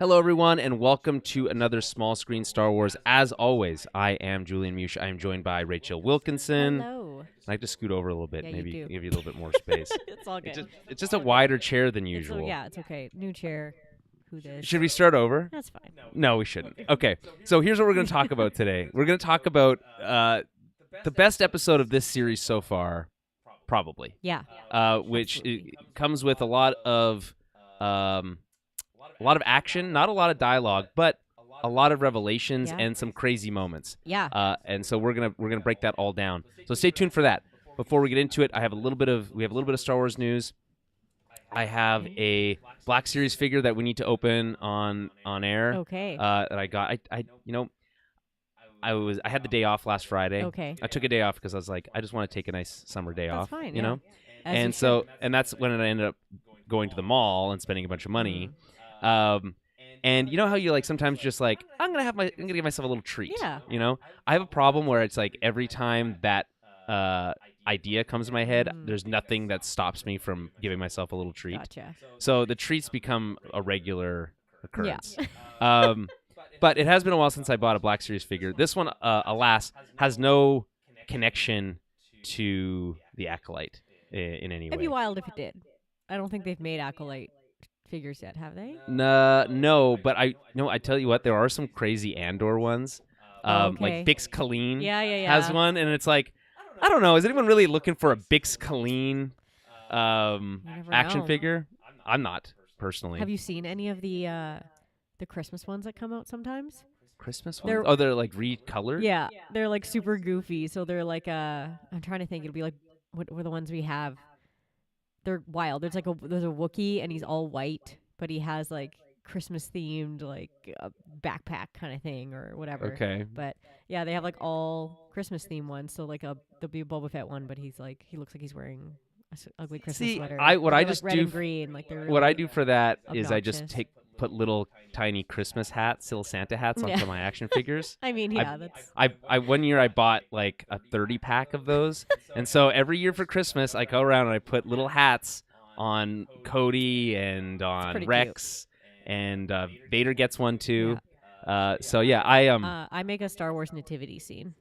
Hello, everyone, and welcome to another Small Screen Star Wars. As always, I am Julian Mush. I am joined by Rachel Wilkinson. Hello. I like to scoot over a little bit, Yeah, maybe you do. give you a little bit more space. It's all good. It's just a wider chair than usual. It's okay. New chair. Who this? Should we start over? That's fine. No, we shouldn't. Okay, so here's what we're going to talk about today. We're going to talk about the best episode of this series so far, probably. Yeah. Which Absolutely. comes with a lot of action, not a lot of dialogue, but a lot of revelations Yeah. and some crazy moments. Yeah. And so we're gonna break that all down. So stay tuned for that. Before we get into it, we have a little bit of Star Wars news. I have a Black Series figure that we need to open on air. Okay. That I got. I had the day off last Friday. Okay. I took a day off because I was like, I just want to take a nice summer day That's off. fine. You know. As you And so, and that's when I ended up going to the mall and spending a bunch of money. And you know how you like sometimes just like I'm gonna give myself a little treat. Yeah. You know, I have a problem where it's like every time that idea comes to my head, there's nothing that stops me from giving myself a little treat. Gotcha. So the treats become a regular occurrence. Yeah. But it has been a while since I bought a Black Series figure. This one, alas, has no connection to the Acolyte in any way. It'd be wild if it did. I don't think they've made Acolyte figures yet, have they? No, but I tell you what, there are some crazy Andor ones. Okay. Like Bix Colleen Yeah. has one, and it's like, I don't know, is anyone really looking for a Bix Colleen never action know. figure? I'm not, personally. Have you seen any of the Christmas ones that come out sometimes? Christmas ones? They're like recolored? Yeah, they're like super goofy. So they're like I'm trying to think. It'll be like what were the ones we have? They're wild. There's a Wookiee and he's all white, but he has like Christmas themed like a backpack kind of thing or whatever. Okay. But yeah, they have like all Christmas themed ones. So like there'll be a Boba Fett one, but he looks like he's wearing a ugly Christmas sweater. I They're, just red do and green. Like they're what I really do for that is I just obnoxious. put little tiny Christmas hats, little Santa hats Yeah. onto my action figures. I mean, yeah, that's I one year I bought like a 30 pack of those, and so every year for Christmas I go around and I put little hats on Cody and on pretty Rex, and Vader gets one too. Yeah. So yeah, I make a Star Wars nativity scene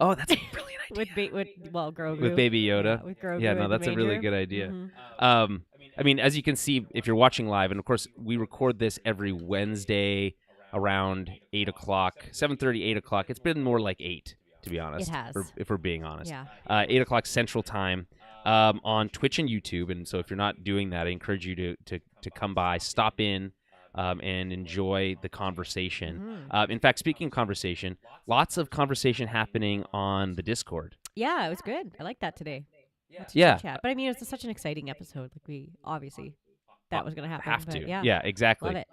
oh, that's a brilliant idea. with Grogu With Baby Yoda. Yeah, with Grogu. Yeah, no, in the that's a really manger. good idea. Mhm. I mean, as you can see, if you're watching live, and of course, we record this every Wednesday around 8 o'clock, 7:30, 8 o'clock. It's been more like 8, to be honest. It has. If we're being honest. Yeah. 8 o'clock Central Time on Twitch and YouTube. And so if you're not doing that, I encourage you to come by, stop in, and enjoy the conversation. In fact, speaking of conversation, lots of conversation happening on the Discord. Yeah, it was good. I like that today. Lots of Yeah. chit-chat. But I mean, it was such an exciting episode. Like we obviously that was going to happen. Have but to. Yeah. Exactly. Love it.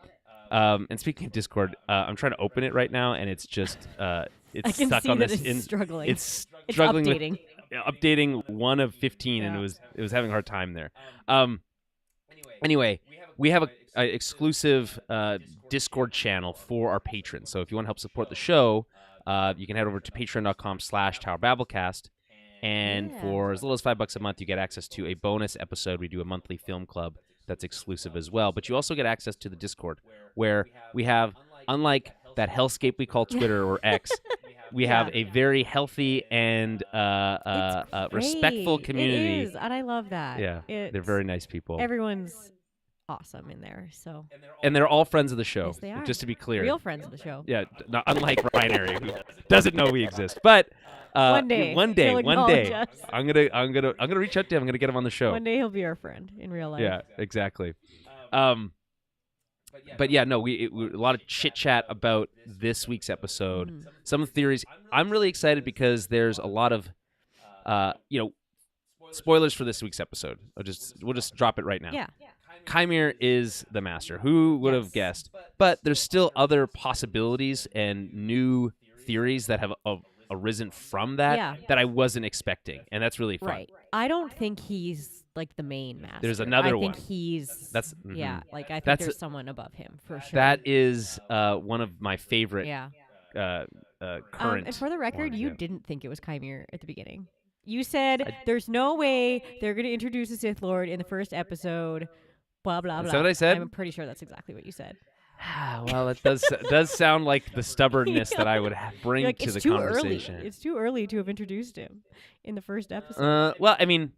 And speaking of Discord, I'm trying to open it right now, and it's just I it's can stuck see on that this. it's struggling. It's It's struggling updating. with updating 1 of 15, and Yeah. it was having a hard time there. Anyway, we have a exclusive Discord channel for our patrons. So if you want to help support the show, you can head over to patreon.com/TowerBabblecast. And Yeah. for as little as $5 a month, you get access to a bonus episode. We do a monthly film club that's exclusive as well. But you also get access to the Discord, where we have, unlike that hellscape we call Twitter or X, we have a very healthy and It's respectful great. community. It is, and I love that. Yeah, they're It's- very nice people. Everyone's awesome in there. So And they're all friends of the show, Yes, they are. just to be clear. real friends of the show. Yeah, not unlike Ryan Airy, who doesn't know we exist. But One day, one he'll acknowledge day, us. I'm gonna reach out to him. I'm gonna get him on the show. One day he'll be our friend in real life. Yeah, exactly. But yeah, no, a lot of chit chat about this week's episode. Some of the theories. I'm really excited because there's a lot of, spoilers for this week's episode. We'll just drop it right now. Yeah. Chimere is the master. Who would have Yes. guessed? But there's still other possibilities and new theories that have arisen from that Yeah. that I wasn't expecting, and that's really fun. Right. I don't think he's like the main master. There's another I think one. he's Mhm. like I think That's there's someone above him for sure. That is one of my favorite yeah. current. And for the record, ones, you yeah. didn't think it was Chimere at the beginning. You said there's no way they're going to introduce a Sith Lord in the first episode. Blah blah Is blah. that what I said? I'm pretty sure that's exactly what you said. Well, it does sound like the stubbornness that I would bring You're like, to it's the too conversation. early. It's too early to have introduced him in the first episode. Well, I mean,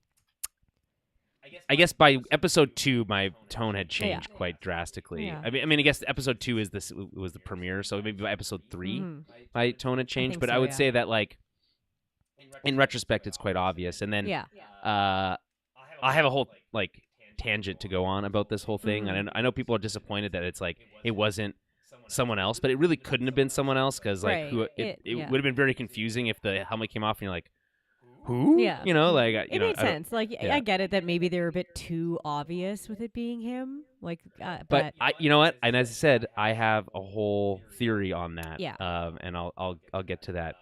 I guess by episode 2, my tone had changed quite drastically. Yeah. I mean, I guess episode 2 was the premiere, so maybe by episode 3, Mhm. my tone had changed. think But so, I would yeah. say that, like, in retrospect, it's quite obvious. And then, Yeah. I have a whole like tangent to go on about this whole thing, Mhm. and I know people are disappointed that it's like it wasn't someone else, but it really couldn't have been someone else because like Right. who It- it yeah. would have been very confusing if the helmet came off and you're like, who? Yeah. You know, like It made I don't- sense. Like, yeah. I get it that maybe they were a bit too obvious with it being him. Like, But you know what? And as I said, I have a whole theory on that. Yeah. And I'll get to that.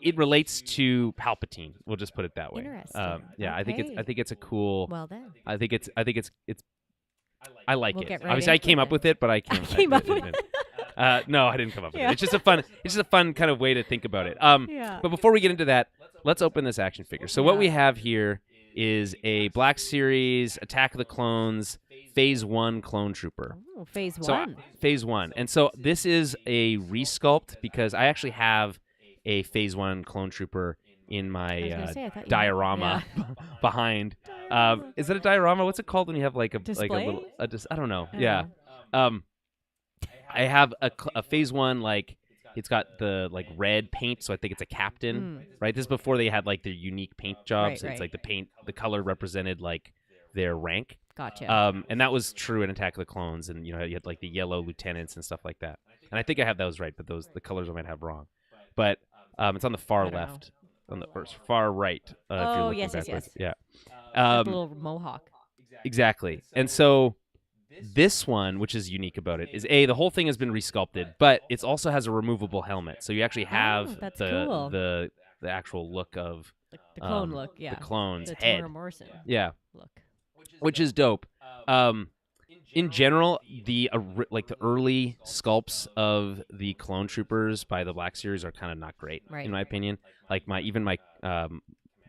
It relates to Palpatine. We'll just put it that way. Interesting. Yeah, I think Okay. it's a cool. well then. I think it's I like We'll it. get right Obviously, I into came it up then. with it, but I came up with it. No, I didn't come up with Yeah. it. It's just a fun kind of way to think about it. Yeah. But before we get into that, let's open this action figure. So what we have here is a Black Series Attack of the Clones Phase 1 Clone Trooper. Oh, phase So, one. Phase 1. And so this is a resculpt because I actually have a Phase 1 Clone Trooper in my I was gonna say, I thought you had- diorama behind. Is it a diorama? What's it called when you have like a Display? little I don't know. I don't Yeah. know. I have a Phase 1 like it's got the like red paint, so I think it's a captain, right? This is before they had like their unique paint jobs. Right, It's right. like the color represented like their rank. Gotcha. And that was true in Attack of the Clones, and you had like the yellow lieutenants and stuff like that. And I think I have those right, but the colors I might have wrong. But it's on the far I don't left, on the far right. If you're Oh, looking yes, backwards. yes. Yeah. Like a little mohawk. Exactly. And so this one, which is unique about it, is the whole thing has been resculpted, but it also has a removable helmet. So you actually have that's the cool. the actual look of The clone look, the yeah. clone's The head. Tamara Morrison Yeah. look. Which is dope. In general, the early sculpts of the clone troopers by the Black Series are kind of not great, Right. in my opinion. Like my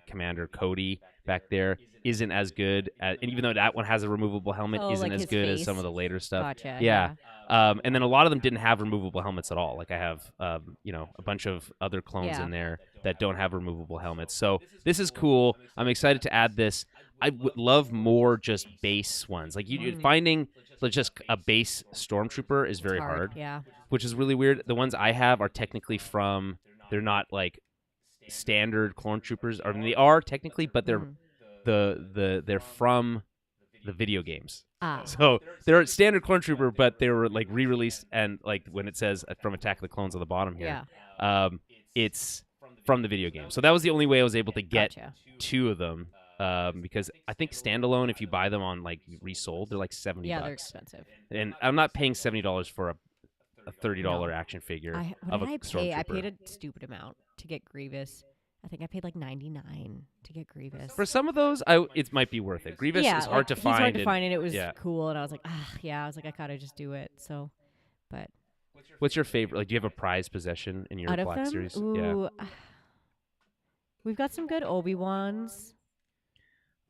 commander Cody back there isn't as good, and even though that one has a removable helmet, Oh, isn't like as his good as face? some of the later stuff. Gotcha. Yeah. And then a lot of them didn't have removable helmets at all. Like I have, a bunch of other clones Yeah. in there that don't have removable helmets. So this is cool. I'm excited to add this. I would love more just base ones. Like finding just a base stormtrooper is very hard, Yeah. which is really weird. The ones I have are technically they're not like standard clone troopers. I mean, they are technically, but they're they're from the video games. So they're a standard clone trooper, but they were like re-released, and like when it says from Attack of the Clones on the bottom here, it's from the video game. So that was the only way I was able to get Gotcha. 2 of them, because I think standalone, if you buy them on like resold, they're like $70. Yeah, they're expensive. And I'm not paying $70 for a $30 No. action figure What of did a I pay? I stormtrooper. paid a stupid amount to get Grievous. I think I paid like $99 to get Grievous. For some of those, it might be worth it. Grievous yeah, is hard to he's find. hard to and- find, and it was yeah. cool. And I was like, I was like, I gotta just do it. So, but What's your favorite? Like, do you have a prized possession in your out of Black them, Series? Yeah. ooh, we've got some good Obi-Wans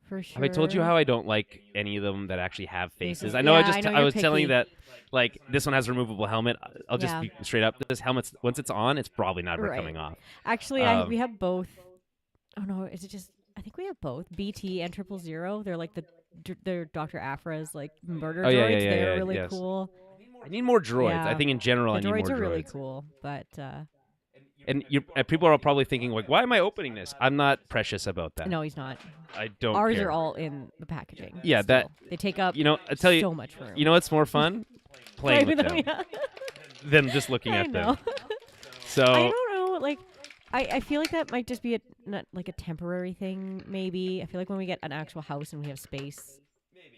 for sure. Have I told you how I don't like any of them that actually have faces? Faces. I know. Yeah, I know I you're was telling you picky. that, like, this one has a removable helmet. I'll just Yeah. be straight up. This helmet, once it's on, it's probably never Right. coming off. Actually, we have both. Oh no, is it just? I think we have both BT and 000. They're like they're Dr. Afra's like murder Oh, droids. yeah, yeah, yeah, They're yeah, really yes. cool. I need more droids. Yeah. I think in general, The I need more droids are really droids. cool, but And people are probably thinking, like, why am I opening this? I'm not precious about that. no, he's not. I don't. Ours care. are all in the packaging. Yeah, that- still. They take up. You know, I tell you, so much room. you know what's more fun? Playing with them yeah. than just looking I at know. them. So I don't know. Like, I feel like that might just be not like a temporary thing. Maybe I feel like when we get an actual house and we have space,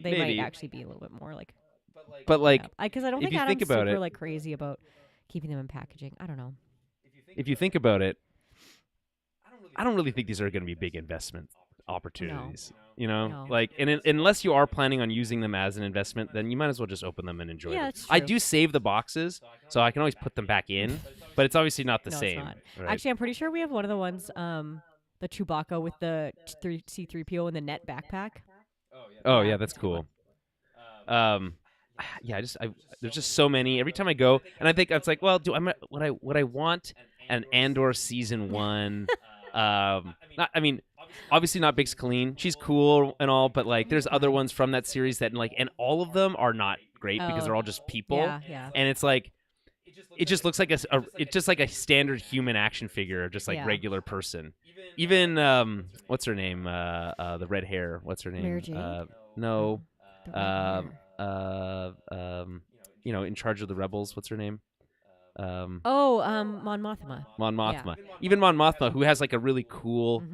they Maybe. might actually be a little bit more like. but like, Because I don't if think you Adam's think about super it- like crazy about keeping them in packaging. I don't know. if you think about it, I don't really think these are going to be big investment opportunities. You know, No. like, and unless you are planning on using them as an investment, then you might as well just open them and enjoy Yeah, them. that's I true. do save the boxes, so I can always put them back in, but it's obviously not the No, it's same. not. Right? Actually, I'm pretty sure we have one of the ones, the Chewbacca with the C3PO and the net backpack. oh yeah, yeah, that's that's a good cool. yeah, there's just so many. Every time I go, and I think it's like, well, would I want an Andor season 1? Not, I mean, obviously not Bix Colleen. She's cool and all, but like, there's other ones from that series that like, and all of them are not great because they're all just people, Yeah. and it's like. It just looks like it's just like a standard human action figure, just like regular person. Even what's her name? The red hair. What's her name? Mary Jane? No. The red In charge of the rebels. What's her name? Mon Mothma. Mon Mothma. Even Mon Mothma, who has like a really cool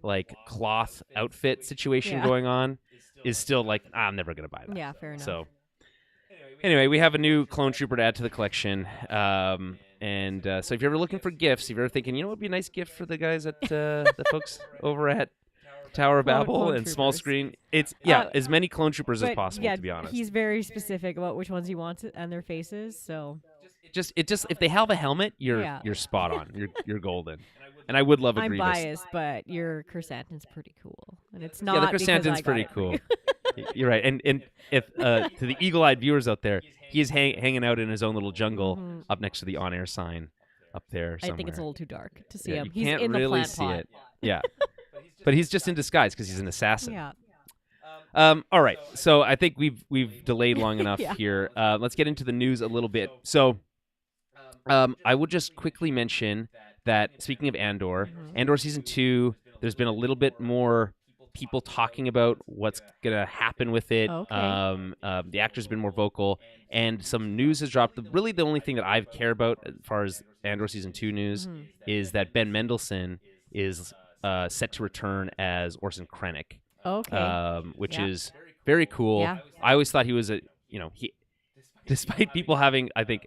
like cloth outfit situation going on, is still like, I'm never gonna buy that. Yeah, fair enough. So. Anyway, we have a new clone trooper to add to the collection. So if you're ever looking for gifts, if you're ever thinking, what would be a nice gift for the guys at the folks over at Tower of Babel clone and Small troopers. Screen, it's as many clone troopers as possible, to be honest. He's very specific about which ones he wants and their faces, so Just if they have a helmet, you're spot on. You're golden. And I would love a I'm Grievous. biased, but your Chrysanthemum's pretty cool. And it's not the because Chrysanthemum's I got pretty it for cool. you. You're right. And if to the eagle-eyed viewers out there, he is hanging out in his own little jungle up next to the on-air sign up there somewhere. I think it's a little too dark to see him. You He's can't in really the plant see pot. it. Yeah. But he's just in disguise because he's an assassin. Yeah. All right. So I think we've delayed long enough here. Let's get into the news a little bit. So I will just quickly mention that, speaking of Andor, Andor Season 2, there's been a little bit more people talking about what's going to happen with it. Okay. The actor's been more vocal, and some news has dropped. Really, the only thing that I care about as far as Andor Season 2 news is that Ben Mendelsohn is set to return as Orson Krennic, which is very cool. Yeah. I always thought he was despite people having, I think,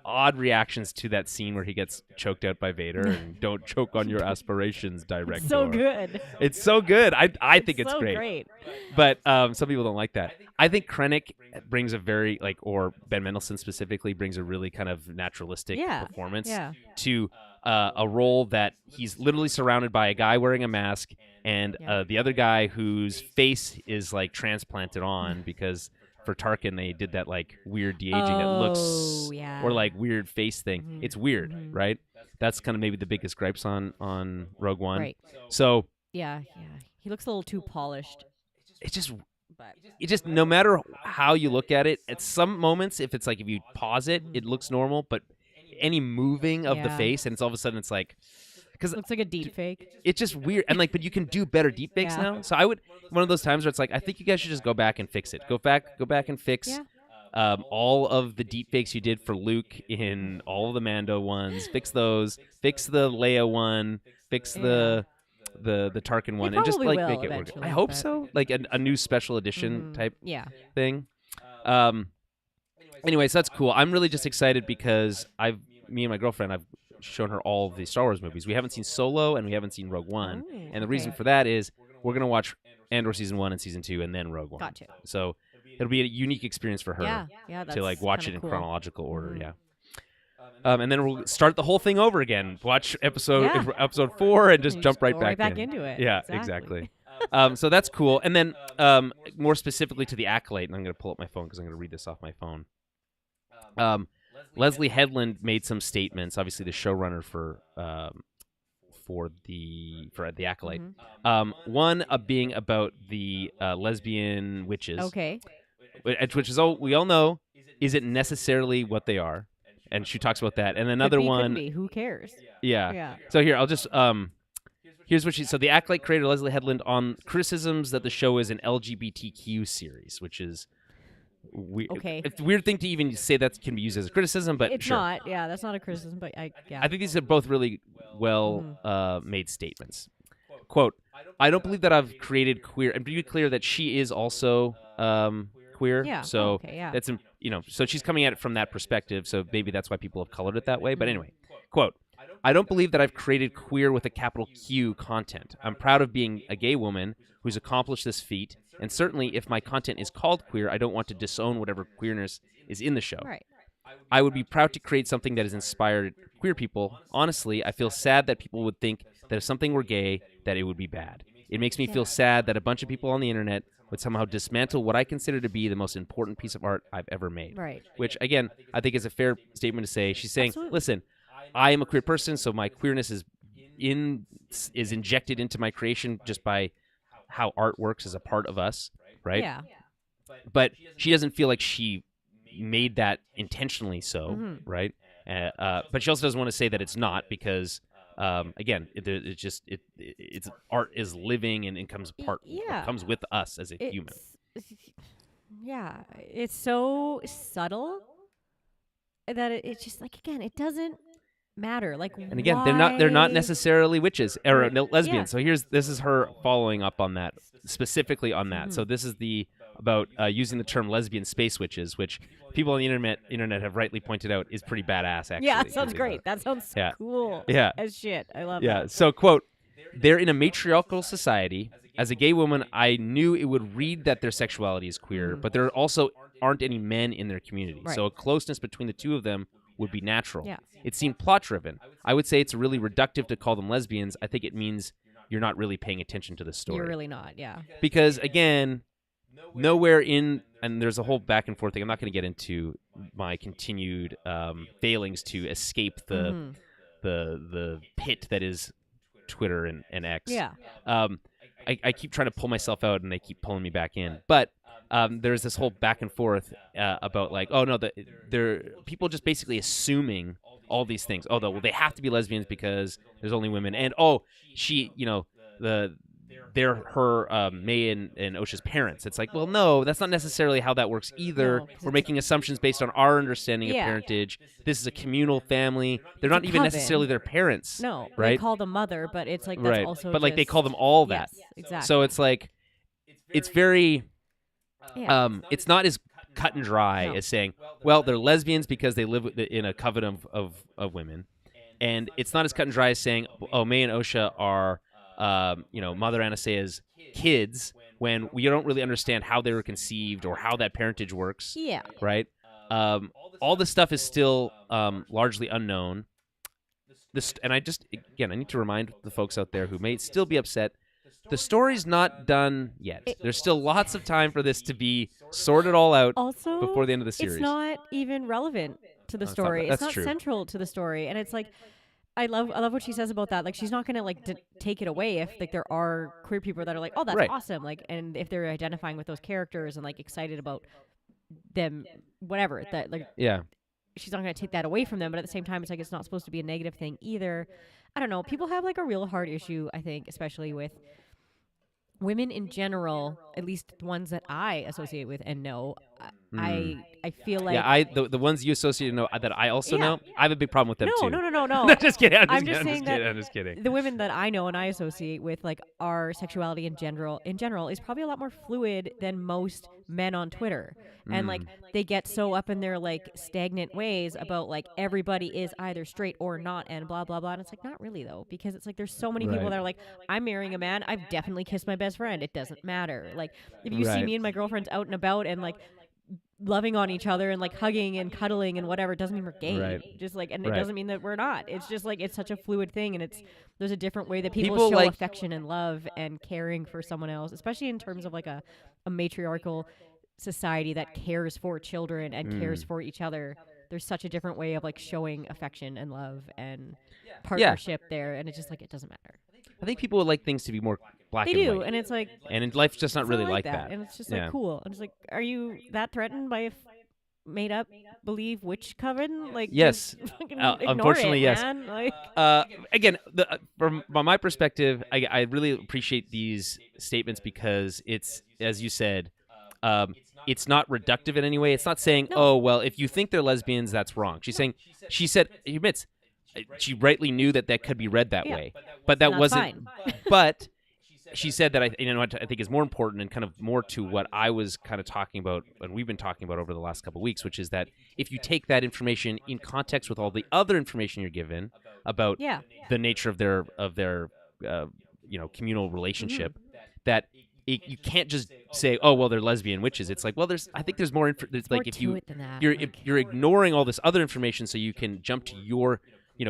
odd reactions to that scene where he gets choked out by Vader and don't choke on your aspirations, director. So good. It's so good. I think it's so great. But some people don't like that. I think Krennic brings a very, or Ben Mendelsohn specifically, brings a really kind of naturalistic performance to a role that he's literally surrounded by a guy wearing a mask and the other guy whose face is like transplanted on because for Tarkin they did that like weird de-aging that looks or like weird face thing. It's weird, right? That's kind of maybe the biggest gripes on Rogue One. Right. So yeah, he looks a little too polished. It just no matter how you look at it, at some moments if you pause it, it looks normal, but any moving of the face and it's all of a sudden it's like, because looks like a deep fake. It's just weird, and but you can do better deep fakes now. So I would one of those times where it's like, I think you guys should just go back and fix it. Go back and fix all of the deep fakes you did for Luke in all of the Mando ones. Fix those. Fix the Leia one. Fix the Tarkin one, and just like make it work. I hope so. Like a new special edition type thing. Anyways, that's cool. I'm really just excited because me and my girlfriend, I've shown her all of the Star Wars movies. We haven't seen Solo and we haven't seen Rogue One. And the reason for that is we're going to watch Andor Season 1 and Season 2 and then Rogue One. Gotcha. So it'll be a unique experience for her to like watch it in cool. chronological order, and then we'll start the whole thing over again. Watch episode 4 and just jump right back into it. Yeah, exactly. So that's cool. And then more specifically to the Acolyte, and I'm going to pull up my phone because I'm going to read this off my phone. Leslie Headland made some statements. Obviously, the showrunner for the Acolyte. One being about the lesbian witches. Okay. Which is we all know isn't necessarily what they are, and she talks about that. And another could be. Who cares? Yeah. So here I'll just here's what she. So the Acolyte creator Leslie Headland on criticisms that the show is an LGBTQ series, which is. Okay. It's a weird thing to even say that can be used as a criticism, but it's sure. not. Yeah, that's not a criticism, but I think these are both really well made statements. Quote, I don't believe that I've created queer, and be clear that she is also queer. Yeah. So that's so she's coming at it from that perspective. So maybe that's why people have colored it that way. But anyway, quote, I don't believe that I've created queer with a capital Q content. I'm proud of being a gay woman who's accomplished this feat. And certainly, if my content is called queer, I don't want to disown whatever queerness is in the show. Right. I would be proud to create something that has inspired queer people. Honestly, I feel sad that people would think that if something were gay, that it would be bad. It makes me feel sad that a bunch of people on the internet would somehow dismantle what I consider to be the most important piece of art I've ever made. Right. Which, again, I think is a fair statement to say. She's saying, Absolutely. listen, I am a queer person, so my queerness is injected into my creation just by how art works as a part of us, right? Yeah. But she doesn't feel like she made that intentionally so, right? But she also doesn't want to say that it's not because, again, it's art is living and it comes comes with us as a human. Yeah, it's so subtle that it's just like, again, it doesn't matter. Like, And again, they're not necessarily witches or lesbians. Yeah. So this is her following up on that, specifically on that. So this is about using the term lesbian space witches, which people on the internet have rightly pointed out is pretty badass. Actually, Yeah, that sounds great. That sounds cool. Yeah, as shit. I love yeah. that. So quote, they're in a matriarchal society. As a gay woman, I knew it would read that their sexuality is queer, but there also aren't any men in their community. Right. So a closeness between the two of them would be natural. Yeah. It seemed plot-driven. I would say it's really reductive to call them lesbians. I think it means you're not really paying attention to the story. You're really not, yeah. Because, again, nowhere in... And there's a whole back and forth thing. I'm not going to get into my continued failings to escape the pit that is Twitter and X. Yeah. I keep trying to pull myself out, and they keep pulling me back in. But there's this whole back and forth about like, oh no, they're people just basically assuming all these things. Oh, well, they have to be lesbians because there's only women, and she, they're her May and Osha's parents. It's like, well, no, that's not necessarily how that works either. No, we're making assumptions based on our understanding of parentage. This is a communal family. They're not even necessarily their parents. No, right? They call them mother, but it's like that's also but like they call them all that. Yes, exactly. So it's like it's very it's not as cut and dry as saying, well, they're lesbians because they live in a coven of women, and it's not as cut and dry as saying, oh, May and Osha are Mother Anastaea's kids, when we don't really understand how they were conceived or how that parentage works. Yeah. Right? All this stuff is still largely unknown. And I need to remind the folks out there who may still be upset, the story's not done yet. There's still lots of time for this to be sorted all out before the end of the series. It's not even relevant to the story. It's not central to the story. And it's like, I love what she says about that. Like, she's not going to like take it away if like there are queer people that are like, oh, that's awesome. Like, and if they're identifying with those characters and like excited about them, whatever, that like, she's not going to take that away from them. But at the same time, it's like, it's not supposed to be a negative thing either. I don't know. People have like a real hard issue, I think, especially with women in general, at least the ones that I associate with and know. I feel like the ones you associate know that I also know, I have a big problem with them too. No. Just kidding. I'm just saying that I'm just kidding. The women that I know and I associate with, like, our sexuality in general is probably a lot more fluid than most men on Twitter. And like they get so up in their like stagnant ways about like everybody is either straight or not and blah blah blah. And it's like, not really though, because it's like there's so many people that are like, I'm marrying a man, I've definitely kissed my best friend, it doesn't matter. Like if you see me and my girlfriends out and about and like loving on each other and like hugging and cuddling and whatever, it doesn't mean we're gay. Just like, and it doesn't mean that we're not. It's just like, it's such a fluid thing, and there's a different way that people show affection and love and caring for someone else, especially in terms of like a matriarchal society that cares for children and cares for each other. There's such a different way of like showing affection and love and partnership there, and it's just like, it doesn't matter. I think people would like things to be more black and white. They do, and it's like... And life's just not really like that. And it's just like, cool. And it's like, are you that threatened by a made-up believe witch coven? Like, yes. Unfortunately, it, yes. Man. Like... Again, from my perspective, I really appreciate these statements because it's, as you said, it's not reductive in any way. It's not saying, oh, well, if you think they're lesbians, that's wrong. She's saying, she admits, she rightly knew that could be read that way, but that wasn't. But she said that I think is more important and kind of more to what I was kind of talking about and we've been talking about over the last couple of weeks, which is that if you take that information in context with all the other information you're given about the nature of their communal relationship, that you can't just say, oh, well, they're lesbian witches. It's like, well, I think there's more. There's like, if you're ignoring all this other information so you can jump to your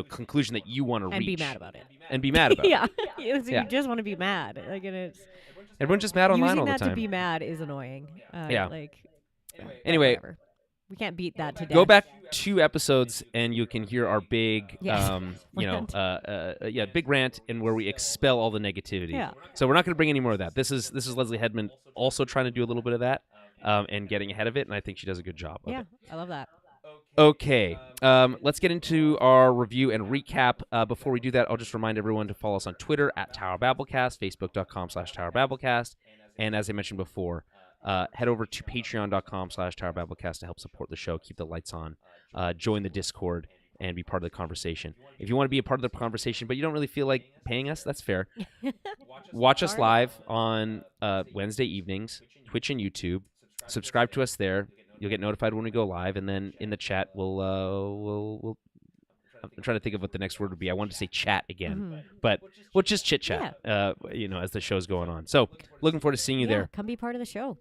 conclusion that you want to reach. And be mad about it. And be mad about yeah. it. So you just want to be mad. Like, and it's Everyone's just mad online using all the that time. to be mad is annoying. Yeah. Like. Anyway, whatever. We can't beat that to death. go back 2 episodes and you can hear our big, big rant and where we expel all the negativity. Yeah. So we're not going to bring any more of that. This is Leslie Hedman also trying to do a little bit of that and getting ahead of it, and I think she does a good job of it. I love that. Okay, let's get into our review and recap. Before we do that, I'll just remind everyone to follow us on Twitter at Tower Babblecast, Facebook.com/Tower Babblecast, and as I mentioned before, head over to Patreon.com/Tower Babblecast to help support the show, keep the lights on, join the Discord, and be part of the conversation. If you want to be a part of the conversation, but you don't really feel like paying us, that's fair. Watch us live on Wednesday evenings, Twitch and YouTube. Subscribe to us there. You'll get notified when we go live, and then in the chat, we'll I'm trying to think of what the next word would be. I wanted to say chat again, but we'll just chit chat, as the show's going on. So, looking forward to seeing you there. Come be part of the show.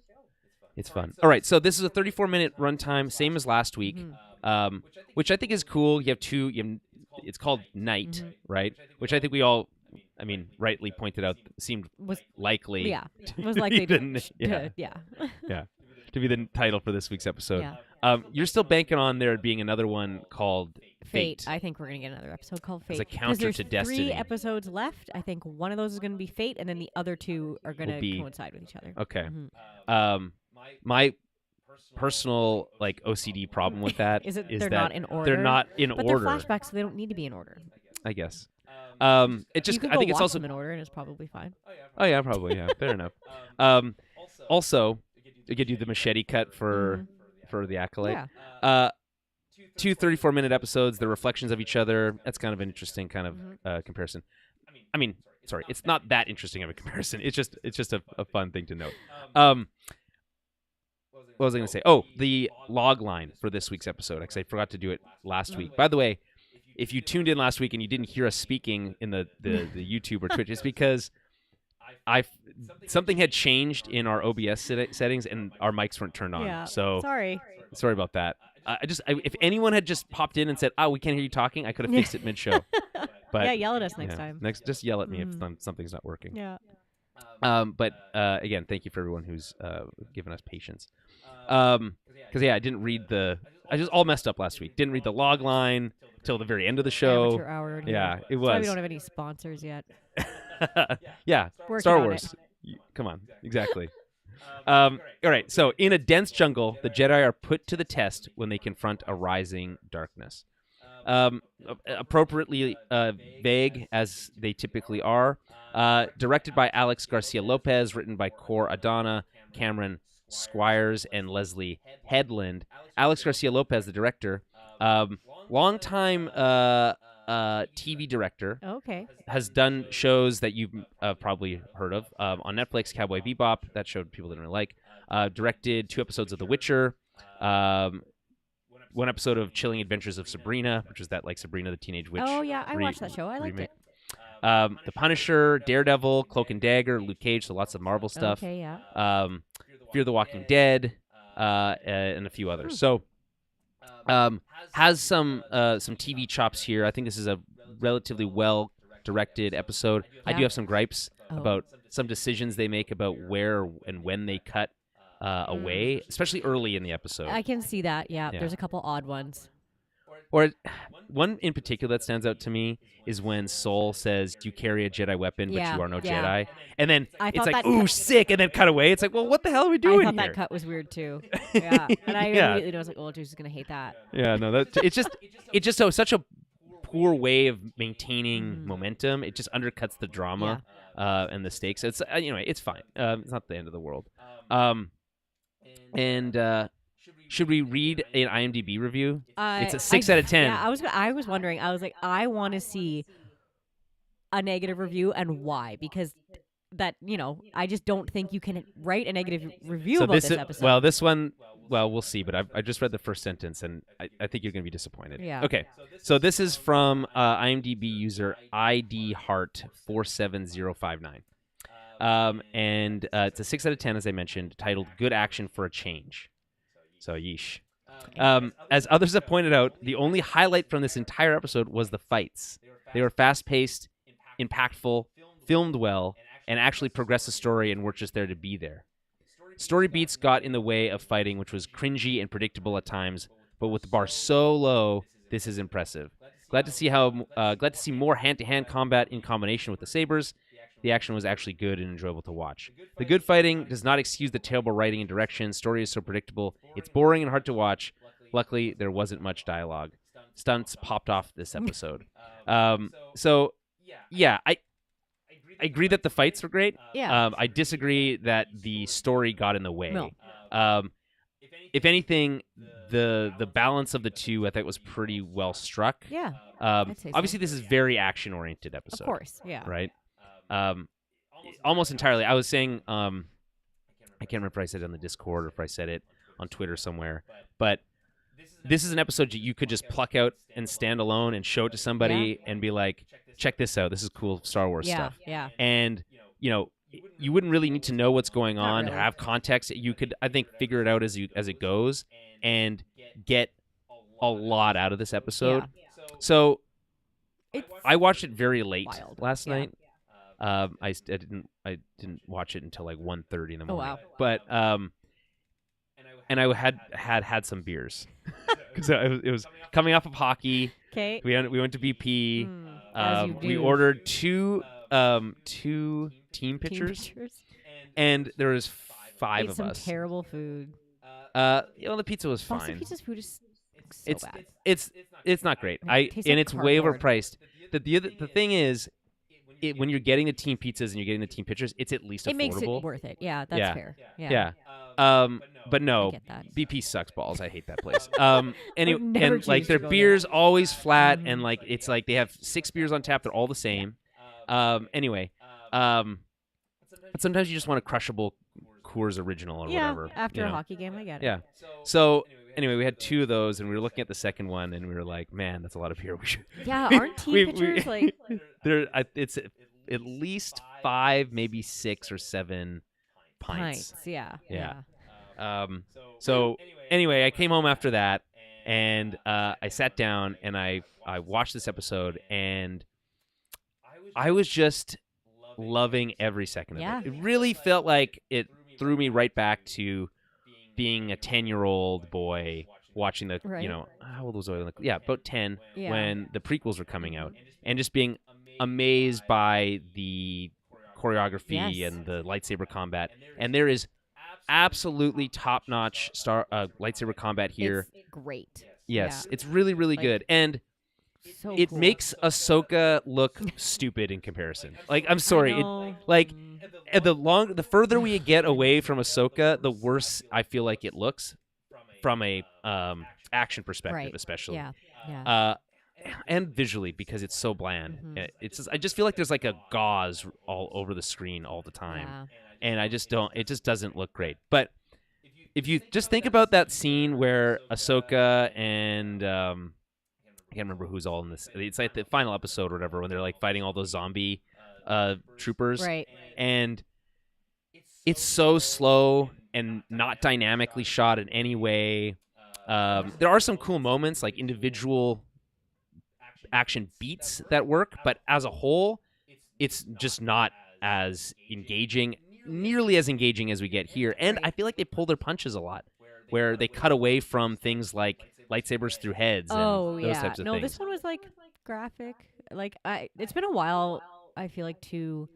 It's fun. All right, so this is a 34-minute runtime, same as last week, which I think is cool. You have it's called Night, right? Which I think we all, rightly pointed out, seemed likely. Yeah, was likely to to be the title for this week's episode. Yeah. You're still banking on there being another one called Fate. I think we're going to get another episode called Fate. As a counter to Destiny. 3 episodes left. I think one of those is going to be Fate, and then the other 2 are going to coincide with each other. Okay. My personal OCD problem with that is that they're not in order. They're not in but order. They're flashbacks, so they don't need to be in order. I guess. It just you could I think it's also them in order, and it's probably fine. Oh yeah, probably fair enough. Also, you could do the machete cut for the Acolyte. Yeah. 2 34-minute episodes, the reflections of each other. That's kind of an interesting kind of comparison. Sorry, it's not that interesting of a comparison. It's just a fun thing to note. What was I going to say? Oh, the log line for this week's episode, because I forgot to do it last week. By the way, if you tuned in last week and you didn't hear us speaking in the YouTube or Twitch, it's because something had changed in our OBS settings and our mics weren't turned on. Yeah. So sorry about that. If anyone had just popped in and said, "Oh, we can't hear you talking," I could have fixed it mid-show. But yell at us next time. Just yell at me if something's not working. Yeah. But again, thank you for everyone who's given us patience. Because I didn't read I just all messed up last week. Didn't read the log line till the very end of the show. Amateur hour. Yeah, it was. That's why we don't have any sponsors yet. Yeah, Working Star on Wars. Come on, exactly. All right, so in a dense jungle, the Jedi are put to the test when they confront a rising darkness. Appropriately vague, as they typically are. Directed by Alex Garcia Lopez, written by Cor Adana, Cameron Squires, and Leslie Headland. Alex Garcia Lopez, the director, longtime TV director. Okay. Has done shows that you've probably heard of on Netflix. Cowboy Bebop, that show people didn't really like. Directed 2 episodes of The Witcher. 1 episode of Chilling Adventures of Sabrina, which was that Sabrina the Teenage Witch. Oh yeah, I watched that show. I liked it. The Punisher, Daredevil, Cloak and Dagger, Luke Cage, so lots of Marvel stuff. Okay, yeah. Fear the Walking Dead, and a few others. So, has some TV chops here. I think this is a relatively well-directed episode. Yeah. I do have some gripes about some decisions they make about where and when they cut away, especially early in the episode. I can see that, yeah. There's a couple odd ones. Or one in particular that stands out to me is when Soul says, "You carry a Jedi weapon, but you are no Jedi." And then it's like, "Ooh, sick!" And then cut away. It's like, well, what the hell are we doing I thought here? that cut was weird too. Yeah, and I immediately know, I was like, "Oh, Drew's gonna hate that." Yeah, no, it's just such a poor way of maintaining momentum. It just undercuts the drama and the stakes. It's it's fine. It's not the end of the world. Should we read an IMDb review? It's a 6 out of 10. Yeah, I was wondering. I was like, I want to see a negative review and why, because that I just don't think you can write a negative review about this episode. Well, this one, we'll see. But I just read the first sentence, and I think you're going to be disappointed. Yeah. Okay. So this is from IMDb user IDHeart47059. And it's a 6 out of 10, as I mentioned, titled "Good Action for a Change." So, yeesh. As others have pointed out, the only highlight from this entire episode was the fights. They were fast-paced, impactful, filmed well, and actually progressed the story and weren't just there to be there. Story beats got in the way of fighting, which was cringy and predictable at times, but with the bar so low, this is impressive. Glad to see more hand-to-hand combat in combination with the sabers. The action was actually good and enjoyable to watch. The good fighting does not excuse the terrible writing and direction. Story is so predictable, it's boring and hard to watch. Luckily, there wasn't much dialogue. Stunts popped off this episode. So, yeah, I agree that the fights were great. Yeah. I disagree that the story got in the way. No. If anything, the balance of the two I think was pretty well struck. Yeah. I'd say so. Obviously, this is very action-oriented episode. Of course. Yeah. Right? Almost entirely. I was saying, I can't remember if I said it on the Discord or if I said it on Twitter somewhere, but this is an episode that you could just pluck out and stand alone and show it to somebody and be like, check this out. This is cool Star Wars stuff. Yeah. And, you wouldn't really need to know what's going on, really. have context. You could, I think, figure it out as it goes and get a lot out of this episode. Yeah. So It's I watched it very late wild. last Yeah. night. I didn't watch it until like 1:30 in the Oh, morning. wow. But and I had some beers because it was coming off of hockey. Okay. We went to BP. As you We do. ordered two team pitchers, and there was five Ate of some us. terrible food. The pizza was Boston fine. Pizza's food is so bad. It's not great. It tastes And like it's way cardboard. overpriced. The thing is, when you're getting the team pizzas and you're getting the team pitchers, it's at least It makes affordable. it worth it. Yeah, that's Yeah. fair. Yeah. But no, I get that. BP sucks balls. I hate that place. Would never And like choose to their go there. beers always flat, and like it's like they have 6 beers on tap. They're all the same. Anyway, but sometimes you just want a crushable Coors Original or whatever. After you a know? hockey game, I get it. Yeah. So anyway, we had 2 of those, and we were looking at the second one, and we were like, "Man, that's a lot of beer. We should." Yeah, aren't team we- pitchers like It's at least 5, maybe 6 or 7 pints. Yeah. Yeah. So anyway, I came home after that, and I sat down and I watched this episode, and I was just loving every second Yeah. of it. It really felt like it threw me right back to being a 10-year-old boy watching the, Right. how old was I? Yeah, about 10 Yeah. when the prequels were coming out, and just being amazed by the choreography Yes. and the lightsaber combat. And there is absolutely top-notch lightsaber combat here. It's great. Yes, Yeah. it's really, really Like, good. And So it cool. makes Ahsoka look stupid in comparison. Like, I'm sorry. I know. Like, the further we get away from Ahsoka, the worse I feel like it looks from a action perspective, Right. especially. Yeah. And visually, because it's so bland. I just feel like there's like a gauze all over the screen all the time. Yeah. And it just doesn't look great. But if you just think about that scene where Ahsoka and I can't remember who's all in this. It's like the final episode or whatever when they're like fighting all those zombie troopers. Right. And it's so slow and not dynamically shot in any way. There are some cool moments, like individual action beats that work, but as a whole, it's just not as engaging, nearly as engaging as we get here. And I feel like they pull their punches a lot, where they cut away from things like lightsabers through heads and those types of no, things. this one was like graphic. Like it's been a while. I feel like for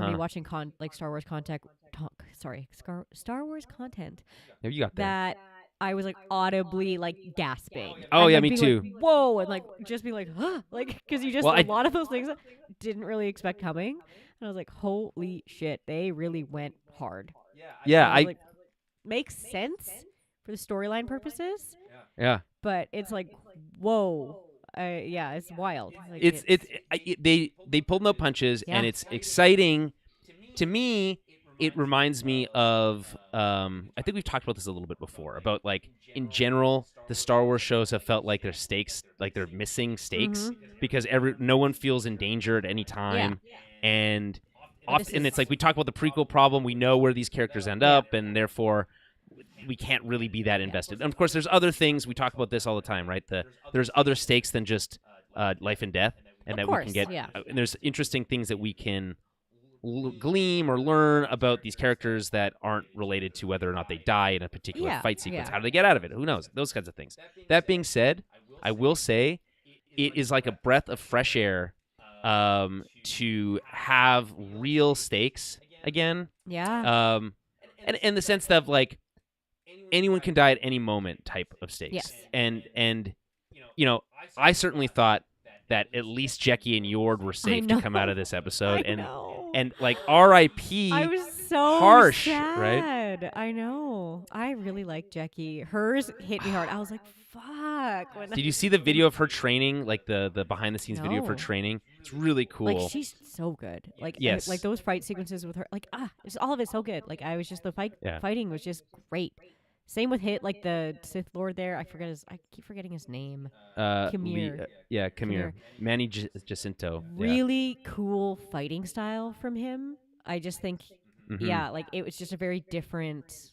me watching like Star Wars content. Star Wars content Yeah, you got that. that I was like audibly like gasping. Oh, And, yeah, like, me being too. Like, whoa, and like just being like, huh, like because you just Well, a lot of those things didn't really expect coming, and I was like, holy shit, they really went hard. Yeah, And I was like, makes sense for the storyline purposes, yeah. but it's like, whoa, yeah, it's wild. Like, They pulled no punches, Yeah. and it's exciting. To me, it reminds me of I think we've talked about this a little bit before, about like in general the Star Wars shows have felt like there's stakes, like they're missing stakes because no one feels in danger at any time. And This and is- it's like we talk about the prequel problem, we know where these characters end up, and therefore we can't really be that invested. And of course, there's other things. We talk about this all the time, right? There's other stakes than just life and death, and Of that we course, can get. yeah. And there's interesting things that we can glean or learn about these characters that aren't related to whether or not they die in a particular Yeah, fight sequence. yeah. How do they get out of it? Who knows? Those kinds of things. That being said, I will say it is like a breath of fresh air to have real stakes again. Yeah. And in the sense of like anyone can die at any moment type of stakes. Yes. And I certainly thought that at least Jackie and Yord were safe to come out of this episode. And like R.I.P. I was so harsh, sad. right? I know. I really like Jackie. Hers hit me hard. I was like, fuck. Did you see the video of her training, like the behind the scenes video of her No. training? It's really cool. Like, she's so good. Like, Yes. like those fight sequences with her. Like, it's all of it so good. Like, I was just, the fighting was just great. Same with like the Sith Lord there. I keep forgetting his name. Khmer. Khmer. Manny Jacinto. Really cool fighting style from him. I just think, like it was just a very different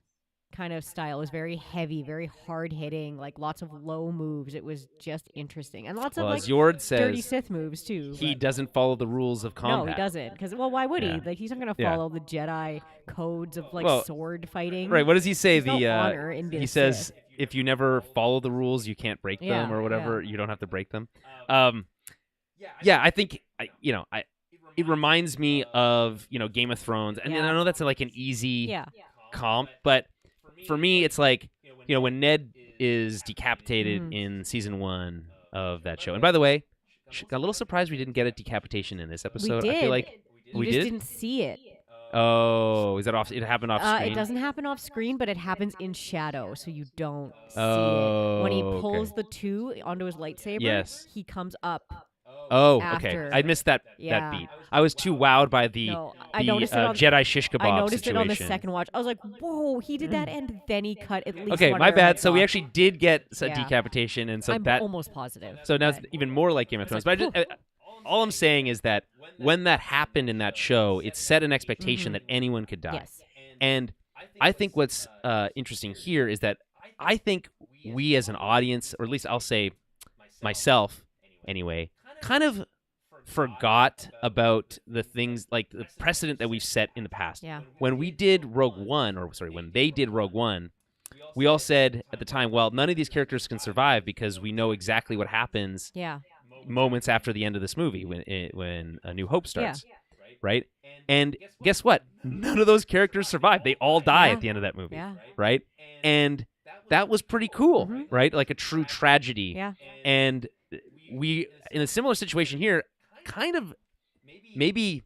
kind of style. It was very heavy, very hard hitting, like lots of low moves. It was just interesting, and lots of like as Yord says, dirty Sith moves too. He doesn't follow the rules of combat. No, he doesn't. Because why would Yeah. he? Like he's not gonna Yeah. follow the Jedi codes of like Well, sword fighting. Right. What does he say? There's no honor in being He a says Sith. if you never follow the rules, you can't break Yeah, them or whatever. yeah. You don't have to break them. I think it reminds me of Game of Thrones, and Yeah. I know that's like an easy Yeah. comp, but for me, it's like when Ned is decapitated in season 1 of that show. And by the way, got a little surprised we didn't get a decapitation in this episode. We did. I feel like You we just did. didn't see it. Oh, is that off? It happened off screen. It doesn't happen off screen, but it happens in shadow, so you don't see Oh, it. When he okay. pulls the two onto his lightsaber, Yes. he comes up. Oh, after. okay. I missed that Yeah. beat. I was too wowed by the No, I noticed it on, Jedi shish kebab I noticed situation. it on the second watch. I was like, "Whoa, he did that!" And then he cut at least. Okay, one my of their bad. heads So we off. actually did get a Yeah. decapitation, and so I'm that almost positive. so now it's but- even more like Game of Thrones. like, But all I'm saying is that when that happened in that show, it set an expectation that anyone could die. Yes. And I think what's interesting here is that I think we as an audience, or at least I'll say myself anyway, kind of forgot about the things like the precedent that we've set in the past. Yeah. When we did when they did Rogue One, we all said at the time, well, none of these characters can survive because we know exactly what happens Yeah. moments after the end of this movie when A New Hope starts. Right? And guess what? None of those characters survive. They all die Yeah. at the end of that movie. Yeah. Right? And that was pretty cool, Mhm. right? Like a true tragedy. Yeah. And we, in a similar situation here, kind of maybe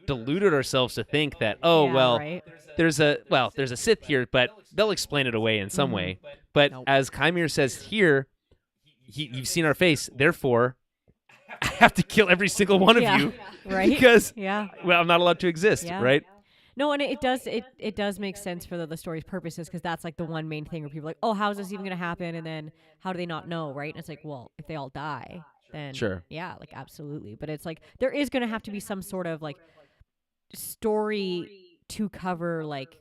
deluded ourselves to think that, oh, Yeah, well, right. there's a Sith here, but they'll explain it away in some Mhm. way. But Nope. as Khmer says here, you've seen our face, therefore, I have to kill every single one of Yeah. you Right. because Yeah. I'm not allowed to exist, Yeah. right? No, and it does make sense for the story's purposes because that's like the one main thing where people are like, oh, how is this even going to happen? And then how do they not know, right? And it's like, well, if they all die, then Sure. yeah, like absolutely. But it's like there is going to have to be some sort of like story to cover like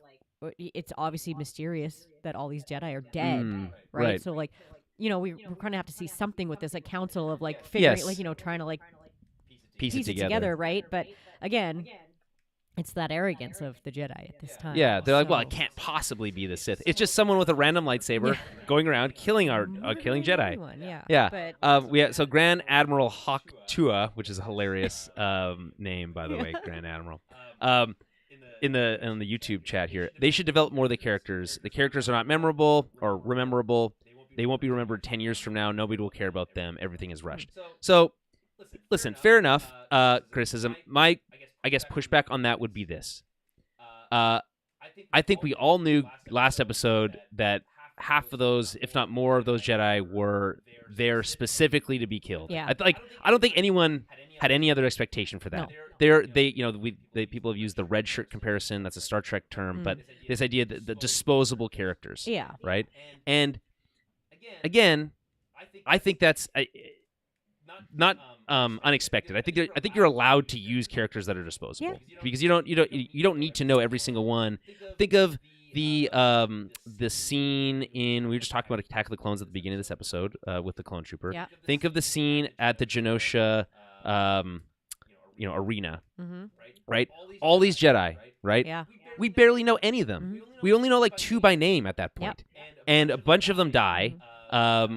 it's obviously mysterious that all these Jedi are dead, right? right. So like, we're going to have to see something with this like council of like figuring Yes. like trying to like Piece piece it together. right? But again, it's that arrogance of the Jedi at this time. Yeah, they're like, well, so- it can't possibly be the Sith. It's just someone with a random lightsaber going around killing killing Jedi. Everyone, yeah. Yeah. But So Grand Admiral Hawk Tua, which is a hilarious name, by the way, Grand Admiral. In the YouTube chat here, they should develop more of the characters. The characters are not memorable or rememberable. They won't be remembered 10 years from now. Nobody will care about them. Everything is rushed. So, listen, fair enough. Criticism. My, I guess, pushback on that would be this. I think we all knew last episode that half of those, if not more of those Jedi, were there specifically to be killed. Yeah. I don't think anyone had any other expectation for that. No. People have used the red shirt comparison. That's a Star Trek term, but this idea that the disposable characters. yeah. Right. And again, I think that's not unexpected. I think you're allowed to use characters that are disposable because you don't need to know every single one. Think of the scene in we were just talking about Attack of the Clones at the beginning of this episode with the clone trooper. Yeah. Think of the scene at the Genosha arena, right? All these Jedi, right? Yeah. We barely know any of them. We only know like 2 by name at that point. And a bunch of them die. A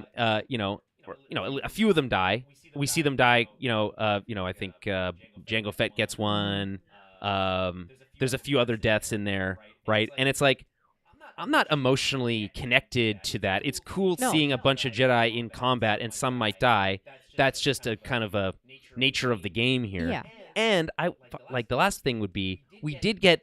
few of them die. We see them die. I think Jango Fett gets one. There's a few other deaths in there, right? And it's like, I'm not emotionally connected to that. It's cool seeing a bunch of Jedi in combat, and some might die. That's just a kind of a nature of the game here. Yeah. And the last thing would be, we did get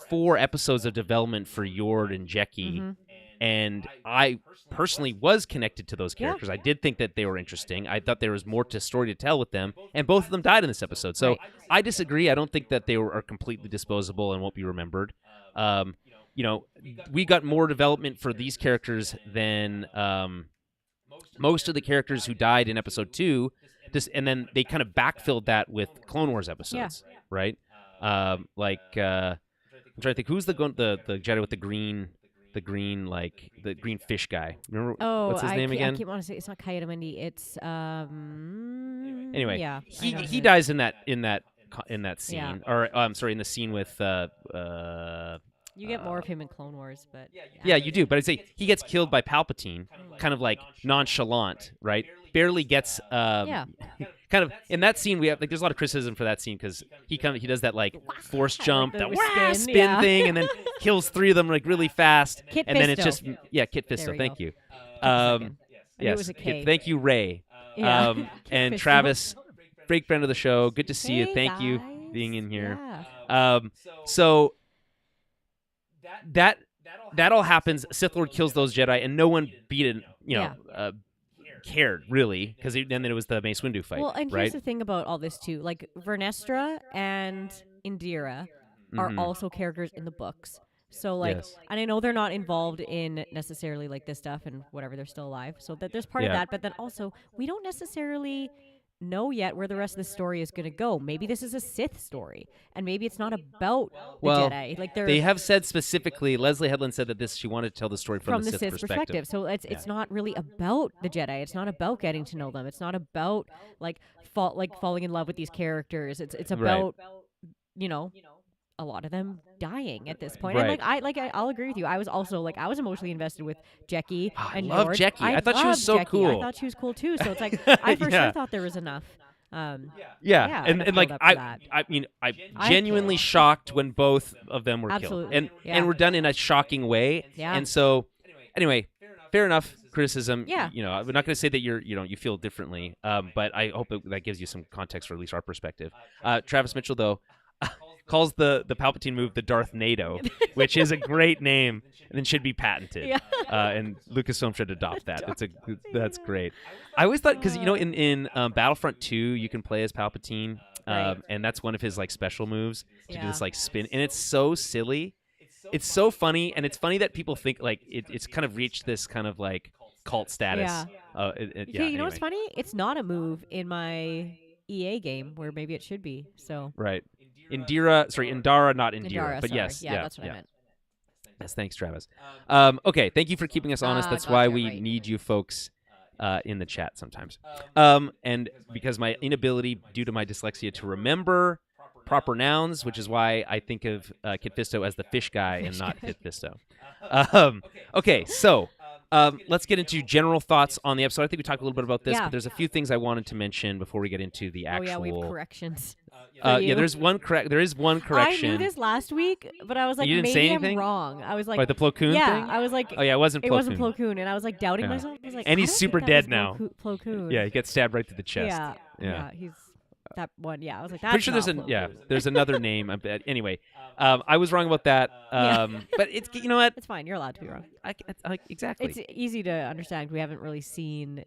4 episodes of development for Yord and Jeki, and I personally was connected to those characters. I did think that they were interesting. I thought there was more to story to tell with them, and both of them died in this episode. So I disagree. I don't think that they are completely disposable and won't be remembered. We got more development for these characters than most of the characters who died in episode 2. And then they kind of backfilled that with Clone Wars episodes, right? I'm trying to think, who's the Jedi with the green fish guy? Remember what's his name again? I keep wanting to say it's not Kayamandi. It's anyway. Yeah, he dies in that scene, Yeah. or I'm sorry, in the scene with you get more of him in Clone Wars, but yeah, you do. But I'd say he gets killed by Palpatine, kind of like nonchalant, right? Barely gets kind of in that scene. We have there's a lot of criticism for that scene because he does that like force jump, Like that spin, spin thing, and then kills 3 of them like really fast, Kit and then it's just Fisto. Kit There Fisto. we Thank go. you. I knew it was a Kit, K. thank you, Ray. Yeah. And Fisto. Travis, great friend of the show. Good to see you. Hey, Thank you guys. being in here. Yeah. So that all happens. Sith Lord kills those Jedi, and no one cared really, because then it was the Mace Windu fight. Well, and right? here's the thing about all this too. Like Vernestra and Indira are also characters in the books. So like, and I know they're not involved in necessarily like this stuff and whatever. They're still alive, so that there's part of that. But then also, we don't necessarily know yet where the rest of the story is going to go. Maybe this is a Sith story, and maybe it's not about the Jedi. Like they have said specifically, Leslie Headland said that she wanted to tell the story from the Sith perspective. So it's not really about the Jedi. It's not about getting to know them. It's not about like falling in love with these characters. It's about a lot of them dying at this point. Right. And I'll agree with you. I was also I was emotionally invested with Jeki and I love Yord. Jeki. I thought she was so Jeki. cool. I thought she was cool too. So it's like I for sure thought there was enough. And enough like build up for that. I'm genuinely shocked when both of them were Absolutely. killed, Yeah. and were done in a shocking way. Yeah. And so, anyway, fair enough criticism. Yeah. I'm not going to say that you feel differently. But I hope that gives you some context for at least our perspective. Travis Mitchell though calls the Palpatine move the Darth NATO, which is a great name and then should be patented. Yeah. And Lucasfilm should adopt that. That's great. I always thought because in Battlefront 2 you can play as Palpatine, Right. and that's one of his like special moves to do Yeah. this like spin, and it's so silly. It's so funny, and it's funny that people think like it's kind of reached this kind of like cult status. Yeah. You know what's anyway. funny? It's not a move in my EA game where maybe it should be. So Right. Indara, not Indira. Indara, but sorry. yes. Yeah, that's what I meant. Yes, thanks, Travis. Okay, thank you for keeping us honest. That's why Gotcha, we right. need you folks in the chat sometimes. And because my inability, due to my dyslexia, to remember proper nouns, which is why I think of Kit Fisto as the fish guy and not Kit Fisto. Okay, so let's get into general thoughts on the episode. I think we talked a little bit about this, Yeah. but there's a few things I wanted to mention before we get into the actual. Oh yeah, we have corrections. Yeah, you. there is one correction. I knew this last week, but I was like, You didn't maybe say I'm anything? wrong. I was like, Like the Plo Koon yeah, thing? I was like, Oh yeah, it wasn't Plo it wasn't Koon. Plo Koon, and I was like doubting Yeah. myself. I was like, And I he's don't super think that dead was now. Plo Koon. Yeah, he gets stabbed right through the chest. Yeah, he's that one. Yeah, I was like, that's Pretty sure there's not Plo Koon. there's another name. Anyway, I was wrong about that. But it's you know what? It's fine. You're allowed to be wrong. Exactly. It's easy to understand. We haven't really seen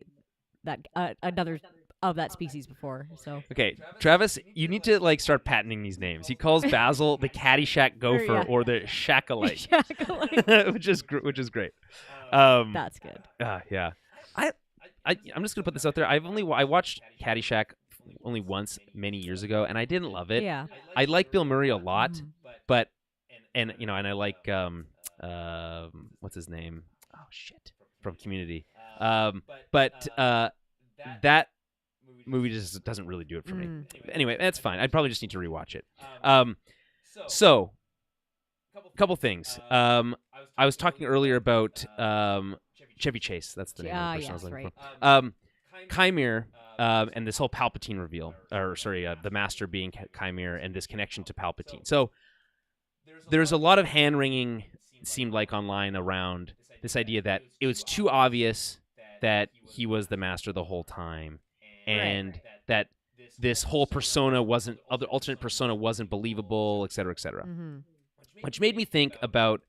that another of that species before. So Okay, Travis, you need to like start patenting these names. He calls Basil the Caddyshack Gopher yeah. or the Shakalite, Acolyte. which is great. That's good. Yeah. I'm just gonna put this out there. I watched Caddyshack only once many years ago, and I didn't love it. Yeah. I like Bill Murray a lot, Mhm. but and I like what's his name? Oh shit, from Community. But that movie just doesn't really do it for me. Anyway, that's fine. I'd probably just need to rewatch it. So, a couple things. I was talking earlier about Chevy Chase. That's the name of the person I was looking for. Chimere and this whole Palpatine reveal, or sorry, the Master being Chimere and this connection to Palpatine. So there's a lot of hand-wringing, it seemed like, online around this idea that it was too obvious that he was the Master the whole time, and that this whole persona alternate persona wasn't believable, et cetera, et cetera. Which made me think about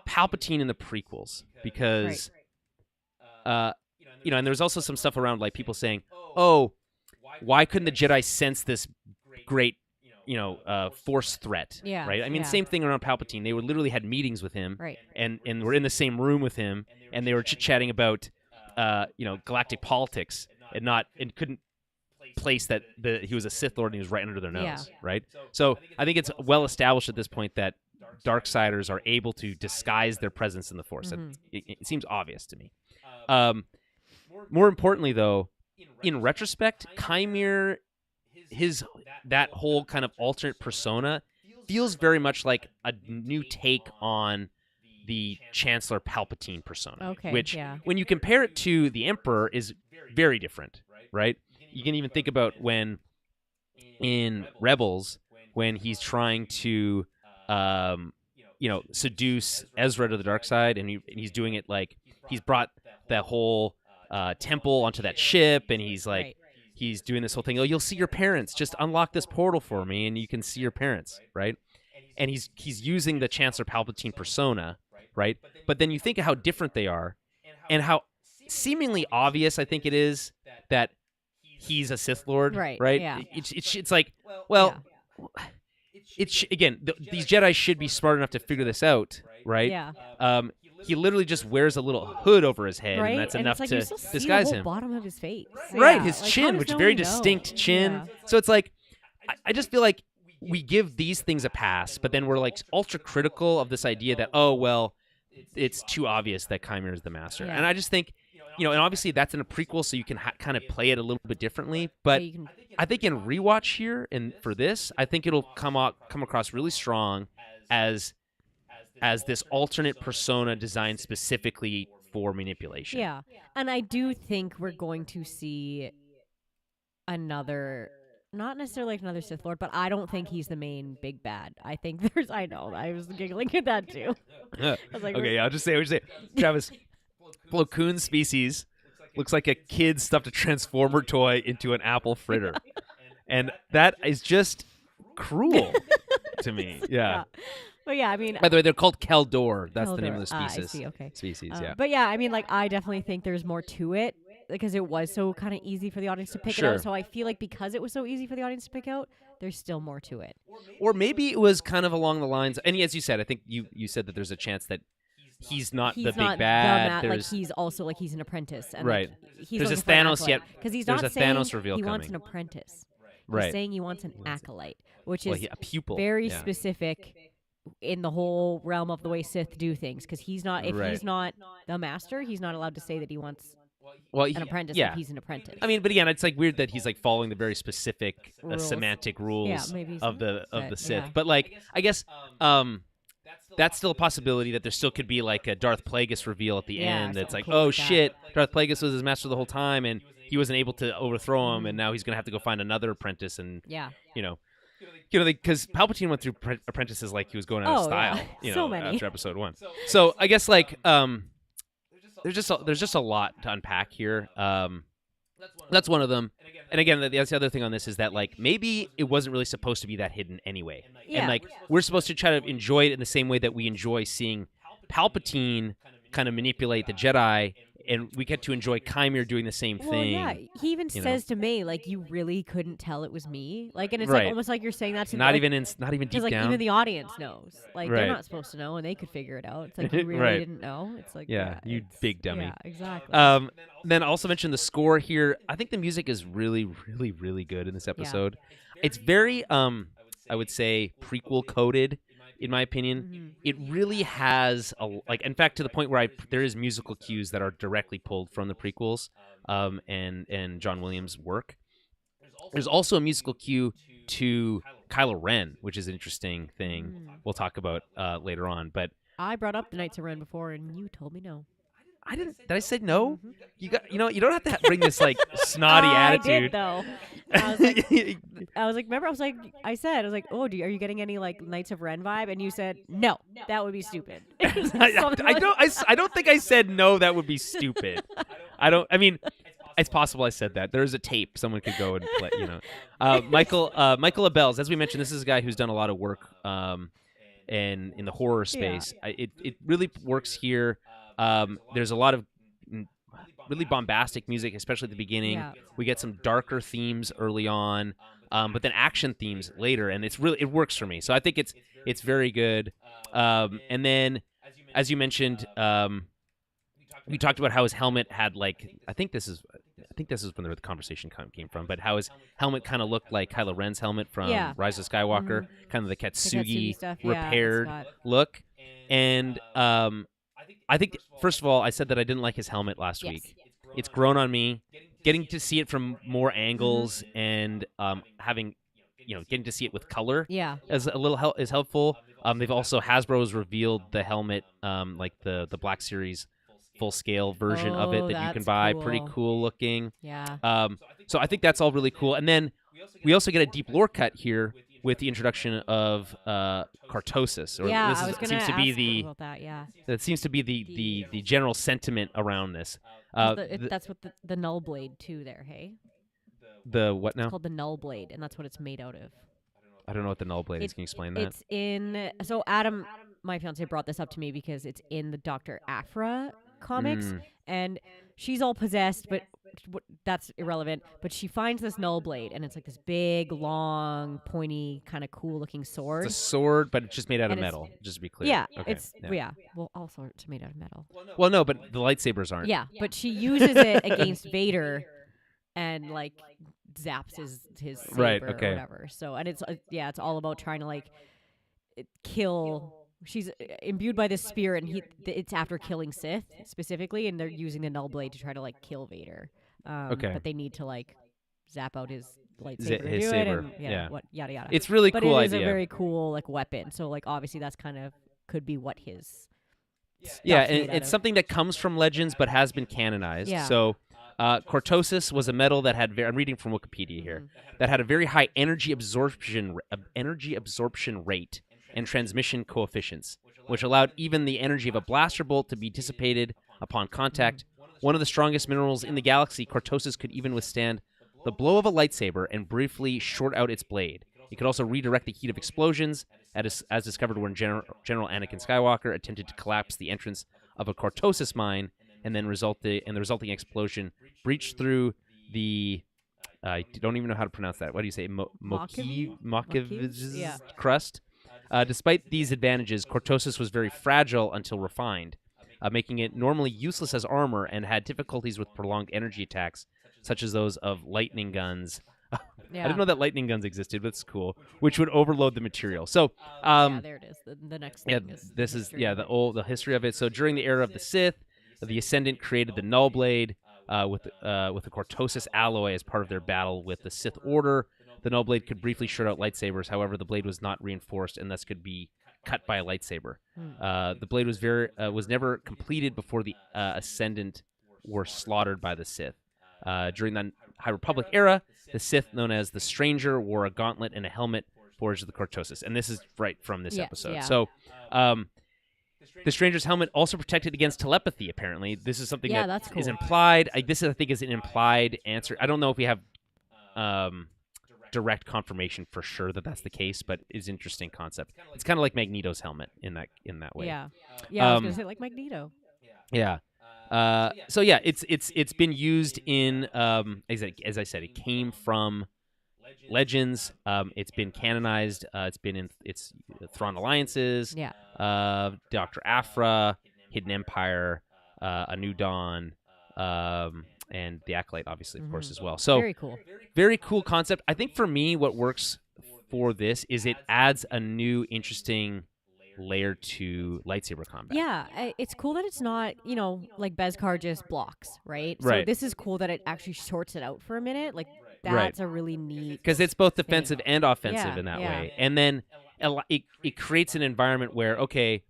Palpatine in the prequels, because and there's also some stuff around like people saying, oh, why couldn't the Jedi sense this great force threat, right? I mean, same thing around Palpatine. They would literally had meetings with him, and were in the same room with him, and they were chit-chatting about galactic politics, and couldn't place that he was a Sith Lord and he was right under their nose, right? So I think it's well established at this point that Darksiders are able to disguise their presence in the Force. It seems obvious to me. More importantly, though, in retrospect, Chimere, that whole kind of alternate persona feels very much like a new take on the Chancellor Palpatine persona, which, when you compare it to the Emperor, is very different, right? You can even think about when in Rebels, when he's trying to, seduce Ezra to the dark side, and he's doing it like he's brought the whole temple onto that ship, and he's like, he's doing this whole thing. Oh, you'll see your parents. Just unlock this portal for me, and you can see your parents, right? And he's using the Chancellor Palpatine persona, right? But then you think of how different they are, and how seemingly obvious I think it is that he's a Sith Lord, right? Yeah. It's like, well, again, these Jedi should be smart enough to figure this out, right? Yeah. He literally just wears a little hood over his head, and that's enough like to you still see disguise the whole him. bottom of his face, Right, his like, chin, which is very distinct chin. Yeah. So it's like, I just feel like we give these things a pass, but then we're like ultra critical of this idea that, oh, well, it's too obvious that Chimere is the Master. And I just think, and obviously that's in a prequel, so you can kind of play it a little bit differently. But I think in rewatch here, and for this, I think it'll come across really strong as this alternate persona designed specifically for manipulation. Yeah, and I do think we're going to see another, not necessarily like another Sith Lord, but I don't think he's the main big bad. I think I know, I was giggling at that too. I was like, okay, I'll just say, Travis, Plo Koon's species looks like a kid stuffed a Transformer toy into an apple fritter. And that is just cruel to me. Yeah. But yeah, I mean, by the way, they're called Keldor. That's the name of the species. I see. Okay. Species. Yeah. But yeah, I mean, like, I definitely think there's more to it because it was so kind of easy for the audience to pick it out. So I feel like because it was so easy for the audience to pick out, there's still more to it. Or maybe it was kind of along the lines, and as you said, I think you said that there's a chance that he's not the big bad. Like, he's also like he's an apprentice. And right. Like, he's there's this Thanos yet. Because he's there's not a saying Thanos reveal he coming. wants an apprentice. Right. He's saying he wants an acolyte, which is a pupil. Very specific in the whole realm of the way Sith do things. Because he's not, if he's not the master, he's not allowed to say that he wants an apprentice if he's an apprentice. I mean, but again, it's like weird that he's like following the very specific semantic rules of the Sith. Yeah. But like, I guess that's still a possibility that there still could be like a Darth Plagueis reveal at the end. That's like, oh shit, Darth Plagueis was his master the whole time, and he wasn't able to overthrow him, and now he's gonna have to go find another apprentice. And because Palpatine went through apprentices like he was going out of style. So many. After Episode 1. So I guess like there's just a lot to unpack here. That's one of them. And again, that's the other thing on this is that like maybe it wasn't really supposed to be that hidden anyway. Yeah. And like we're supposed to try to enjoy it in the same way that we enjoy seeing Palpatine kind of manipulate the Jedi, and we get to enjoy Chimere doing the same thing. Yeah, he even says to May, like, you really couldn't tell it was me. Like, and it's like almost like you're saying that to not me. even deep like, down. Even the audience knows. Like, they're not supposed to know, and they could figure it out. It's like, you really didn't know. It's like, you big dummy. Yeah, exactly. Then I also mentioned the score here. I think the music is really, really, really good in this episode. It's very, I would say, prequel coded in my opinion. Mhm. It really has in fact, to the point where there is musical cues that are directly pulled from the prequels, and John Williams' work. There's also a musical cue to Kylo Ren, which is an interesting thing we'll talk about later on. But I brought up the Knights of Ren before, and you told me no. I didn't. Did I say no? Mhm. You know, you don't have to bring this like snotty I attitude. did though. I was like, remember, I said, oh, are you getting any like Knights of Ren vibe? And you said no, that would be stupid. I don't think I said no. That would be stupid. I mean, it's possible I said that. There's a tape. Someone could go and play. Michael Abels, as we mentioned, this is a guy who's done a lot of work in the horror space. It really works here. There's a lot of really bombastic music, especially at the beginning. Yeah. We get some darker themes early on, but then action themes later, and it works for me. So I think it's very good. And then, as you mentioned, we talked about how his helmet had I think this is when the conversation came from, but how his helmet kind of looked like Kylo Ren's helmet from Rise of Skywalker, kind of the Katsugi stuff. repaired look. And I think, first of all, I said that I didn't like his helmet last week. It's grown on me. Getting to see it from more angles and getting to see it with color is helpful. They've also, Hasbro's revealed the helmet, like the Black Series full scale version of it that you can buy. Cool. Pretty cool looking. Yeah. So I think that's all really cool. And then we also get a deep lore cut here with the introduction of Cortosis. That seems to be the general sentiment around this. That's what the Null Blade too. There, hey. The what now? It's called the Null Blade, and that's what it's made out of. I don't know what the Null Blade is. Can you explain that? It's in. So Adam, my fiance, brought this up to me because it's in the Dr. Aphra comics, and she's all possessed, but that's irrelevant. But she finds this Null Blade, and it's like this big, long, pointy, kind of cool-looking sword. It's a sword, but it's just made out of metal. Just to be clear. Yeah, okay. Well, all swords are made out of metal. Well, no, but the lightsabers aren't. Yeah, but she uses it against Vader, and zaps his saber or whatever. So, and it's all about trying to kill. She's imbued by this spirit, and it's after killing Sith specifically, and they're using the Null Blade to try to kill Vader. But they need to zap out his lightsaber his saber. Yada yada. It's really cool. But it is idea. a very cool weapon. So obviously that's kind of could be what his. Yeah, and it's something that comes from Legends, but has been canonized. Yeah. So. Cortosis was a metal that had I'm reading from Wikipedia here, that had a very high energy absorption rate and transmission coefficients, which allowed even the energy of a blaster bolt to be dissipated upon contact. One of the strongest minerals in the galaxy, Cortosis could even withstand the blow of a lightsaber and briefly short out its blade. It could also redirect the heat of explosions, as discovered when General Anakin Skywalker attempted to collapse the entrance of a Cortosis mine, and then the resulting explosion breached through the I don't even know how to pronounce that. What do you say? Mokiv's crust. Despite these advantages, Cortosis was very fragile until refined, making it normally useless as armor, and had difficulties with prolonged energy attacks, such as those of lightning guns. I didn't know that lightning guns existed, but it's cool. Which would overload the material. So, there it is. The next thing is the history of it. So during the era of the Sith, the Ascendant created the Null Blade with the Cortosis alloy as part of their battle with the Sith Order. The Null Blade could briefly short out lightsabers. However, the blade was not reinforced and thus could be cut by a lightsaber. The blade was never completed before the Ascendant were slaughtered by the Sith. During the High Republic era, the Sith, known as the Stranger, wore a gauntlet and a helmet forged of the Cortosis. And this is right from this episode. Yeah. So, the Stranger's helmet also protected against telepathy, apparently. This is something that's cool. is implied. I think, is an implied answer. I don't know if we have direct confirmation for sure that that's the case, but it's an interesting concept. It's kind of like Magneto's helmet in that way. Yeah. I was going to say like Magneto. Yeah. So yeah, it's been used in as I said, it came from Legends. It's been canonized. It's been in Thrawn Alliances. Yeah. Dr. Aphra, Hidden Empire, A New Dawn, and the Acolyte, obviously, of course, as well. So very cool. Very cool concept. I think for me, what works for this is it adds a new, interesting layer to lightsaber combat. Yeah, it's cool that it's not, like Beskar just blocks, right? So Right. this is cool that it actually sorts it out for a minute. Like, Right. that's a really neat. Because it's both defensive and offensive Yeah, in that yeah. way. And then it creates an environment where, okay,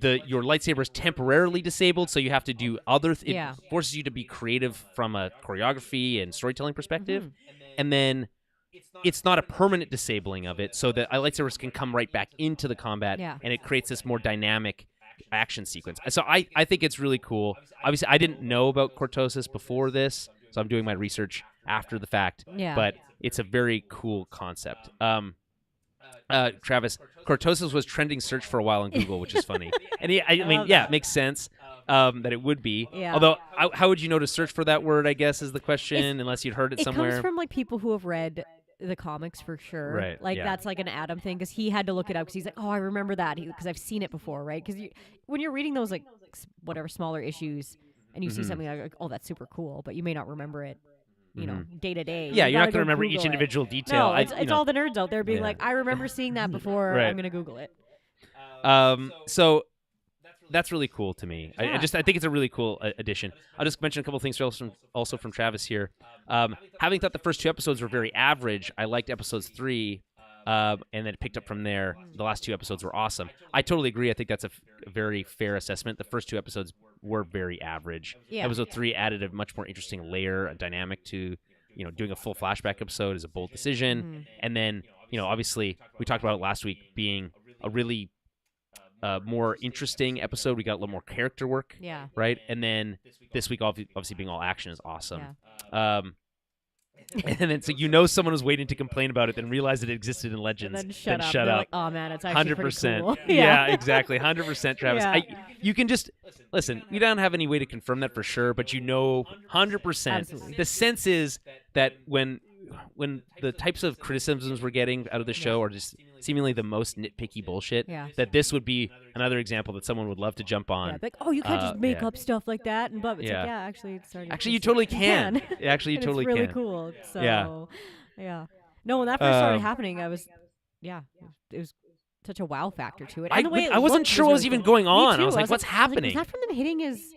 your lightsaber is temporarily disabled, so you have to do other it Yeah. forces you to be creative from a choreography and storytelling perspective. And then it's not a permanent disabling of it, so that lightsabers can come right back into the combat, Yeah. and it creates this more dynamic action sequence. So I think it's really cool. Obviously, I didn't know about cortosis before this, so I'm doing my research after the fact. Yeah. But it's a very cool concept. Travis, cortosis was trending search for a while on Google, which is funny. And I mean, yeah, it makes sense that it would be. Yeah. Although, how would you know to search for that word, I guess, is the question, unless you'd heard it somewhere. It comes from, like, people who have read the comics for sure. Right, Like, yeah. that's like an Adam thing, because he had to look it up, because he's like, oh, I remember that, because I've seen it before, right? Because when you're reading those, like, whatever, smaller issues, and you see something like, oh, that's super cool, but you may not remember it, day to day. Yeah, You you're not gotta going to remember Google each it. individual detail. No, it's all the nerds out there being Yeah. like, I remember seeing that before. Right. I'm gonna Google it. So that's really cool to me. Yeah. I think it's a really cool addition. I'll just mention a couple things also from Travis here. Having thought the first 2 episodes were very average, I liked episodes 3, and then it picked up from there. The last 2 episodes were awesome. I totally agree. I think that's a very fair assessment. The first 2 episodes were very average. Yeah. Episode 3 added a much more interesting layer, a dynamic to, doing a full flashback episode is a bold decision. And then, obviously, we talked about it last week being a really more interesting episode. We got a little more character work, Yeah. right? And then this week, obviously, being all action is awesome. And then someone was waiting to complain about it, then realized it existed in Legends, And then shut up. shut They're up. like, oh man, it's actually pretty 100%. cool. Yeah, exactly. 100%, Travis. Yeah. You can just listen. We don't have any way to confirm that for sure, but 100%. Absolutely. The sense is that when the types of criticisms we're getting out of the show are just seemingly the most nitpicky bullshit, Yeah. that this would be another example that someone would love to jump on. Yeah, like, oh, you can't just make yeah. up stuff like that, and but it's Yeah. like, yeah, actually, it's starting. Actually, you totally can. Actually, you And totally it's really can. cool. So, Yeah. yeah. No, when that first started happening, I was, it was such a wow factor to it. And the way it I wasn't looked sure what was really even cool. going on. Me too. I was like, what's happening? Was that from them hitting his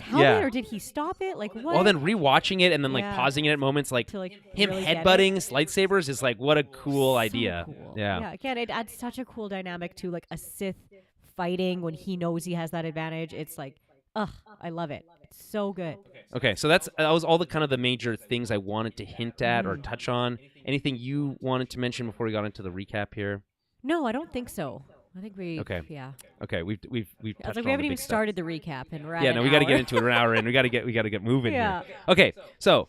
helmet, Yeah. or did he stop it? Like, what? Well, then rewatching it and then Yeah. pausing it at moments like to, like, him really get it. headbutting lightsabers is like what a cool So idea. cool. Yeah. Again, it adds such a cool dynamic to, like, a Sith fighting when he knows he has that advantage. It's like, ugh, I love it. It's so good. Okay, so that was all the kind of the major things I wanted to hint at or touch on. Anything you wanted to mention before we got into the recap here? No, I don't think so. I think we. Okay. Yeah. Okay, we've I was touched like, on we the haven't even big stuff. started the recap, and we're at Yeah, an no, we got to hour. get into it. We're an hour in. We got to get moving Yeah. here. Okay, so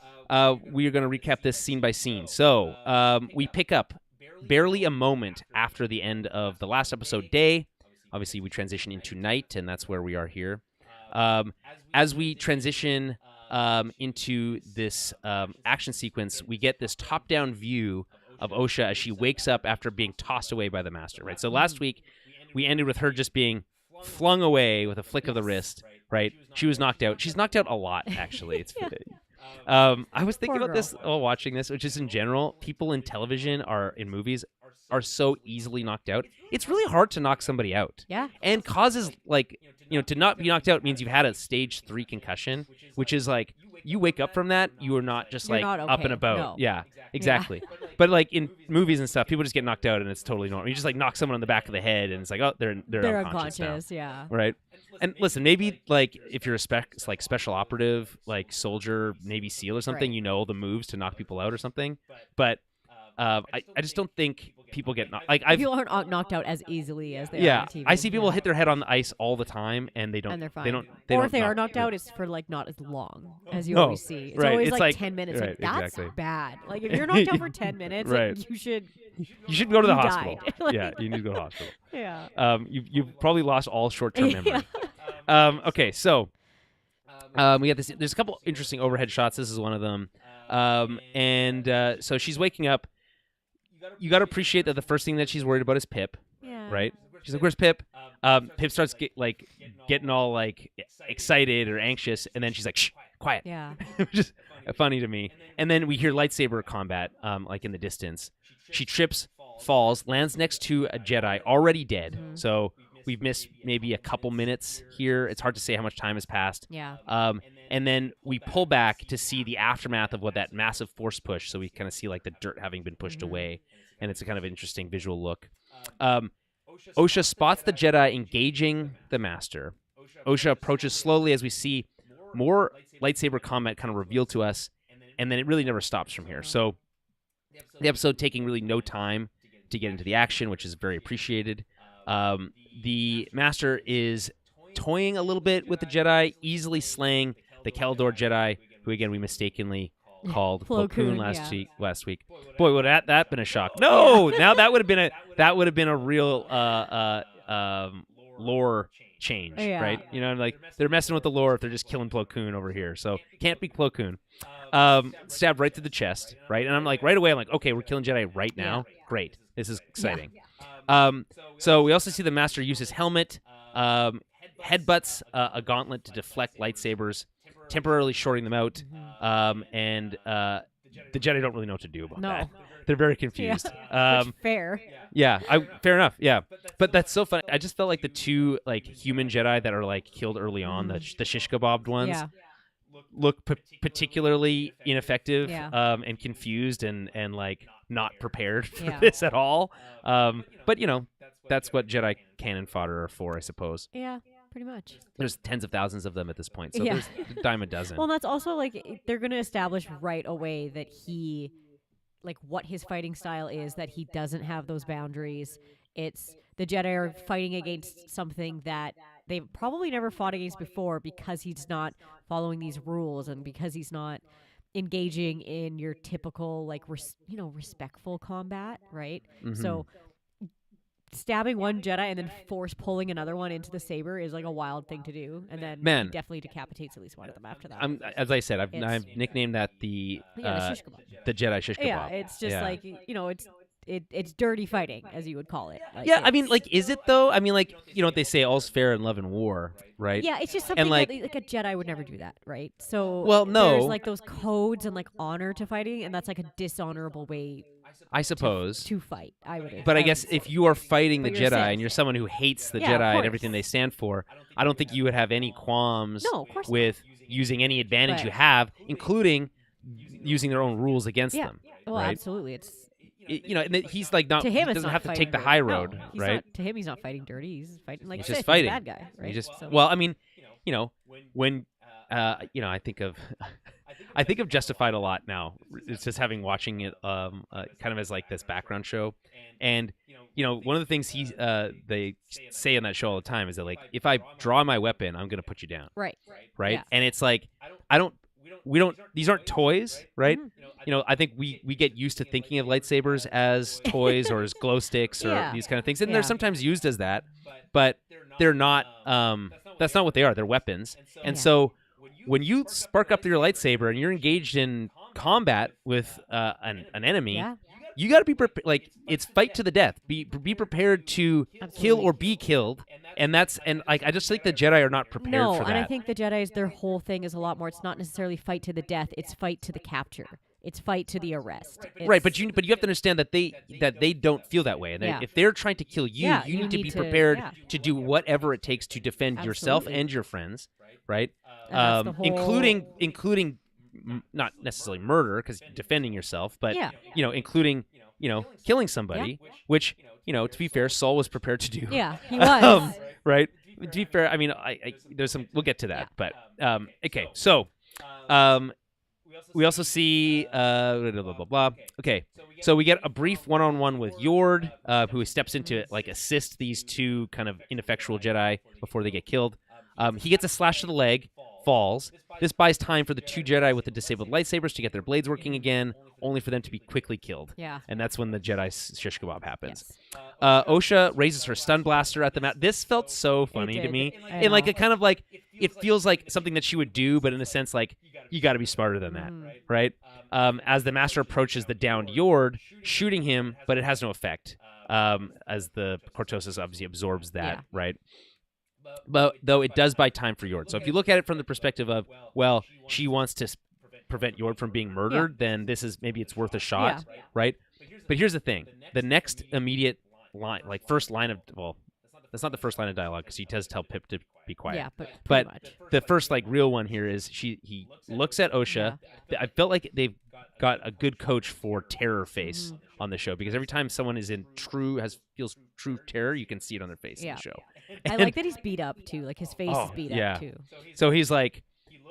we are going to recap this scene by scene. So we pick up barely a moment after the end of the last episode, Day. Obviously, we transition into night, and that's where we are here. As we transition into this action sequence, we get this top-down view of Osha as she wakes up after being tossed away by the Master. Right. So last week we ended with her just being flung away with a flick of the wrist. Right. She was knocked out. She's knocked out a lot, actually. It's. I was thinking Poor about this while watching this, which is in general, people in television in movies are so easily knocked out. It's really hard to knock somebody out. Yeah. And causes to not be knocked out means you've had a stage 3 concussion, which is like you wake up from that, you are not just You're like not up okay. and about. No. Yeah, exactly. But like in movies and stuff, people just get knocked out and it's totally normal. You just like knock someone on the back of the head and it's like, oh, they're unconscious now. Yeah. Right. And listen, maybe like if you're a special operative, like soldier, Navy SEAL or something, Right. you know the moves to knock people out or something. But I just don't think people get knocked. Like People aren't knocked out as easily as they are on TV. I see people hit their head on the ice all the time, and they don't. And they're fine. They don't. Or if they are knock knocked out, it's for like not as long as you No. always see. It's Right. always It's like like- 10 minutes. right, Like, that's exactly. bad. Like, if you're knocked out for 10 minutes, Right. like, you should. You should go to the You hospital. died. Like- Yeah, you need to go to the hospital. Yeah. You've probably lost all short-term memory. Yeah. Okay, so we got this. There's a couple interesting overhead shots. This is one of them. So she's waking up. You got to appreciate that the first thing that she's worried about is Pip, Yeah. right? She's like, "Where's Pip?" Pip starts getting all like excited or anxious, and then she's like, "Shh, quiet." Yeah. Which is funny to me. And then we hear lightsaber combat, like in the distance. She trips, falls, lands next to a Jedi already dead. So we've missed maybe a couple minutes here. It's hard to say how much time has passed. Yeah. And then we pull back to see the aftermath of what that massive force push. So we kind of see like the dirt having been pushed away, and it's a kind of interesting visual look. Osha spots the Jedi engaging the Master. Osha approaches slowly as we see more lightsaber combat kind of revealed to us, and then it really never stops from here. So the episode taking really no time to get into the action, which is very appreciated. The Master is toying a little bit with the Jedi, easily slaying the Keldor Jedi, who again we mistakenly called Plo Koon last week. Boy, would that been a shock? No, now that would have been a real lore change, right? You know, like they're messing with the lore if they're just killing Plo Koon over here. So can't be Plo Koon. Stabbed right through the chest, right? And I'm like, right away, I'm like, okay, we're killing Jedi right now. Great, this is exciting. So we also see the Master use his helmet, headbutts a gauntlet to deflect lightsabers, temporarily shorting them out, and the Jedi don't really know what to do about that. They're very confused. Fair. Yeah, fair enough. Yeah, but that's so funny. I just felt like the two like human Jedi that are like killed early on, the shish kebabbed ones, look particularly ineffective and confused and like not prepared for this at all. But you know, that's what Jedi cannon fodder are for, I suppose. Yeah, pretty much. There's tens of thousands of them at this point, so there's a dime a dozen. Well, that's also like they're going to establish right away that he, like, what his fighting style is, that he doesn't have those boundaries. It's the Jedi are fighting against something that they've probably never fought against before because he's not following these rules and because he's not engaging in your typical like respectful combat, right? So stabbing one Jedi and then force pulling another one into the saber is like a wild thing to do, and then he definitely decapitates at least one of them after that. As I said, I've nicknamed that the Jedi shish kebab. Yeah, it's just like it's dirty fighting, as you would call it. Like, I mean, like, is it though? I mean, like, you know what they say, all's fair in love and war, right? Yeah, it's just something and like a Jedi would never do that, right? So no, there's like those codes and like honor to fighting, and that's like a dishonorable way, I suppose, to fight. But I guess if you are fighting the Jedi Sith. and you're someone who hates the Jedi and everything they stand for, I don't think you would have any qualms with using any advantage you have, including using their own rules against them. Well, right? absolutely, it's. And he's like not. To him, he doesn't have to take the high road, right? Not, to him, he's not fighting dirty. He's fighting like he's just Sith. fighting. He's a bad guy, right? Well, I mean, when I think of Justified a lot now. It's just watching it kind of as like this background show, and one of the things they say in that show all the time is that like if I draw my weapon, I'm going to put you down, right? Yeah. And it's like we don't. These aren't toys, right? I think we get used to thinking of lightsabers as toys or as glow sticks or these kind of things, and they're sometimes used as that, but they're not. That's not what they are. They're weapons, and so when you spark up your lightsaber and you're engaged in combat with an enemy, you got to be like it's fight to the death. Be prepared to kill or be killed, and I just think the Jedi are not prepared for that. And I think the Jedi's their whole thing is a lot more. It's not necessarily fight to the death. It's fight to the capture. It's fight to the arrest. Right, but you have to understand that they don't feel that way, and if they're trying to kill you, you need to be prepared to do whatever it takes to defend yourself and your friends, right? Including not necessarily murder, because defending yourself, but including killing somebody, which to be fair, Saul was prepared to do. Yeah, he was. Right. To be fair, I mean, there's some. We'll get to that, but okay. So, we also see blah, blah, blah, blah. Okay, so we get a brief one-on-one with Yord, who steps in to like assist these two kind of ineffectual Jedi before they get killed. He gets a slash to the leg, falls. This buys time for the two Jedi with the disabled lightsabers to get their blades working again, only for them to be quickly killed. Yeah. And that's when the Jedi shish kebab happens. Yes. Osha raises her stun blaster at the mat. This felt so funny to me. And like a kind of like, it feels like something that she would do, but in a sense like, you got to be smarter than that, right? As the Master approaches the downed Yord, shooting him, but it has no effect, as the Cortosis obviously absorbs that, right? But though it does buy time for Yord. So if you look at it from the perspective of, well, she wants to prevent Yord from being murdered, then maybe it's worth a shot, right? But here's the thing: the next immediate line, like first line of that's not the first line of dialogue because he does tell Pip to be quiet. Yeah, but But much. the first like real one here is he looks at Osha. I felt like they've got a good coach for terror face on the show because every time someone is in feels true terror, you can see it on their face in the show. I like that he's beat up too. Like his face is beat up too. So he's like,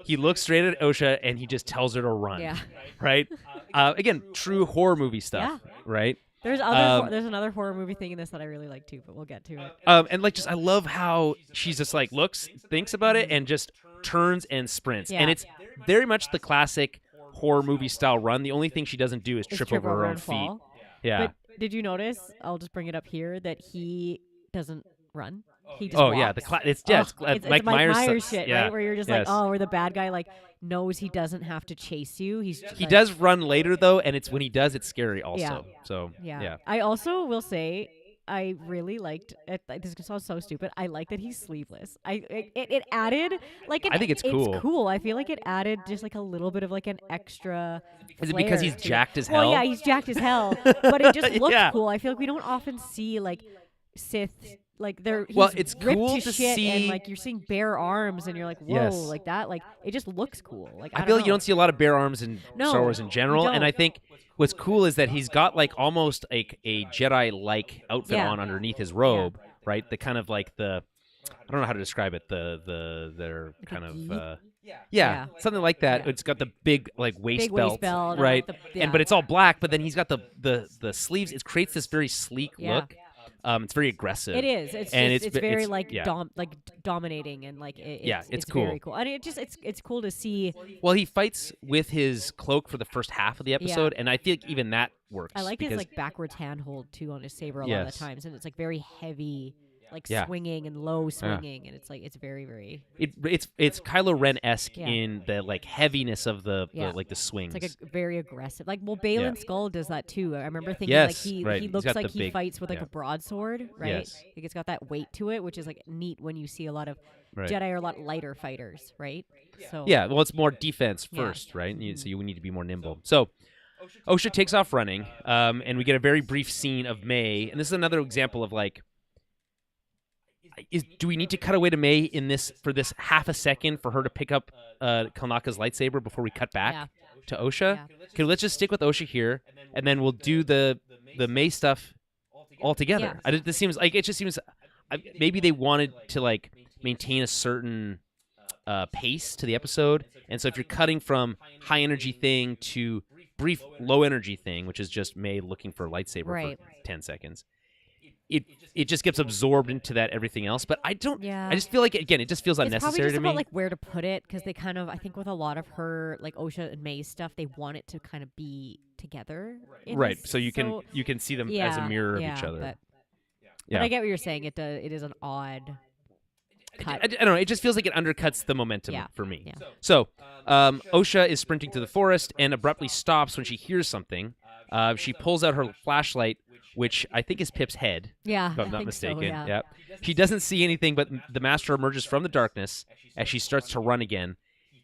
he looks straight at Osha and he just tells her to run. Yeah. Right. Again, true horror movie stuff. Yeah. Right. There's there's another horror movie thing in this that I really like too, but we'll get to it. And like I love how she's just like thinks about it, and just turns and sprints. Yeah. And it's very much the classic horror movie style run. The only thing she doesn't do is trip over her own and feet. fall. Yeah. But did you notice? I'll just bring it up here that he doesn't run. He just walks. Yeah, it's Mike Myers shit, yeah. right? Where you're just like, oh, where the bad guy like knows he doesn't have to chase you. He does run later though, and it's when he does, it's scary also. So yeah. I also will say I really liked it. This sounds so stupid. I like that he's sleeveless. It added like I think it's cool. It's cool. I feel like it added just like a little bit of like an extra. Is it because he's jacked as hell? Well, yeah, he's jacked as hell, but it just looks cool. I feel like we don't often see like Sith. Like it's ripped cool to shit see, and like you're seeing bare arms and you're like, whoa, like that, like it just looks cool. Like I feel like you don't see a lot of bare arms in Star Wars in general, and I think what's cool is that he's got like almost like a Jedi-like outfit on underneath his robe, right? The kind of like I don't know how to describe it. Their kind of. Something like that. Yeah. It's got the big like waist belt, right? But it's all black. But then he's got the sleeves. It creates this very sleek look. It's very aggressive. It is. It's very like dominating and like it's cool. Very cool. And it's cool to see. Well, he fights with his cloak for the first half of the episode, and I feel like even that works. I like his like backwards handhold too on his saber a lot of the times, and it's like very heavy. Like swinging and low swinging, and it's like it's very very. It's Kylo Ren-esque in the like heaviness of the like the swings. It's like a very aggressive. Like Baylan Skull does that too. I remember thinking like he looks like he fights with like a broadsword, right? Yes. Like it's got that weight to it, which is like neat when you see a lot of Jedi are a lot lighter fighters, right? So well, it's more defense first, right? So you need to be more nimble. So. Osha takes off running, and we get a very brief scene of May, and this is another example of like. Do we need to cut away to May in this for this half a second for her to pick up Kalnaka's lightsaber before we cut back to Osha? Yeah. Okay, let's just stick with Osha here, and then we'll do the May stuff all together. Yeah. This seems like it just seems maybe they wanted to like maintain a certain pace to the episode, and so if you're cutting from high energy thing to brief low energy thing, which is just May looking for a lightsaber for 10 seconds. It just gets absorbed into that everything else, but I don't. Yeah. I just feel like again, it just feels unnecessary to me. It's probably just about like where to put it because they kind of I think with a lot of her like Osha and May's stuff, they want it to kind of be together. Right. So you can see them as a mirror of each other. But I get what you're saying. It is an odd cut. I don't know. It just feels like it undercuts the momentum for me. Yeah. So Osha is sprinting through the forest and abruptly stops when she hears something. She pulls out her flashlight, which I think is Pip's head. Yeah, if I'm not mistaken. So, yeah. Yep. She doesn't see anything, but the Master emerges from the darkness as she starts to run again.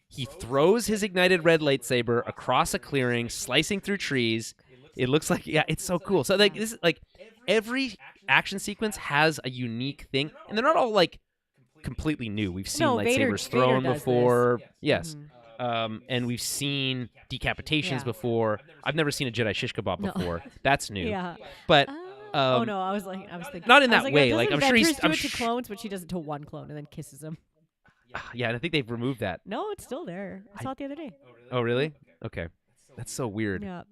He throws his ignited red lightsaber across a clearing, slicing through trees. It looks like it's so cool. So like this is like every action sequence has a unique thing, and they're not all like completely new. We've seen lightsabers thrown before. This. Yes. And we've seen decapitations before. I've never seen a Jedi shish kebab before. That's new. Yeah. But oh no, I was thinking not in that way. Like I'm sure he's do it to clones, but she does it to one clone and then kisses him. Yeah, and I think they've removed that. No, it's still there. I saw it the other day. Oh really? Okay. That's so weird. Yeah.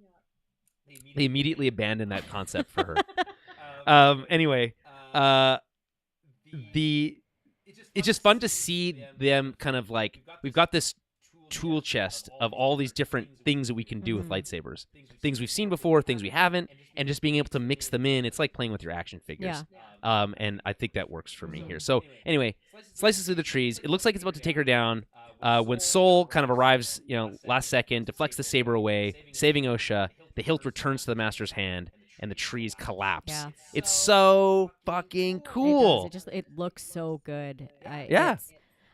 They immediately abandoned that concept for her. Anyway, it's just fun to see them kind of like we've got this tool chest of all these different things that we can do with lightsabers. Things we've seen before, things we haven't, and just being able to mix them in. It's like playing with your action figures. Yeah. And I think that works for me here. So anyway, slices through the trees. It looks like it's about to take her down. When Sol kind of arrives, last second, deflects the saber away, saving Osha. The hilt returns to the Master's hand, and the trees collapse. Yeah. It's so fucking cool. It looks so good. Yeah.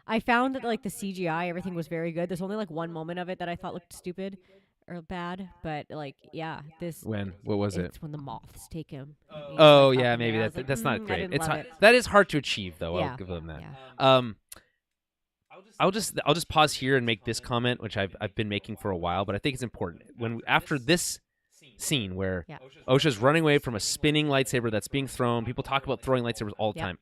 I found that like the CGI, everything was very good. There's only like one moment of it that I thought looked stupid. are bad, but like yeah, this What was it? it's when the moths take him. And he's, Oh like, up yeah, in there. maybe I was that's like, not I great. didn't It's love it. that is hard to achieve though. I'll Yeah. give them that. Yeah. I'll just pause here and make this comment, which I've been making for a while, but I think it's important. When after this scene where Yeah. OSHA's running away from a spinning lightsaber that's being thrown, people talk about throwing lightsabers all the Yeah. time.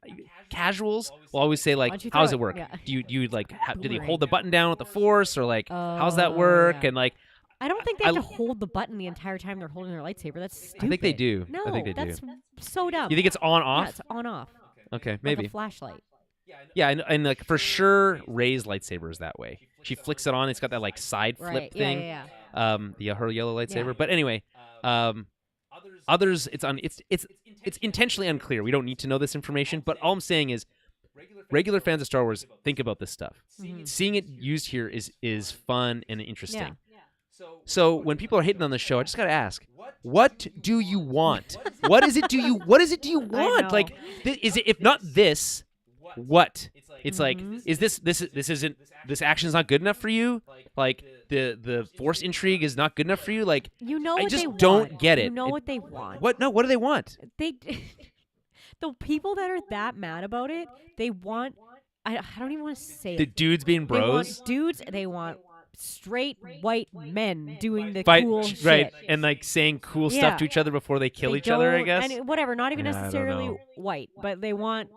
Casuals will always say like, Why don't you "How does throw it work? Yeah. Do you like do they Boomerang. hold the button down with the force or like how's that Oh, work?" yeah. And like I don't think they have to hold the button the entire time they're holding their lightsaber. That's stupid. I think they do. No, I think they that's do. so dumb. You think it's on off? Yeah, it's on off. Okay, Like maybe. a flashlight. Yeah, and like for sure, Rey's lightsaber is that way. She flicks it on. It's got that like side flip Right. thing. Yeah. Her yellow lightsaber. Yeah. But anyway, others, it's intentionally unclear. We don't need to know this information. But all I'm saying is, regular fans of Star Wars think about this stuff. Mhm. Seeing it used here is fun and interesting. Yeah. So when people are hating on the show, I just gotta ask, what do you want? What is it do you want? know. Like, is it if not this, what? It's like, Mhm. is this action's not good enough for you? Like the force intrigue is not good enough for you? Like, You know I what just they want. don't get it. You know It- what they want. what? No, what do they want? They the people that are that mad about it, they want I don't even want to say The it. dudes being They want bros, dudes, they want straight white men doing the fight cool right, shit. and like saying cool Yeah. stuff to each other before they kill They each other. I don't- guess. And whatever, not even Yeah, I don't necessarily know. white, but they want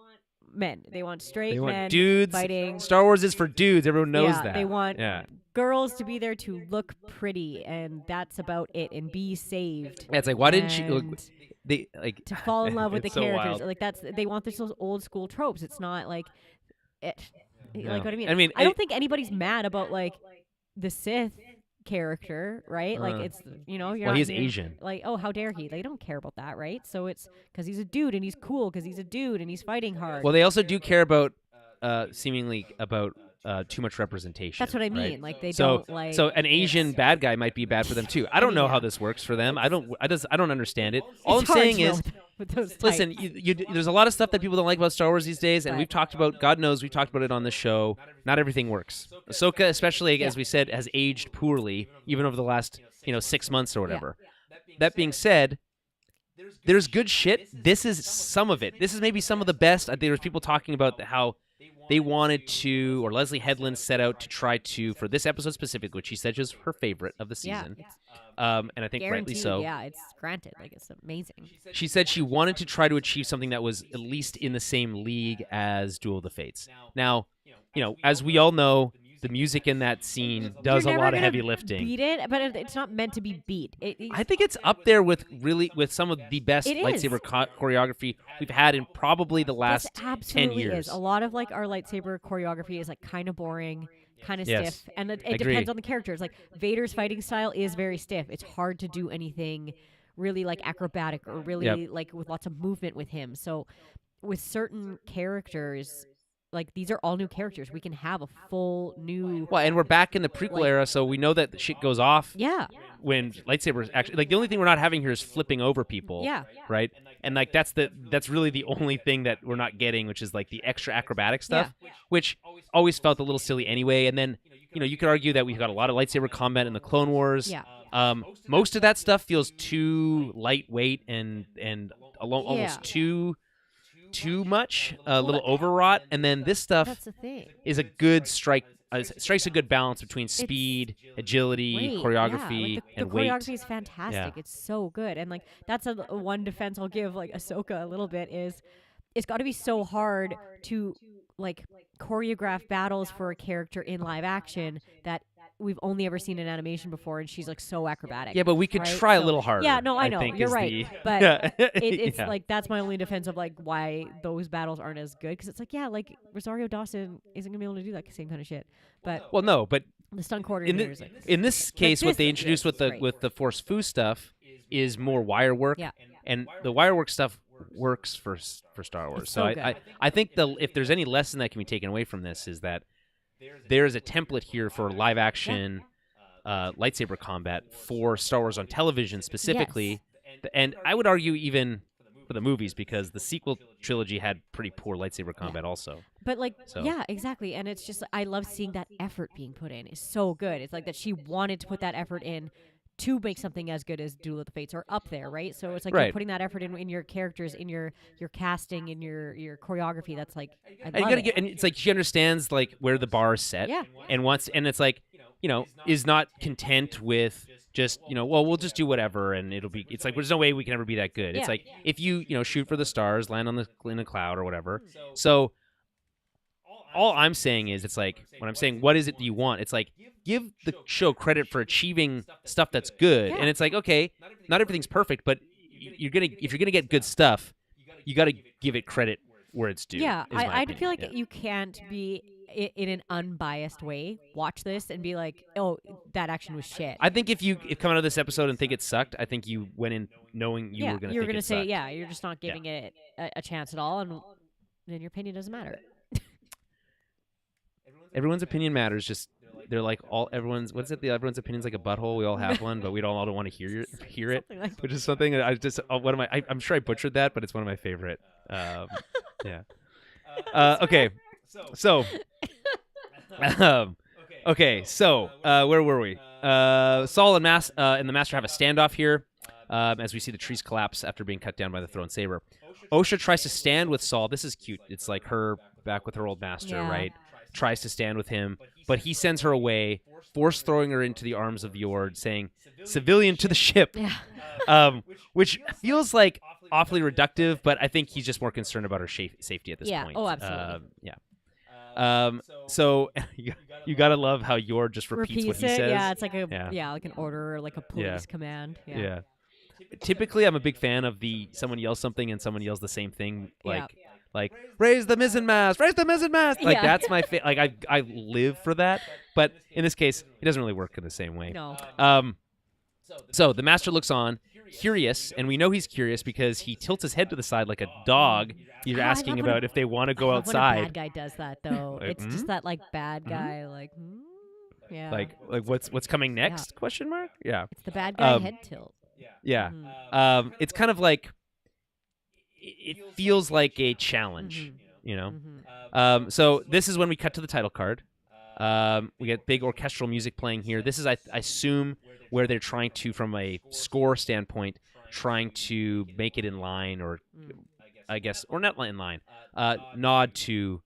men. They want straight They want men dudes. fighting. Star Wars is for dudes. Everyone knows Yeah, that. they want Yeah. girls to be there to look pretty, and that's about it, and be saved. Yeah, it's like, why didn't she? Look, And they like to fall in love with the It's so characters. wild. Like they want this those old school tropes. It's not like it. Yeah. Like what I mean? I mean, I don't think anybody's mad about like the Sith character, right? Like it's you're well, not he's hearing, Asian. Like, oh, how dare he? They don't care about that, right? So it's because he's a dude and he's cool because he's a dude and he's fighting hard. Well, they also do care about seemingly about too much representation. That's what I right? mean. Like they So, don't like. so an Asian bad guy might be bad for them too. I don't know how this works for them. I don't understand it. All I'm It's hard saying to know is, with those listen, types. there's a lot of stuff that people don't like about Star Wars these days, and Right. we've talked about. God knows we've talked about it on the show. Not everything works. Ahsoka, especially as we said, has aged poorly, even over the last 6 months or whatever. That being said, there's good shit. This is some of it. This is maybe some of the best. There was people talking about how they wanted to, or Leslie Headland set out to try to, for this episode specifically, which she said was her favorite of the season. it's And I think rightly guaranteed. so. Yeah, it's granted. Like it's amazing. She said she wanted to try to achieve something that was at least in the same league as Duel of the Fates. Now, as we all know, the music in that scene does You're a never lot of gonna heavy lifting. Beat it, but it's not meant to be beat. I think it's up there with some of the best It is. lightsaber choreography we've had in probably the last This 10 absolutely years. is. A lot of like our lightsaber choreography is like kind of boring, kind of Yes. stiff, and it Agree. depends on the characters. Like Vader's fighting style is very stiff. It's hard to do anything really like acrobatic or really like with lots of movement with him. So with certain characters, like these are all new characters. We can have a full new. Well, and we're back in the prequel era, so we know that the shit goes off Yeah. when lightsabers actually. Like the only thing we're not having here is flipping over people. Yeah. Right. And like that's really the only thing that we're not getting, which is like the extra acrobatic stuff, which always felt a little silly anyway. And then you could argue that we've got a lot of lightsaber combat in the Clone Wars. Yeah. Most of that stuff feels too lightweight and almost too much, a little overwrought, and then this stuff That's the thing. is a good strikes a good balance between speed, agility, Great, choreography, yeah. Like and the weight. choreography is fantastic. Yeah. It's so good, and like that's a one defense I'll give like Ahsoka a little bit is it's got to be so hard to like choreograph battles for a character in live action that we've only ever seen in animation before, and she's like so acrobatic. Yeah, but we could right? try a So- little harder. Yeah, no, I know. think You're is right. the- But Yeah. it's Yeah. like that's my only defense of like why those battles aren't as good because it's like like Rosario Dawson isn't gonna be able to do that same kind of shit. But Well, no, but the stunt in, coordinator is the, like in this case, what this- they introduced with great. the Force Fu stuff is more wire work. Yeah. And the wire work stuff works for Star Wars. It's So so I think if there's any lesson that can be taken away from this is that there is a template here for live action lightsaber combat for Star Wars on television specifically, and I would argue even for the movies because the sequel trilogy had pretty poor lightsaber combat also. But like, So- yeah, exactly. And it's just, I love seeing that effort being put in. It's so good. It's like that she wanted to put that effort in to make something as good as Duel of the Fates or up there, right? So it's like you're Right. putting that effort in your characters, in your casting, in your choreography. That's like I And you love gotta it. get, and it's like she understands like where the bar is set, Yeah. and wants, and it's like, is not content with just, well, we'll just do whatever and it'll be. It's like there's no way we can ever be that good. It's Yeah. like if you shoot for the stars, land on in a cloud or whatever. So all I'm saying is, it's like when I'm saying what is it that you want, it's like give the show credit for achieving stuff that's good, Yeah. and it's like, okay, not everything's perfect, but if you're gonna get good stuff, you got to give it credit where it's due. Yeah, is my I opinion. feel like Yeah. you can't be in an unbiased way watch this and be like, oh, that action was shit. I think if you come out of this episode and think it sucked, I think you went in knowing you were going to you're think gonna it say, sucked. yeah, you're just not giving it a chance at all, and then your opinion doesn't matter. Everyone's opinion matters. Just they're like everyone's. What's it? Everyone's opinion's like a butthole. We all have one, but we all don't want to hear it. Something like Which is something that I just one of my. I'm sure I butchered that, but it's one of my favorite. Yeah. Okay. So. Okay. So where were we? Saul and the Master have a standoff here, as we see the trees collapse after being cut down by the thrown saber. Osha tries to stand with Saul. This is cute. It's like her back with her old master, Yeah. right? Tries to stand with him, but he sends her away, force throwing her into the arms of Yord, saying, "Civilian to the ship," which feels like awfully reductive, but I think he's just more concerned about her safety at this Yeah. point. Oh, absolutely. So you gotta love how Yord just repeats what he it. says. Yeah, it's like Yeah. like an order or like a police command. Yeah. Typically, I'm a big fan of someone yells something and someone yells the same thing, like raise the mizzen mast, raise the mizzen mast. Like that's my like I live for that. But in this case, it doesn't really work in the same way. No. So the Master looks on, curious, and we know he's curious because he tilts his head to the side like a dog. You're I asking love when about if they want to go I love when a bad outside. guy does that though. Like, It's just that like bad guy, like yeah. Like what's coming next? Question mark. Yeah. It's the bad guy Um, head tilt. Yeah. Mhm. It's kind of like it feels like a challenge, So this is when we cut to the title card. We get big orchestral music playing here. This is, I assume, where they're trying to, from a score standpoint, trying to make it in line, or I guess, or not in line, nod to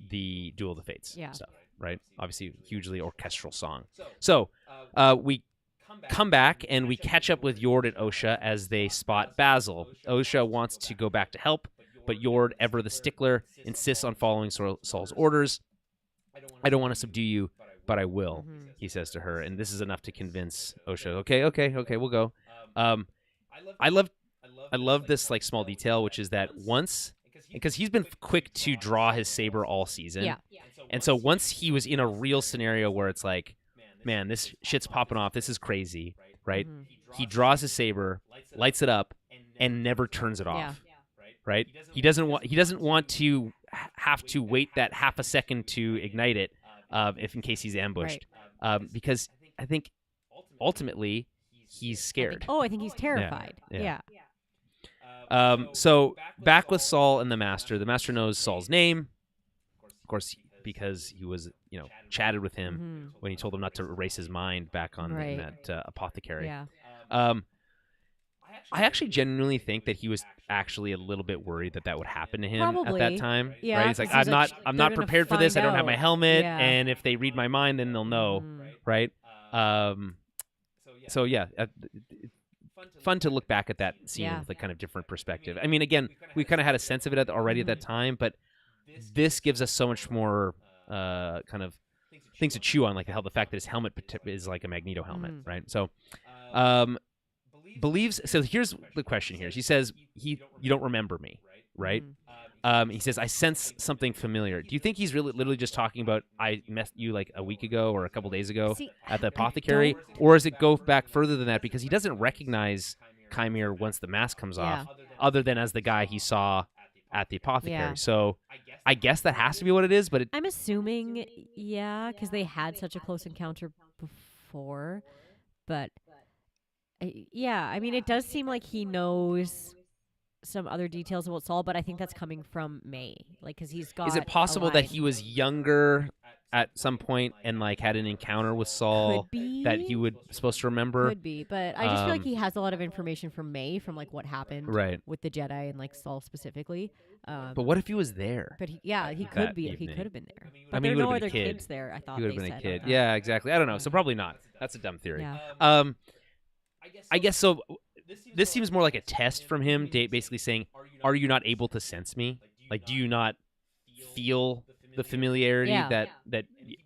the Duel of the Fates stuff, right? Obviously, hugely orchestral song. So we come back and we catch up with Yord and Osha as they spot Basil. Osha wants to go back to help, but Yord, ever the stickler, insists on following Saul's orders. "I don't want to subdue you, but I will," he says to her, and this is enough to convince Osha. Okay, we'll go. I love this like small detail, which is that once, because he's been quick to draw his saber all season, Yeah. and so once he was in a real scenario where it's like, man, this shit's popping off, this is crazy, right? He draws his saber, lights it up, and never turns it off, right? He doesn't want to have to wait that half a second to ignite it, if in case he's ambushed, because I think ultimately he's scared. I think he's terrified. Yeah. So back with Saul and the Master. The Master knows Saul's name, of course, because he was, chatted with him when he told him not to erase his mind back on in that apothecary. Yeah. I actually genuinely think that he was actually a little bit worried that would happen to him Probably. at that time. Yeah, right? He's like, 'cause I'm he's like, not they're gonna prepared for this. I find don't have my out." helmet, Yeah. and if they read my mind, then they'll know, right? So yeah, fun to look back at that scene with a kind of different perspective. I mean, again, we kind of had a sense of it already at that time, but this gives us so much more kind of things to chew on, like how the fact that his helmet is like a Magneto helmet, right? So, believes. So here's the question here. She says, you don't remember me, right? He says, I sense something familiar. Do you think he's literally just talking about I met you like a week ago or a couple days ago at the apothecary? Or does it go back further than that? Because he doesn't recognize Chimere once the mask comes off, other than as the guy he saw at the apothecary. Yeah. So I guess that has to be what it is, but I'm assuming, because they had such a close encounter before. But, I mean, it does seem like he knows some other details about Saul, but I think that's coming from May. Like, because he's got is it possible that he was younger at some point and like had an encounter with Saul Could be. that he would supposed to remember. Could be, but I just feel like he has a lot of information from May from like what happened Right. with the Jedi and like Saul specifically. But what if he was there? But he that could be. He evening? could have been there. I But mean, he there are no would've been other a kid. kids there. I thought He would they have been a said. kid. Yeah, exactly. I don't know. So probably not. That's a dumb theory. Yeah. I guess so. This seems more like a test from him, basically saying, "Are you not able to sense me? Like, do you not feel the familiarity that?"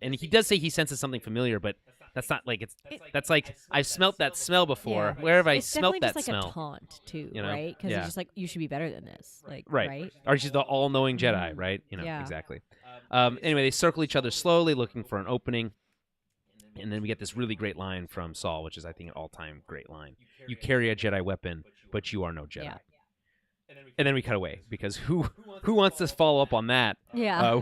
And he does say he senses something familiar, but that's not like that's like I've smelt that smell before. Yeah. Where have I It's smelt definitely that just like smell? a taunt too, You know? right? Because Yeah. it's just like you should be better than this, like Right. Or she's the all-knowing Jedi, Mhm. right? You know, Yeah. exactly. Anyway, they circle each other slowly, looking for an opening. And then we get this really great line from Saul, which is, I think, an all-time great line. You carry a Jedi weapon, but you are no Jedi. Yeah. And then we cut away, because who wants to follow up on that? Yeah.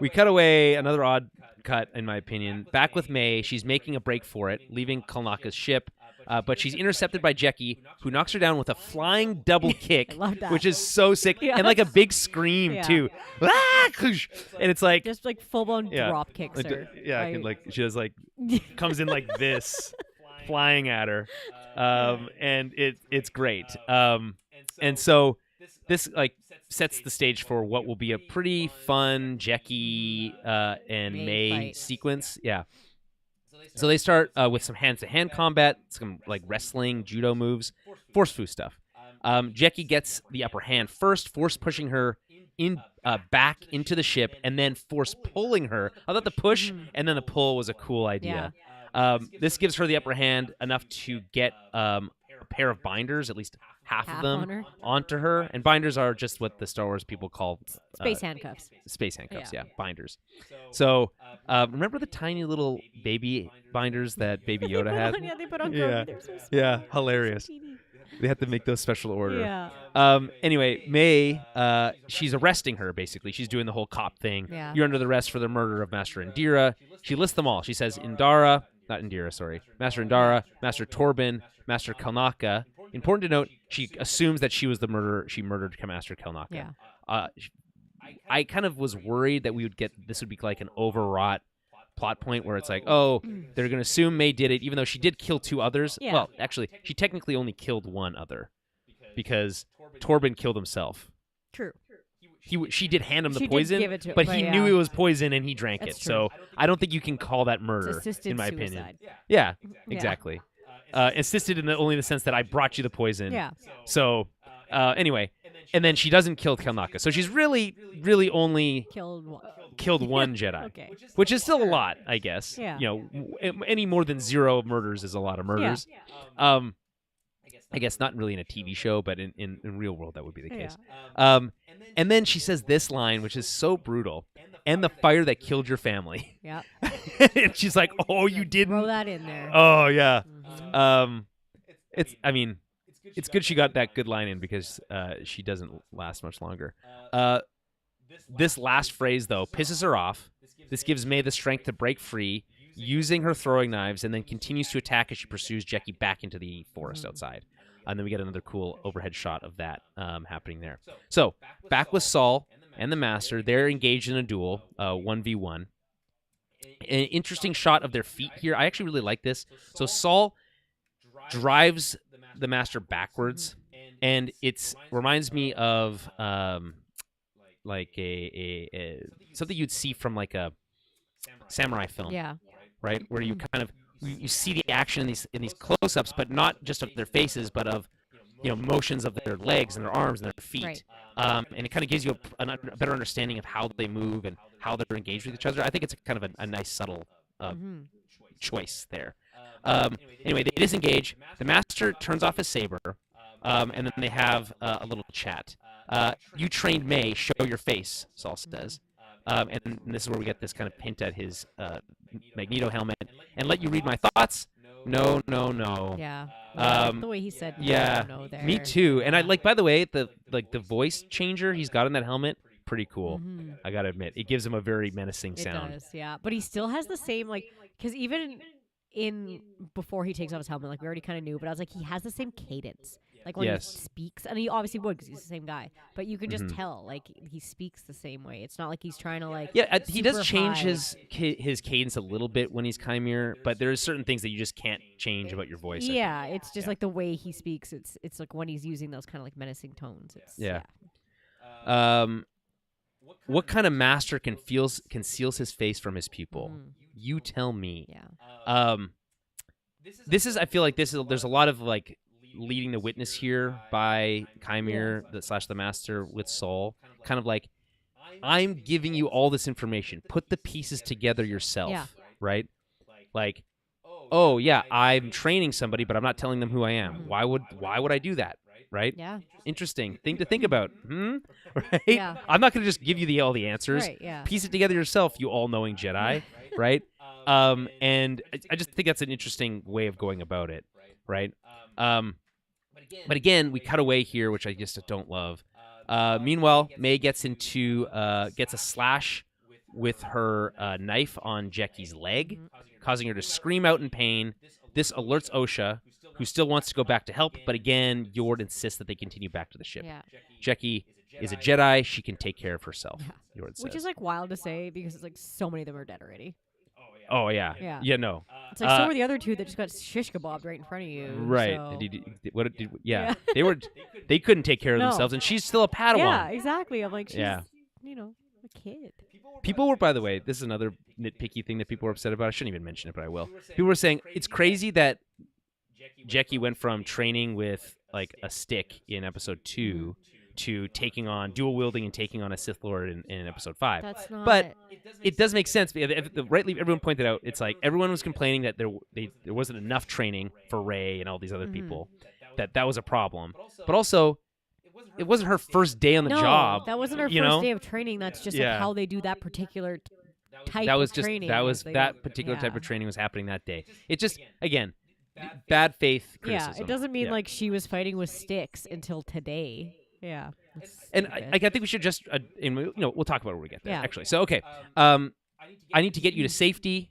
We cut away, another odd cut, in my opinion. Back with May, she's making a break for it, leaving Kalnaka's ship. But she's intercepted by Jekki, who knocks her down with a flying double kick, I love that. which is so sick. Yeah. And like a big scream, Yeah. too. Ah! And it's like... Just like full blown Yeah. drop kicks her. Yeah, right? like she does like comes in like this, flying at her, and it's great. And so this like sets the stage for what will be a pretty fun Jekki and May fight. sequence. Yeah. So they start with some hand-to-hand combat, some like wrestling, judo moves, force fu stuff. Jekki gets the upper hand first, force pushing her in back into the ship, and then force pulling her. I thought the push and then the pull was a cool idea. This gives her the upper hand enough to get a pair of binders, at least half of Half them, on her. onto her. And binders are just what the Star Wars people call Space handcuffs. space handcuffs. Yeah. Yeah, binders. So remember the tiny little baby binders that Baby Yoda had? Yeah, they put on Yeah. Grogu. They're so small. Yeah, So hilarious. teeny. They had to make those special order. Yeah. Anyway, May, she's arresting her, basically. She's doing the whole cop thing. Yeah. You're under the arrest for the murder of Master Indira. She lists them all. She says Master Indara, Master Torben, Master Kelnaka. Important to note, she assumes that she was the murderer. She murdered Master Kelnaka. Yeah. I kind of was worried that this would be like an overwrought plot point where it's like, oh, they're going to assume May did it, even though she did kill two others. Yeah. Well, actually, she technically only killed one other because Torben killed himself. True. She did hand him the She did poison, give it to him, but but he yeah. knew it was poison and he drank That's it. true. So I don't think you can call that murder, It's assisted in my suicide. opinion. Yeah, Yeah. exactly. Assisted in only the sense that I brought you the poison. Yeah. So anyway, and then she doesn't kill Kelnaka. So she's really only Killed one. killed one Jedi, Okay. which is still a lot, I guess. Yeah. You know, any more than 0 murders is a lot of murders. I guess not really in a TV show, but in real world that would be the case. And then she says this line, which is so brutal, and the fire that killed your family. Yeah. And she's like, oh, you didn't? Throw that in there. Oh, yeah. Mhm. It's good she got that good line in because she doesn't last much longer. This last phrase, though, pisses her off. This gives May the strength to break free, using her throwing knives, and then continues to attack as she pursues Jekki back into the forest outside. And then we get another cool overhead shot of that happening there. So, back with Saul and the Master. They're engaged in a duel, 1v1. An interesting shot of their feet here. I actually really like this. So Saul drives the Master backwards, and it reminds me of like a something you'd see from like a samurai film, Yeah. right? Where you kind of you see the action in these close-ups, but not just of their faces, but of motions of their legs and their arms and their feet. Right. And it kind of gives you a better understanding of how they move and how they're engaged with each other. I think it's kind of a nice subtle choice there. Anyway, they disengage. The Master turns off his saber, and then they have a little chat. You trained May, show your face, Saul says. And this is where we get this kind of hint at his Magneto helmet. And let you read my thoughts? No. Yeah. The way he said Yeah, no there. me too. And I like, by the way, the voice changer he's got in that helmet, pretty cool. Mhm. I gotta admit, it gives him a very menacing It sound. does, yeah. But he still has the same, like, because even in before he takes off his helmet, like we already kind of knew, but I was like, he has the same cadence. Like when Yes. he speaks, and he obviously would because he's the same guy. But you can just Mhm. tell, like he speaks the same way. It's not like he's trying to like. Yeah, he does super change high. his cadence a little bit when he's Chimere, but there's certain things that you just can't change about your voice. I think. Yeah, it's just like the way he speaks. It's like when he's using those kind of like menacing tones. It's Yeah. What kind of master conceals his face from his pupil? Mhm. You tell me. Yeah. This is I feel like there's a lot of like leading the witness here by Chimere / the master with Saul, kind of like I'm giving you all this information. Put the pieces together yourself, Yeah. right? Like, oh yeah, I'm training somebody, but I'm not telling them who I am. Mhm. Why would I do that? Right? Yeah. Interesting thing to think about. Right? Yeah. I'm not going to just give you all the answers. Right. Yeah. Piece it together yourself, you all-knowing Jedi, right? And I just think that's an interesting way of going about it, right? But again, we cut away here, which I just don't love. Meanwhile, May gets a slash with her knife on Jekki's leg, causing her to scream out in pain. This alerts Osha, who still wants to go back to help, but again, Yord insists that they continue back to the ship. Yeah. Jekki is a Jedi; she can take care of herself. Yord says. Which is like wild to say because it's like so many of them are dead already. Oh yeah, Yeah. yeah. No, It's like so were the other two that just got shish kebabbed right in front of you. right. So. Yeah, they couldn't take care of No. themselves, and she's still a Padawan. Yeah, exactly. I'm like, she's, Yeah. A kid. People were, by the way, this is another nitpicky thing that people were upset about. I shouldn't even mention it, but I will. People were saying it's crazy that Jekki went from training with like a stick in episode 2 to taking on dual wielding and taking on a Sith Lord in episode 5. That's not. But it does make sense. Rightly, everyone pointed out it's like everyone was complaining that there wasn't enough training for Rey and all these other people. That was a problem. But also, it wasn't her first day on the no, job. that wasn't her you first know? day of training. That's just like how they do that particular type That was of just training. that particular type of training was happening that day. It just again, bad faith criticism. Yeah, it doesn't mean like she was fighting with sticks until today. Yeah. And I think we should just we'll talk about it when we get there. Yeah. Actually, so okay, I need to get you to safety.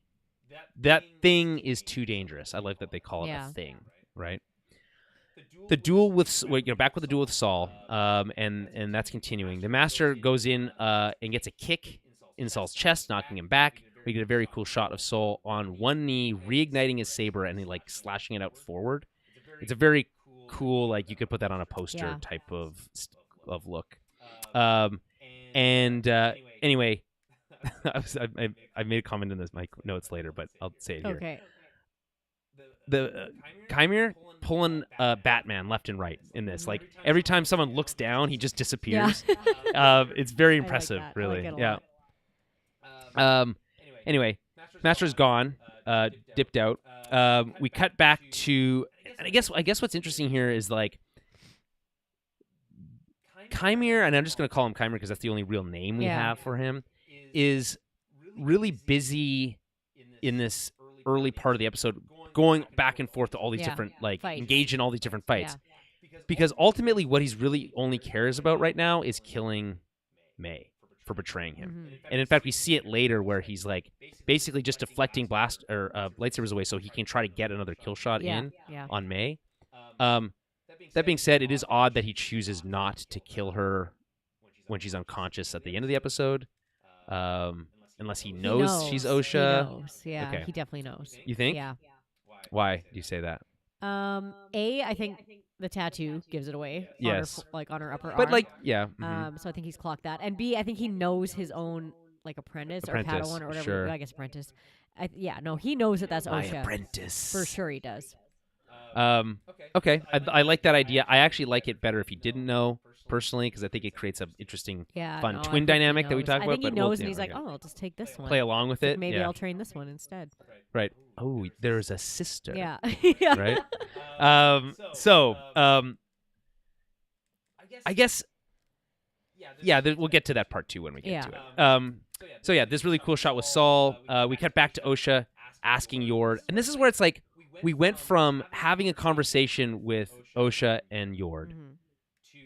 That thing is too dangerous. I like that they call it a thing, right? The duel with back with the duel with Saul, and that's continuing. The Master goes in and gets a kick in Saul's chest, knocking him back. We get a very cool shot of Saul on one knee, reigniting his saber and like slashing it out forward. It's a very cool, like you could put that on a poster type of look. Anyway, I made a comment in my notes later, but I'll say it here. Okay. The Chimere pulling Batman left and right in this. Like every time someone looks down, he just disappears. It's very impressive, I like really. it a lot. Anyway, Master's gone, dipped out. We cut back to, and I guess what's interesting here is like Chimere, and I'm just going to call him Chimere because that's the only real name we have for him, is really busy in this early part of the episode, going back and forth to all these different, like, fights. engage in all these different fights. Because ultimately what he's really only cares about right now is killing May for betraying him. And in fact, we see it later where he's like basically just deflecting lightsabers away so he can try to get another kill shot on May. That being said, it is odd that he chooses not to kill her when she's unconscious at the end of the episode. Unless he knows she's Osha. He knows. Yeah, Okay. he definitely knows. You think? Yeah. Why do you say that? I think the tattoo gives it away. Yes. On her upper arm. But like, yeah. mhm. So I think he's clocked that. And B, I think he knows his own like apprentice or Padawan or whatever. sure. I guess apprentice. He knows that that's My Osha. apprentice. For sure he does. Okay. I like that idea. I actually like it better if he didn't know personally because I think it creates an interesting, fun I twin think he dynamic that we knows. talk I about. think he but we'll- knows, and yeah, he's like, okay. "Oh, I'll just take this one. Play along with it. Maybe yeah. I'll train this one instead." Right. Oh, there's a sister. Yeah. Right. I guess. Yeah, we'll get to that part too when we get to it. So yeah, this really cool shot with Saul. We cut back to Osha asking Yord, and this is where it's like we went from having a conversation with Osha and Yord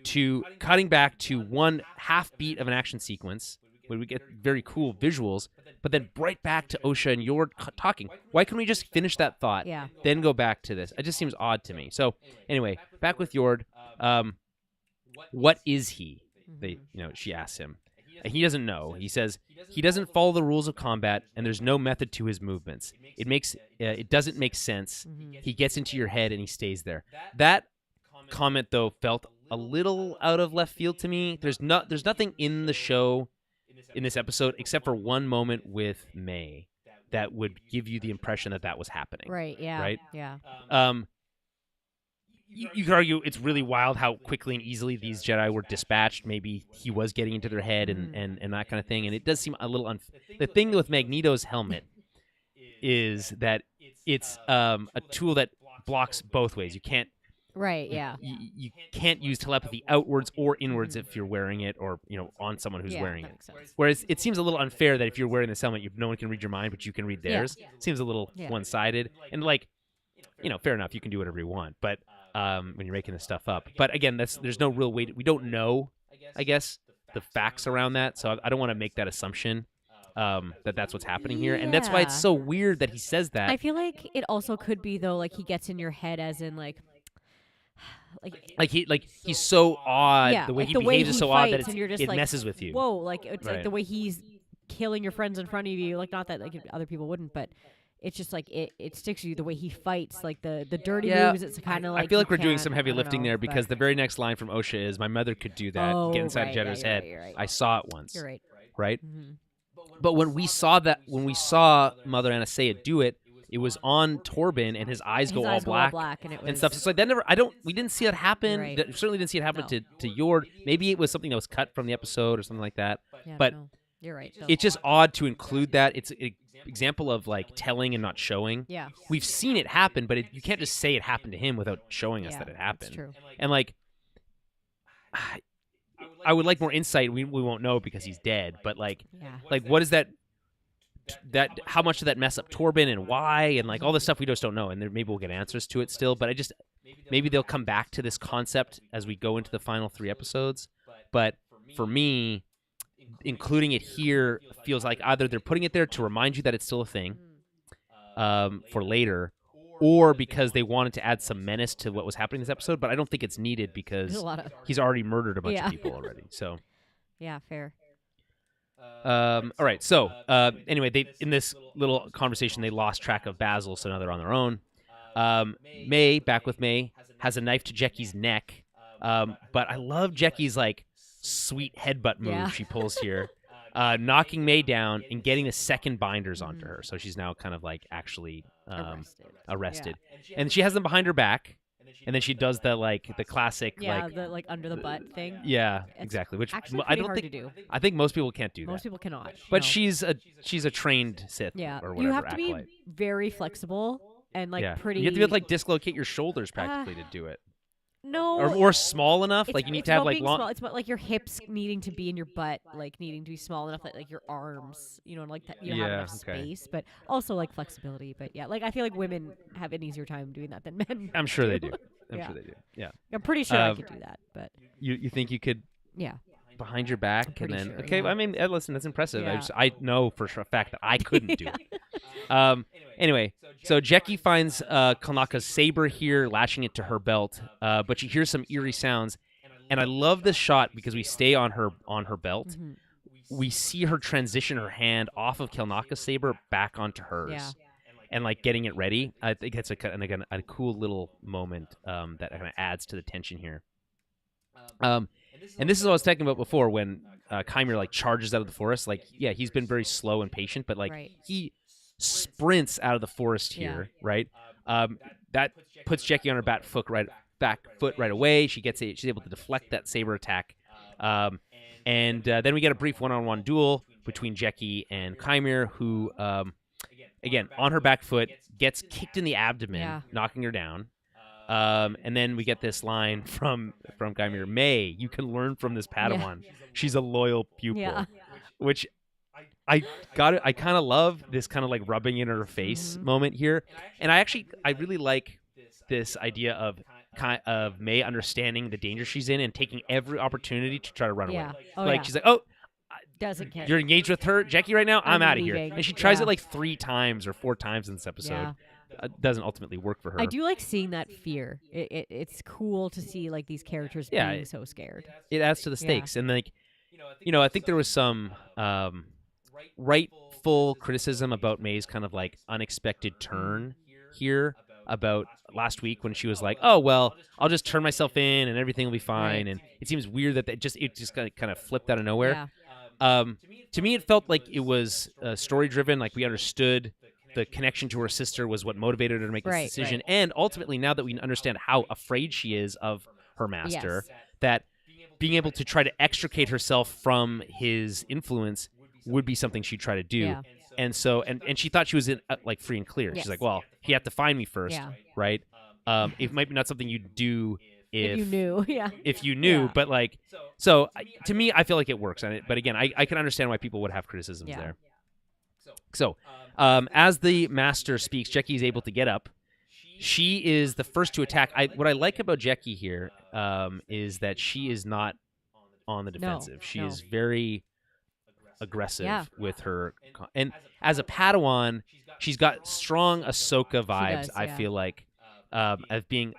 to cutting back to one half beat of an action sequence where we get very cool visuals, but then right back to Osha and Yord talking. Why couldn't we just finish that thought, Yeah. then go back to this? It just seems odd to me. So anyway, back with Yord. what is he? Mhm. She asks him. And he doesn't know. He says he doesn't follow the rules of combat, and there's no method to his movements. It doesn't make sense. Mhm. He gets into your head and he stays there. That comment though felt a little out of left field to me. There's nothing in the show in this episode except for one moment with May that would give you the impression that was happening. Right. Yeah. Right. Yeah. You could argue it's really wild how quickly and easily these Jedi were dispatched. Maybe he was getting into their head and that kind of thing. And it does seem a little the thing with Magneto's helmet is that it's a tool that blocks both ways. You can't. Right. Yeah. You can't use telepathy outwards or inwards if you're wearing it, or on someone who's wearing that it. makes sense. Whereas it seems a little unfair that if you're wearing this helmet, no one can read your mind, but you can read theirs. Seems a little one-sided. And fair enough, you can do whatever you want, but when you're making this stuff up. But again, there's no real way we don't know, I guess, the facts around that. So I don't want to make that assumption that's what's happening here, and that's why it's so weird that he says that. I feel like it also could be though, like he gets in your head, as in like he's so odd. The way like he the behaves way is he so fights, odd that and you're just it like, messes with you. Whoa, like it's Right. like the way he's killing your friends in front of you. Like, not that like other people wouldn't, but it's just like it sticks to you. The way he fights, like the dirty moves. It's kind of like I feel like you we're doing can't- some heavy I don't lifting know, there but- because the very next line from Osha is, "My mother could do that. Oh, Get inside right, Jedda's yeah, head. you're right. I saw it once." You're right. Right. Mm-hmm. But when we saw Mother Anastasia do it, it was on Torben, and his eyes go all black, and it was and stuff. So it's like we didn't see it happen. Right. Certainly didn't see it happen No. to Yord. Maybe it was something that was cut from the episode or something like that. Yeah, but no, you're right. though. it's just odd to include that. It's an example of like telling and not showing. Yeah. We've seen it happen, but you can't just say it happened to him without showing us Yeah, that it that's happened. true. And like, I would like more insight. We won't know because he's dead. But like what is that? How much did that mess up Torben and why, and like all this stuff we just don't know, and maybe we'll get answers to it still. But maybe they'll come back to this concept as we go into the final 3 episodes. But for me, including it here feels like either they're putting it there to remind you that it's still a thing for later, or because they wanted to add some menace to what was happening this episode. But I don't think it's needed because he's already murdered a bunch of people already. So yeah, fair. all right. So anyway, in this little conversation, they lost track of Basil, so now they're on their own. May, back with May, has a knife to Jecky's neck. But I love Jecky's like sweet headbutt move she pulls here, knocking May down and getting the second binders onto her. So she's now kind of like actually arrested. And she has them behind her back. And then she does the classic the under the butt thing. Yeah, exactly. Which actually I don't hard think to do. I think most people can't do that. Most people cannot. But no. she's a trained Sith. Yeah, or whatever. you have to Acolyte. be very flexible and pretty. You have to be able to dislocate your shoulders practically to do it. No, or small enough. Like you need to have long. Small. It's about like your hips needing to be in your butt, like needing to be small enough that like your arms, like that you have enough space, but also like flexibility. But yeah, like I feel like women have an easier time doing that than men. I'm sure they do. I'm sure they do. Yeah. I'm pretty sure I could do that, but you think you could? Yeah. Behind your back, and then sure, okay. yeah. I mean, listen, that's impressive. Yeah. I know for a fact that I couldn't do it. Anyway, so Jecki finds Kalnaka's saber here, lashing it to her belt, but she hears some eerie sounds, and I love this shot because we stay on her belt. Mm-hmm. We see her transition her hand off of Kalnaka's saber back onto hers. Yeah. And getting it ready. I think it's a cool little moment that kind of adds to the tension here. And this is what I was talking about before when Chimera charges out of the forest. He's been very slow and patient, but he sprints out of the forest here, right? That puts Jecki on her back foot right away. She's able to deflect that saber attack, and then we get a brief one-on-one duel between Jecki and Chimera, who again on her back foot gets kicked in the abdomen, knocking her down. And then we get this line from Chimera, "May, you can learn from this Padawan. She's a loyal pupil," which I kind of love this kind of rubbing in her face moment here. And I really like this idea of May understanding the danger she's in and taking every opportunity to try to run away. She's like, "Oh, doesn't care. You're engaged with her, Jecki, right now? I'm out of here." leaving. And she tries it 3 times or 4 times in this episode. doesn't ultimately work for her. I do like seeing that fear. It's cool to see like these characters Yeah, being so scared. It adds to the Yeah. stakes, and like, I think there was some rightful criticism about May's kind of like unexpected turn here about last week when she was like, "Oh well, I'll just turn myself in and everything will be fine." Right. And it seems weird that it just kind of flipped out of nowhere. Yeah. To me, it felt like it was story driven. Like we understood the connection to her sister was what motivated her to make this Right, decision, and ultimately, now that we understand how afraid she is of her master, Yes. that being able to try to extricate herself from his influence would be something she'd try to do. Yeah. And so, and she thought she was like free and clear. Yes. She's like, well, he had to find me first, Yeah. right? It might be not something you'd do If you knew, yeah. if you knew, Yeah. but like, so to me, I feel like it works. But again, I can understand why people would have criticisms Yeah. there. So, as the master speaks, Jackie is able to get up. She is the first to attack. What I like about Jackie here is that she is not on the defensive. She no. is very aggressive Yeah. with her, and as a Padawan, she's got strong Ahsoka vibes. does, I yeah. feel like of being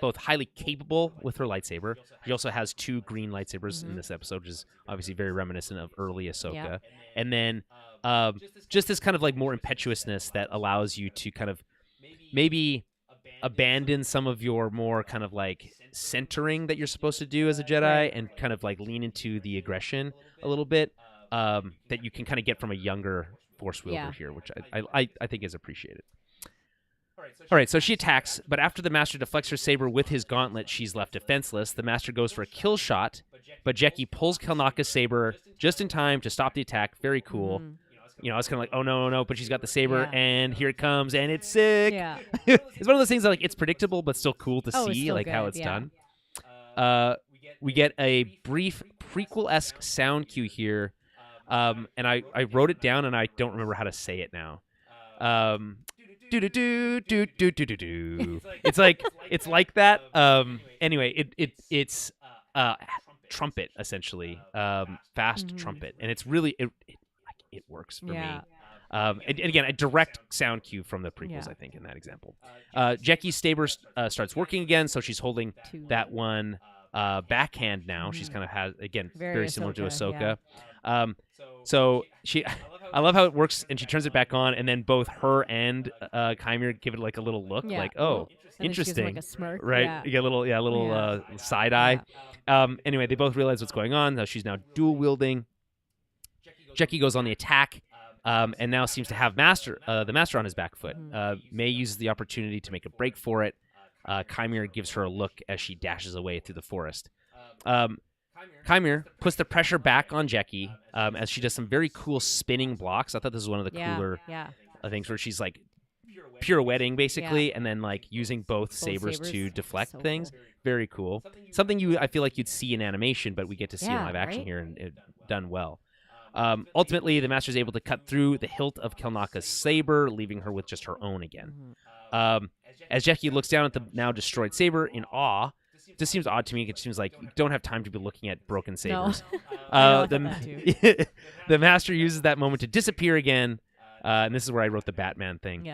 both highly capable with her lightsaber. She also has 2 green lightsabers in this episode, which is obviously very reminiscent of early Ahsoka. Yeah. And then just this kind of like more impetuousness that allows you to kind of maybe abandon some of your more kind of like centering that you're supposed to do as a Jedi, Right. and kind of like lean into the aggression a little bit that you can kind of get from a younger Force wielder Yeah. here, which I think is appreciated. All right, so she attacks, but after the Master deflects her saber with his gauntlet, she's left defenseless. The Master goes for a kill shot, but Jackie pulls Kelnaka's saber just in time to stop the attack. Very cool. I was kind of like, oh no, but she's got the saber, Yeah. and here it comes, and it's sick. Yeah. It's one of those things that, like, it's predictable, but still cool to Oh, it's see, still like how good, it's yeah. done. We get a brief prequel-esque sound cue here, and I wrote it down, and I don't remember how to say it now. Do do do do do do do do. It's like that. Anyway, it's trumpet essentially, fast trumpet, and it's really it works for Yeah. me. And again, a direct sound cue from the prequels, Yeah. I think, in that example. Jackie's saber starts working again, so she's holding that one backhand now. She's kind of has, again, very similar to Ahsoka. So I love how it works, and she turns it back on, and then both her and Chimera give it like a little look, Yeah. like, oh, And then she gives him, interesting, like a smirk. right? Yeah. You get a little side eye. Anyway, they both realize what's going on. She's now dual wielding. Jackie goes on the attack, and now seems to have the master on his back foot. May uses the opportunity to make a break for it. Chimera gives her a look as she dashes away through the forest. Chimera puts the pressure back on Jackie as she does some very cool spinning blocks. I thought this was one of the cooler things where she's like pirouetting basically, and then like using both sabers to deflect things. Cool. Very cool. Something I feel like you'd see in animation, but we get to see in live action right? here, and it done well. Ultimately, the master is able to cut through the hilt of Kelnaka's saber, leaving her with just her own again. As Jackie looks down at the now destroyed saber in awe, it just seems odd to me. It seems like you don't have time to be looking at broken sabers. I thought that too. The master uses that moment to disappear again, and this is where I wrote the Batman thing,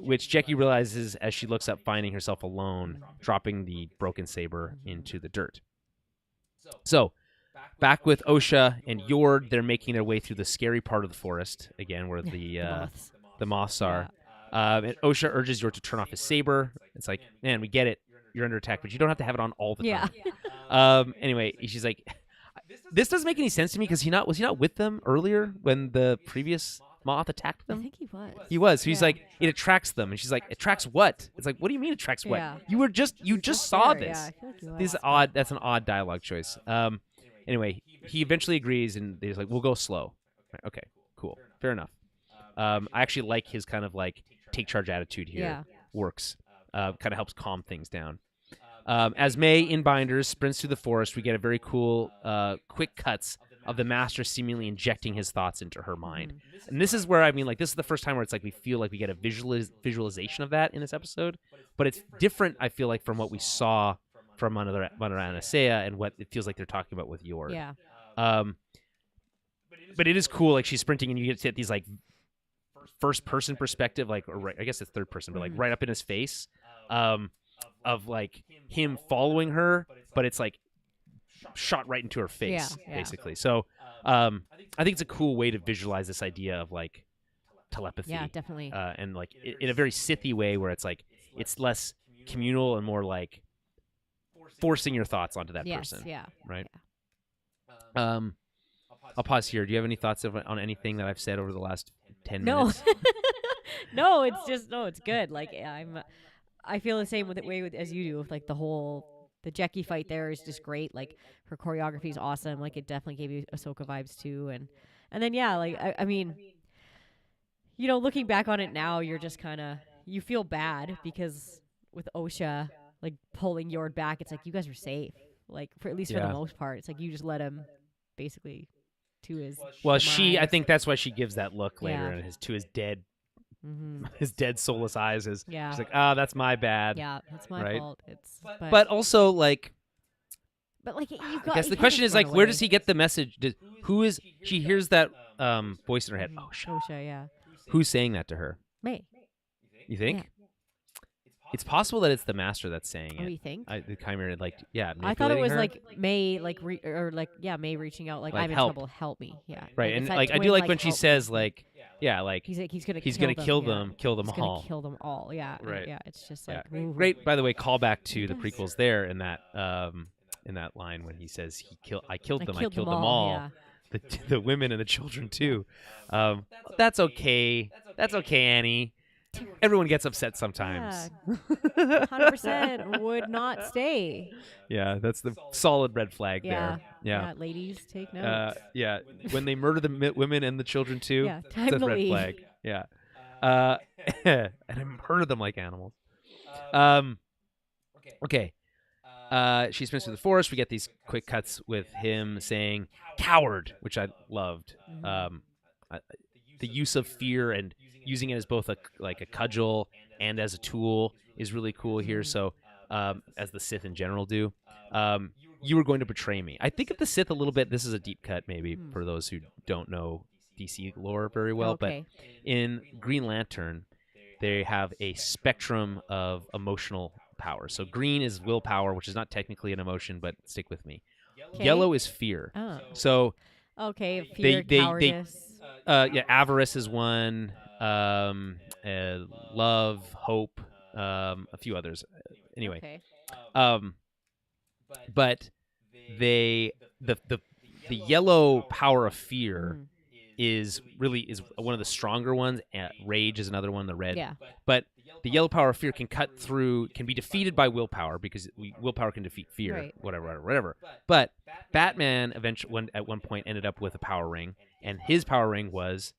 which Jackie realizes as she looks up, finding herself alone, dropping the broken saber into the dirt. So, back with Osha and Yord, they're making their way through the scary part of the forest, again, where the moths are. And Osha urges Yord to turn off his saber. It's like, man, we get it. You're under attack, but you don't have to have it on all the time. Anyway, she's like, this doesn't make any sense to me because was he not with them earlier when the previous moth attacked them? I think he was. He was. So he's like, it attracts them, and she's like, attracts what? It's like, what do you mean attracts what? Yeah. You just saw there, this. I feel like he was. This is odd. That's an odd dialogue choice. Anyway, he eventually agrees, and they're like, we'll go slow. Okay, cool, fair enough. I actually like his kind of like take charge attitude here. Yeah. Works. Kind of helps calm things down. As May in binders sprints through the forest, we get a very cool quick cuts of the master seemingly injecting his thoughts into her mind. And this is where, I mean, like, this is the first time where it's like we feel like we get a visualization of that in this episode, but it's different, I feel like, from what we saw from Mother Anasea and what it feels like they're talking about with Yord. Yeah. But it is cool, like, she's sprinting and you get to hit these like first person perspective, like, or right, I guess it's third person, but like right up in his face, of like him following her, but it's like shot right into her face, basically. So I think it's a cool way to visualize this idea of like telepathy. Yeah, definitely. And like in a very Sithy way, where it's like it's less communal and more like forcing your thoughts onto that person. Yeah. Right. Yeah. I'll pause here. Do you have any thoughts on anything that I've said over the last 10 minutes? No, it's good. Like I feel the same as you do with like the Jackie fight there is just great. Like her choreography is awesome. Like it definitely gave you Ahsoka vibes too. And then yeah, like I mean, looking back on it now, you're just you feel bad because with Osha like pulling Yord back, it's like you guys are safe. Like for at least for the most part, it's like you just let him basically to his. Well, demise. I think that's why she gives that look later, and to his dead. His dead soulless eyes is she's like, that's my bad. Yeah, that's my fault. But also like, but like I guess the question is like, where does he get the message? She hears that voice in her head? Osha, yeah. Who's saying that to her? May. You think? Yeah. It's possible that it's the master that's saying it. You think? The Chimera, I thought it was her? like May, May reaching out, like I'm in trouble, help me. Yeah. Right, and like I do like when she says like, like he's gonna kill them he's all. Gonna kill them all. Yeah. Right. Yeah. It's just like great. By the way, callback to the prequels there in that line when he says I killed them all. Yeah. The women and the children too. That's okay. That's okay, Annie. Everyone gets upset sometimes. 100% would not stay. Yeah, that's the solid red flag there. Yeah. Ladies, take note. When they murder the women and the children too, time that's a red leave. flag. Yeah. And I murder them like animals. Okay. She spins through the forest. We get these quick cuts with him saying "coward," which I loved. The use of fear and using it as both a cudgel and as a tool is really cool here. So, as the Sith in general do, you were going to betray me. I think of the Sith a little bit. This is a deep cut, maybe for those who don't know DC lore very well. Okay. But in Green Lantern, they have a spectrum of emotional power. So green is willpower, which is not technically an emotion, but stick with me. Okay. Yellow is fear. Oh. So fear, cowardice. Avarice is one. Love, hope, a few others. Anyway, but the yellow power of fear is one of the stronger ones. Rage is another one. The red, but the yellow power of fear can be defeated by willpower because willpower can defeat fear. Right. Whatever. But Batman eventually, at one point, ended up with a power ring, and his power ring was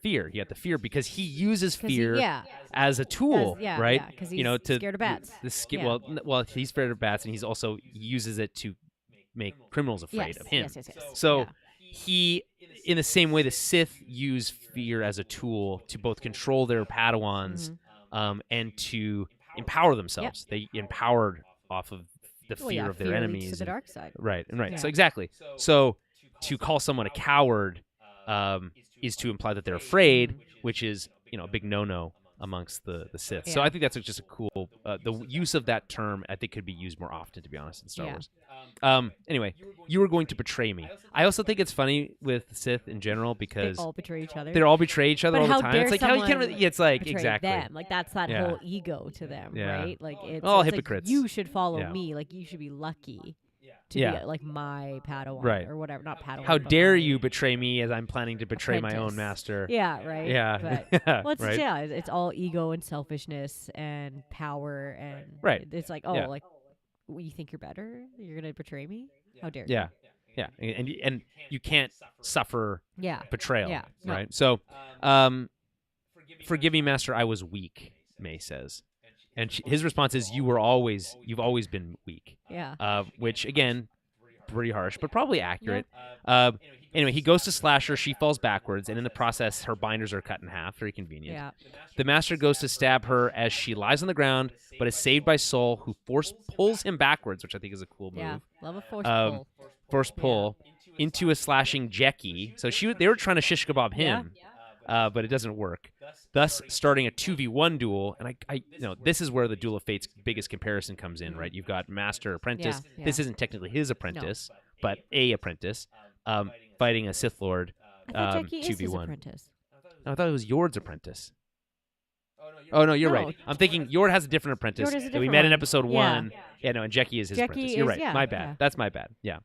fear. He had the fear because he uses fear as a tool, right? Yeah, because he's scared of bats. Well, he's scared of bats, and he uses it to make criminals afraid of him. Yes. So he, in the same way, the Sith use fear as a tool to both control their Padawans and to empower themselves. They empowered off of the fear of their enemies. To the dark side. Right. Yeah. So exactly. So to call someone a coward is to imply that they're afraid, which is a big no-no amongst the Sith. So I think that's just a cool the use of that term. I think could be used more often, to be honest, in Star Wars. Anyway, you were going to betray me. I also think it's funny with Sith in general because they all betray each other. They all betray each other but all the time. It's like how you can't really. It's like betray exactly them. Like that's that whole ego to them, right? Like it's all it's hypocrites. Like, you should follow me. Like you should be lucky to be like my Padawan or whatever. Not Padawan. How dare you betray me as I'm planning to betray my own master? Yeah, right. Yeah. But, well, it's all ego and selfishness and power and it's like like you think you're better? You're gonna betray me? How dare you? Yeah, and you can't suffer betrayal, right? No. So, forgive me, Master, I was weak, May says. And his response is, you've always been weak. Yeah. Which, again, pretty harsh, but probably accurate. Anyway, he goes to slash her. She falls backwards, and in the process, her binders are cut in half. Very convenient. Yeah. The Master goes to stab her as she lies on the ground, but is saved by Soul, who pulls him backwards, which I think is a cool move. Yeah, love a force pull. Force pull into a slashing Jekki. So they were trying to shish kebab him. but it doesn't work. Thus, starting a 2v1 duel, and this is where the Duel of Fate's biggest comparison comes in, right? You've got Master Apprentice. Yeah. This isn't technically his apprentice, but a apprentice fighting a Sith Lord. I thought Jackie is his 2v1. apprentice. No, I thought it was Yord's apprentice. Oh no, you're No. right. I'm thinking Yord has a different apprentice Yord is a that we different met in one. episode Yeah. 1. Yeah, no, and Jackie is his Jackie apprentice. You're is- right. yeah, My bad. yeah. That's my bad. Yeah,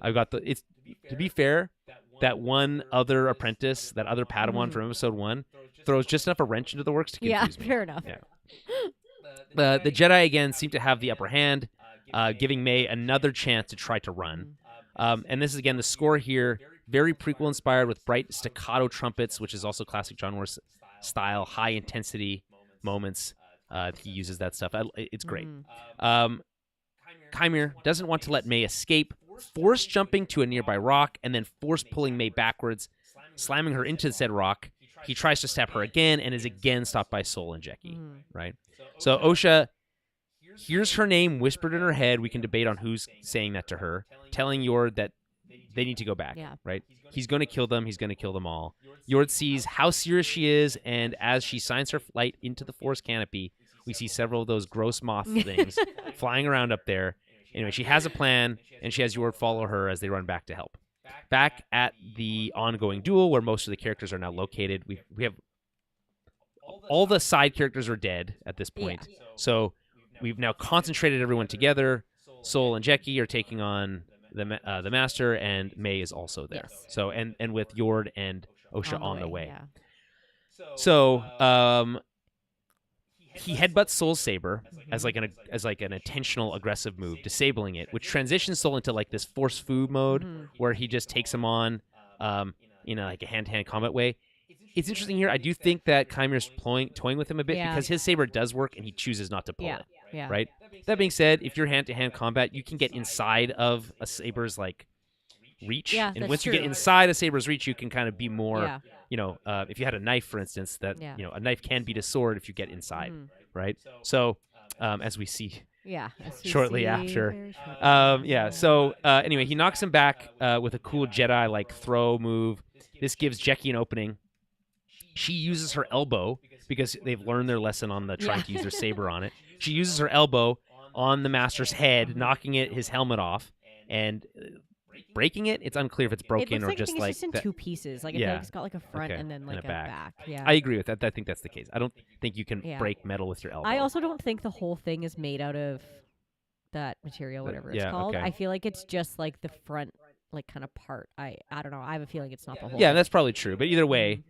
I've got the. It's to be fair, that one other apprentice, that other Padawan from episode 1, throws just enough a wrench into the works to Yeah, confuse me. fair enough. Yeah. The Jedi again seem to have the upper hand, giving May another chance to try to run. And this is again the score here, very prequel inspired with bright staccato trumpets, which is also classic John Wars style, high intensity moments. He uses that stuff. It's great. Chimere doesn't want to let May escape, force jumping to a nearby rock and then force pulling May backwards, slamming her into said rock. He tries to stab her again and is again stopped by Sol and Jackie. Right. So Osha hears her name whispered in her head. We can debate on who's saying that to her, telling Yord that they need to go back. Yeah. Right. He's going to kill them. He's going to kill them all. Yord sees how serious she is, and as she signs her flight into the Force canopy, we see several of those gross moth things flying around up there. Anyway, she has a plan, and she has Yord follow her as they run back to help. Back at the ongoing duel, where most of the characters are now located, we have all the side characters are dead at this point. Yeah. So we've now concentrated everyone together. Sol and Jackie are taking on the Master, and May is also there. Yes. So and with Yord and Osha on the way. Yeah. So he headbutts Sol's saber as like an intentional aggressive move, disabling it, which transitions Sol into like this force fu mode where he just takes him on in like a hand-to-hand combat way. It's interesting here. I do think that Chimere's toying with him a bit because his saber does work and he chooses not to pull it. Yeah. Right? That being said, if you're hand-to-hand combat, you can get inside of a saber's like reach. Yeah, and that's once you true. get inside a saber's reach, you can kind of be more Yeah. If you had a knife, for instance, that a knife can beat a sword if you get inside, right? So, as we see Yeah. shortly after, anyway, he knocks him back with a cool Jedi like throw move. This gives Jackie an opening. She uses her elbow because they've learned their lesson on the trying to use their saber on it. She uses her elbow on the Master's head, knocking his helmet off and breaking it. It's unclear if it's broken or I just think like it's just in that. two pieces. Like I feel like it's got like a front and then like a back. Yeah. I agree with that. I think that's the case. I don't think you can break metal with your elbow. I also don't think the whole thing is made out of that material, whatever it's called. Okay. I feel like it's just like the front, like kind of part. I don't know. I have a feeling it's not the whole. Yeah, thing. that's probably true. But either way,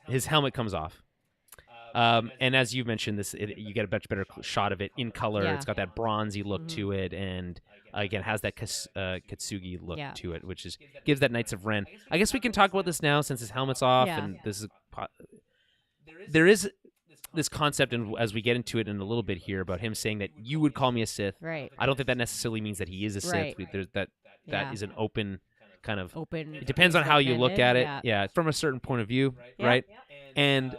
his helmet comes off. And as you mentioned, you get a much better shot of it in color. Yeah. It's got that bronzy look to it, and again has that Katsugi look to it, which gives that Knights of Ren. I guess we can talk about this now since his helmet's off, and there is this concept, and as we get into it in a little bit here, about him saying that you would call me a Sith. Right. I don't think that necessarily means that he is a Sith. There's that is an open kind of open. It depends on how you look at it. Yeah. From a certain point of view, right? And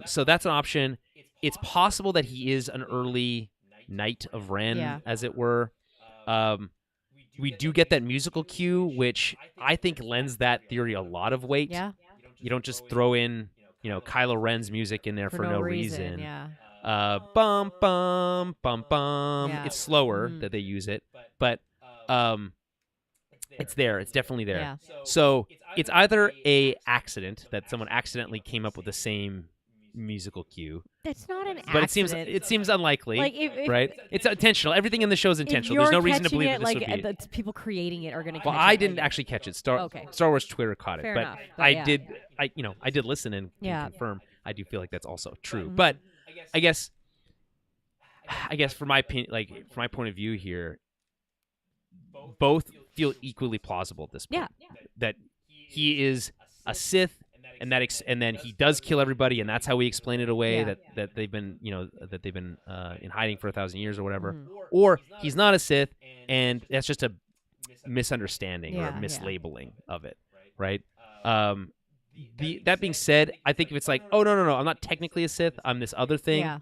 so that's an option. It's possible that he is an early Knight of Ren, as it were. We do get that musical cue, which I think lends that theory a lot of weight. Yeah. You don't just throw in, Kylo Ren's music in there for no reason. Yeah. Bum bum bum bum. Yeah. It's slower that they use it, but it's there. It's definitely there. Yeah. So it's either a accident that someone accidentally came up with the same musical cue, That's not an but accident. it seems unlikely, Like if, right? It's intentional. Everything in the show is if intentional. you're There's no reason to catching believe it, that this like would be. the people creating it are going to. Well, catch I it, didn't like, actually catch it. Okay. Star Wars Twitter caught it, Fair but enough, but I yeah. did. I did listen and Yeah. confirm. I do feel like that's also true. Mhm. But I guess from my opinion, like from my point of view here, both feel equally plausible at this point. Yeah. That he is a Sith, and then he does kill everybody, and that's how we explain it away. Yeah. That they've been in hiding for 1,000 years or whatever, Mhm. or he's not a Sith, and that's just a misunderstanding or Yeah, mislabeling of it, right? That being said, I think if it's like, oh no, I'm not technically a Sith, I'm this other thing. Yeah.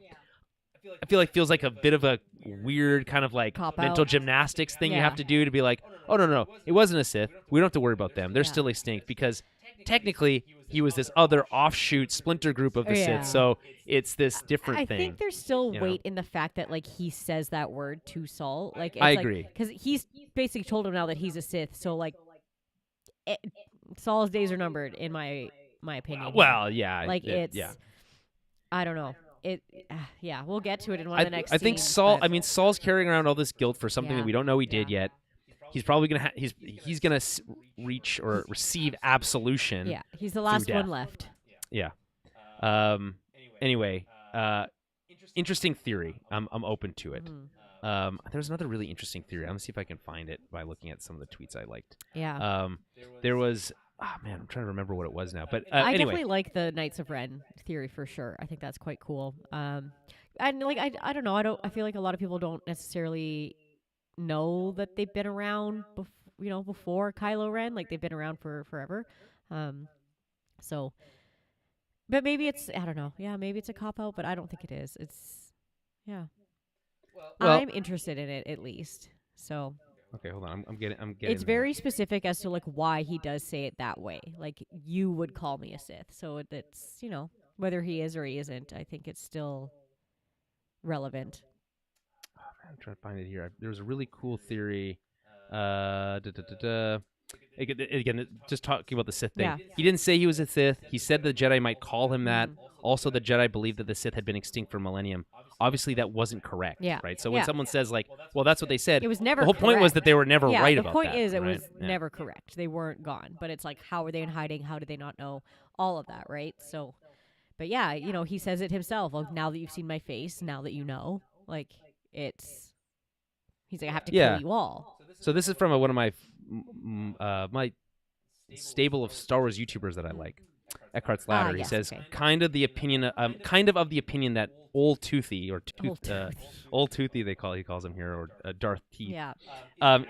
I feel like feels like a bit of a weird kind of like Cop mental out. gymnastics thing you Yeah. have to do to be like, oh no, it wasn't a Sith. We don't have to worry about them. They're Yeah. still extinct because technically he was this other offshoot splinter group of the Yeah. Sith. So it's this different I thing. think there's still you know? weight in the fact that like he says that word to Saul. Like it's I like, agree. because he's basically told him now that he's a Sith. So like, Saul's days are numbered in my opinion. here. Well, yeah. like it's yeah. I don't know. Yeah, we'll get to it in one of the next. I think scenes, Saul. but- I mean, Saul's carrying around all this guilt for something Yeah. that we don't know he did yet. He's probably gonna he's gonna reach or receive absolution. yeah, he's the last death. one left. Yeah. Anyway, interesting theory. I'm open to it. There's another really interesting theory. I'm gonna see if I can find it by looking at some of the tweets I liked. Yeah. There was. Oh man, I'm trying to remember what it was now. But I anyway, definitely like the Knights of Ren theory for sure. I think that's quite cool. And like I don't know. I feel like a lot of people don't necessarily know that they've been around. Before Kylo Ren, like they've been around for forever. So, but maybe it's I don't know. Yeah, maybe it's a cop out, but I don't think it is. It's yeah. Well- I'm interested in it at least. So. okay, hold on. I'm getting. It's very specific as to like why he does say it that way. Like you would call me a Sith, so it's whether he is or he isn't. I think it's still relevant. I'm trying to find it here. There was a really cool theory. Again, just talking about the Sith thing. Yeah. He didn't say he was a Sith. He said the Jedi might call him that. Also, the Jedi believed that the Sith had been extinct for millennium. Obviously, that wasn't correct. Yeah. Right. So when Yeah. someone says like, "Well, that's what they said," It was never. the whole point was that they were never yeah, right the about point that. is it right? was Yeah. never correct. They weren't gone, but it's like how were they in hiding? How did they not know all of that? Right. So, but yeah, he says it himself. Like now that you've seen my face, now that you know, like it's. He's like, I have to Yeah. kill you all. So this is from one of my my stable of Star Wars YouTubers that I like, Eckhart's Ladder. yes, he says okay. kind of the opinion that Old Toothy or Old Toothy he calls him here, or Darth Teeth, Yeah.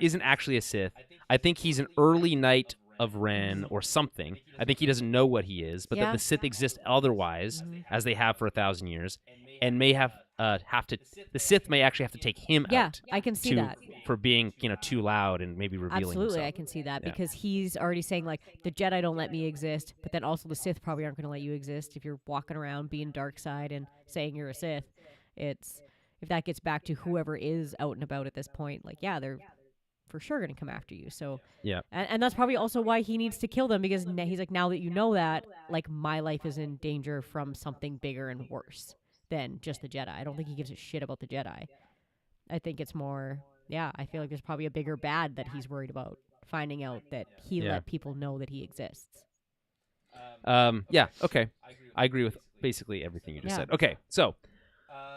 isn't actually a Sith. I think he's an early Knight of Ren or something. I think he doesn't know what he is, but that Yeah. the Sith exist otherwise, as they have for 1,000 years, and may have to. The Sith may actually have to take him Yeah, out. I can see to- that. for being too loud and maybe revealing Absolutely, himself. I can see that Yeah. because he's already saying like the Jedi don't let me exist, but then also the Sith probably aren't going to let you exist if you're walking around being dark side and saying you're a Sith. If that gets back to whoever is out and about at this point, like yeah, they're for sure going to come after you. So Yeah. and that's probably also why he needs to kill them because he's like now that you know that, like my life is in danger from something bigger and worse than just the Jedi. I don't think he gives a shit about the Jedi. I think it's more. Yeah, I feel like there's probably a bigger bad that he's worried about finding out that he Yeah. let people know that he exists. Yeah. Okay. I agree with basically everything you just Yeah. said. Okay. So,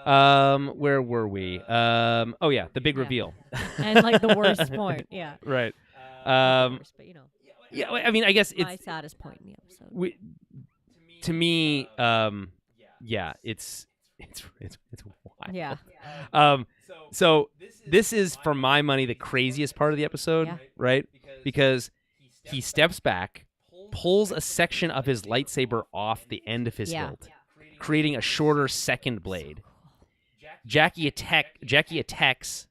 where were we? Oh yeah, the big Yeah. reveal. And like the worst point, yeah. Right. Not the worst, but Yeah. I mean, I guess my it's saddest point in the episode. to me. Yeah. It's wild. Yeah. So this is, for my money, the craziest part of the episode, Yeah. right? Because he steps back, pulls a section of his lightsaber off the end of his Yeah. hilt, creating a shorter second blade. Jackie attacks.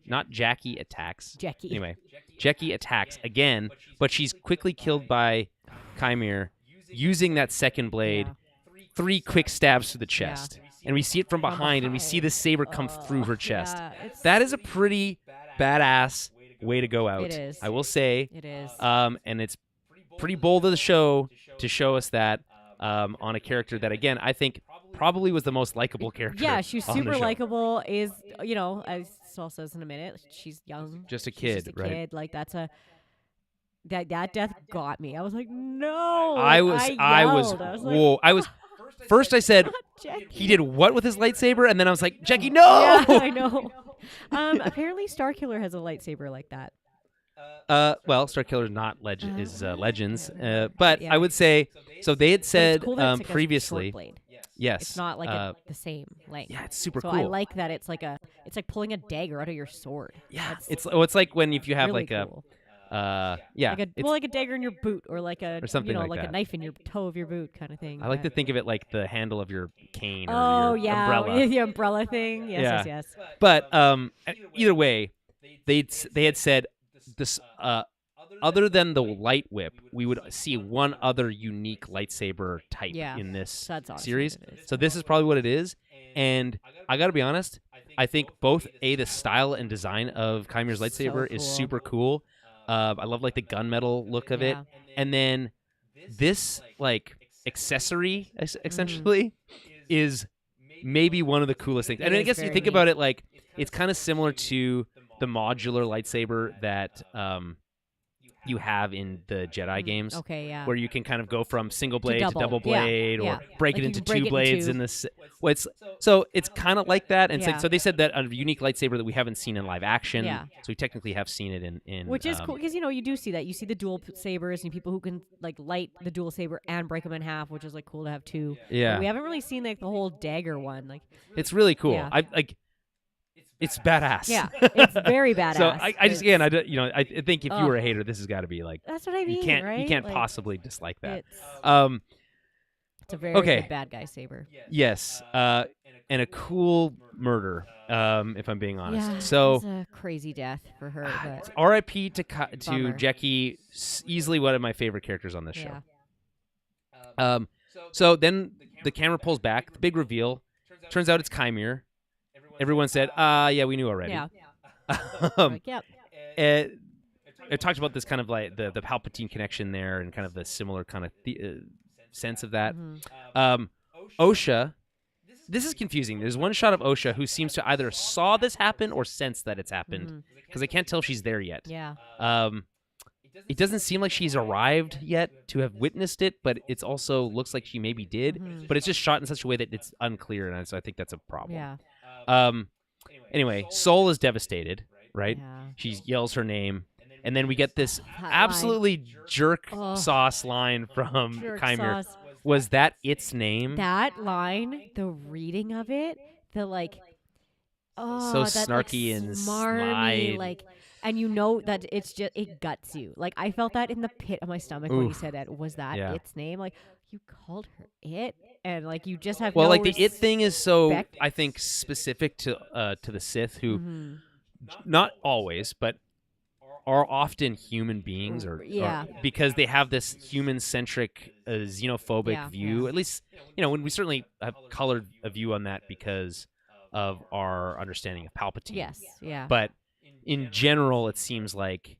Not Jackie attacks. Jackie. Anyway, Jackie attacks again, but she's quickly killed by Chimere using that second blade. Yeah. 3 quick stabs to the chest. And we see it from behind, and we see the saber come through her chest. Yeah, it's- That is a pretty badass way to go out. It is. I will say. It is. And it's pretty bold of the show to show us that on a character that, again, I think probably was the most likable character. Yeah, she's on the super show. likable. Is as Saul says in a minute, she's young. Just a She's kid, just a right? kid. Like that death got me. I was like, no. I was yelled. I was like, whoa. I was first. I said Jackie. he did what with his lightsaber, and then I was like, Jackie, no. Yeah, I know. Apparently, Starkiller has a lightsaber like that. Well, Starkiller is not Legends, but Yeah. I would say so. They had But said it's cool that it's like a previously, short blade. yes, It's not like the same length. yeah, it's super so cool. I like that it's like pulling a dagger out of your sword. yeah, That's it's like when if you have really like a cool. yeah, like a dagger in your boot or like a Or something like like that. a knife in your toe of your boot kind of thing. I like to but- think of it like the handle of your cane or Oh your yeah, umbrella. the umbrella thing. Yes, Yeah. yes, yes. But either way, they had said this other than the light whip, we would see one other unique lightsaber type Yeah. in this That's honestly series. what it is. So this is probably what it is. And I got to be honest, I think both the style and design of Kymir's lightsaber is cool. super cool. I love like the gunmetal look of it, Yeah. and then this like accessory essentially is maybe one of the coolest things. It And I is guess you very think neat. about it, like it's kind of similar to the modular lightsaber that you have in the Jedi games. Okay, yeah. Where you can kind of go from single blade to double. double blade, Yeah, or break like it you into can break two it in blades two. in this. Well, it's kind of like that, and it's Yeah. like, so they said that a unique lightsaber that we haven't seen in live action. Yeah. So we technically have seen it in Which is cool because you do see that. You see the dual sabers and people who can like light the dual saber and break them in half, which is like cool to have two. Yeah. But we haven't really seen like the whole dagger one. Like, It's really cool. Yeah. I like. It's badass. yeah, it's very badass. So I just again I think if you Ugh. were a hater, this has got to be like that's what I mean. you can't right? Like, possibly dislike that. It's, it's a very okay. good bad guy saber. Yes. And a cool murder. If I'm being honest. Yeah, So. it's a crazy death for her. But R.I.P. to Bummer. Jackie, easily one of my favorite characters on this yeah, show. So then the camera pulls back. The big reveal. Turns out it's Kymir. Everyone said, yeah, we knew already. yeah. um, Yep. it talked about this kind of like the Palpatine connection there, and kind of the similar kind of sense of that. Mhm. Osha. This is confusing. There's one shot of Osha who seems to either saw this happen or sense that it's happened, because I can't tell if she's there yet. Yeah. It doesn't seem like she's arrived yet to have witnessed it, but it's also looks like she maybe did. Mhm. But it's just shot in such a way that it's unclear, and so I think that's a problem. Yeah. Anyway, Soul is devastated, right? Yeah. She yells her name, and then we get this That absolutely jerk Oh. sauce line from Jerk Kymir. sauce. Was that its name? That line, the reading of it, the like, oh, So that, snarky like, and smarmy, snide. like, and you know that it's just it guts you. Like I felt that in the pit of my stomach when you Oof. said that. Was that Yeah. its name? Like you called her it, and like you just have Well, no like the it thing is so, respect. I think, specific to the Sith, who Mhm. not always, but are often human beings, or Yeah. because they have this human-centric, xenophobic Yeah, view. yeah. At least, when we certainly have colored a view on that because of our understanding of Palpatine. Yes. Yeah. But in general, it seems like,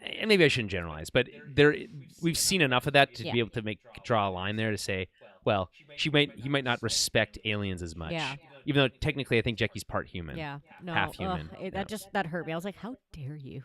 and maybe I shouldn't generalize, but we've seen enough of that to Yeah. be able to draw a line there to say, well, he might not respect aliens as much. Yeah. Even though technically I think Jackie's part human. Yeah. No. half human. That that hurt me. I was like, how dare you?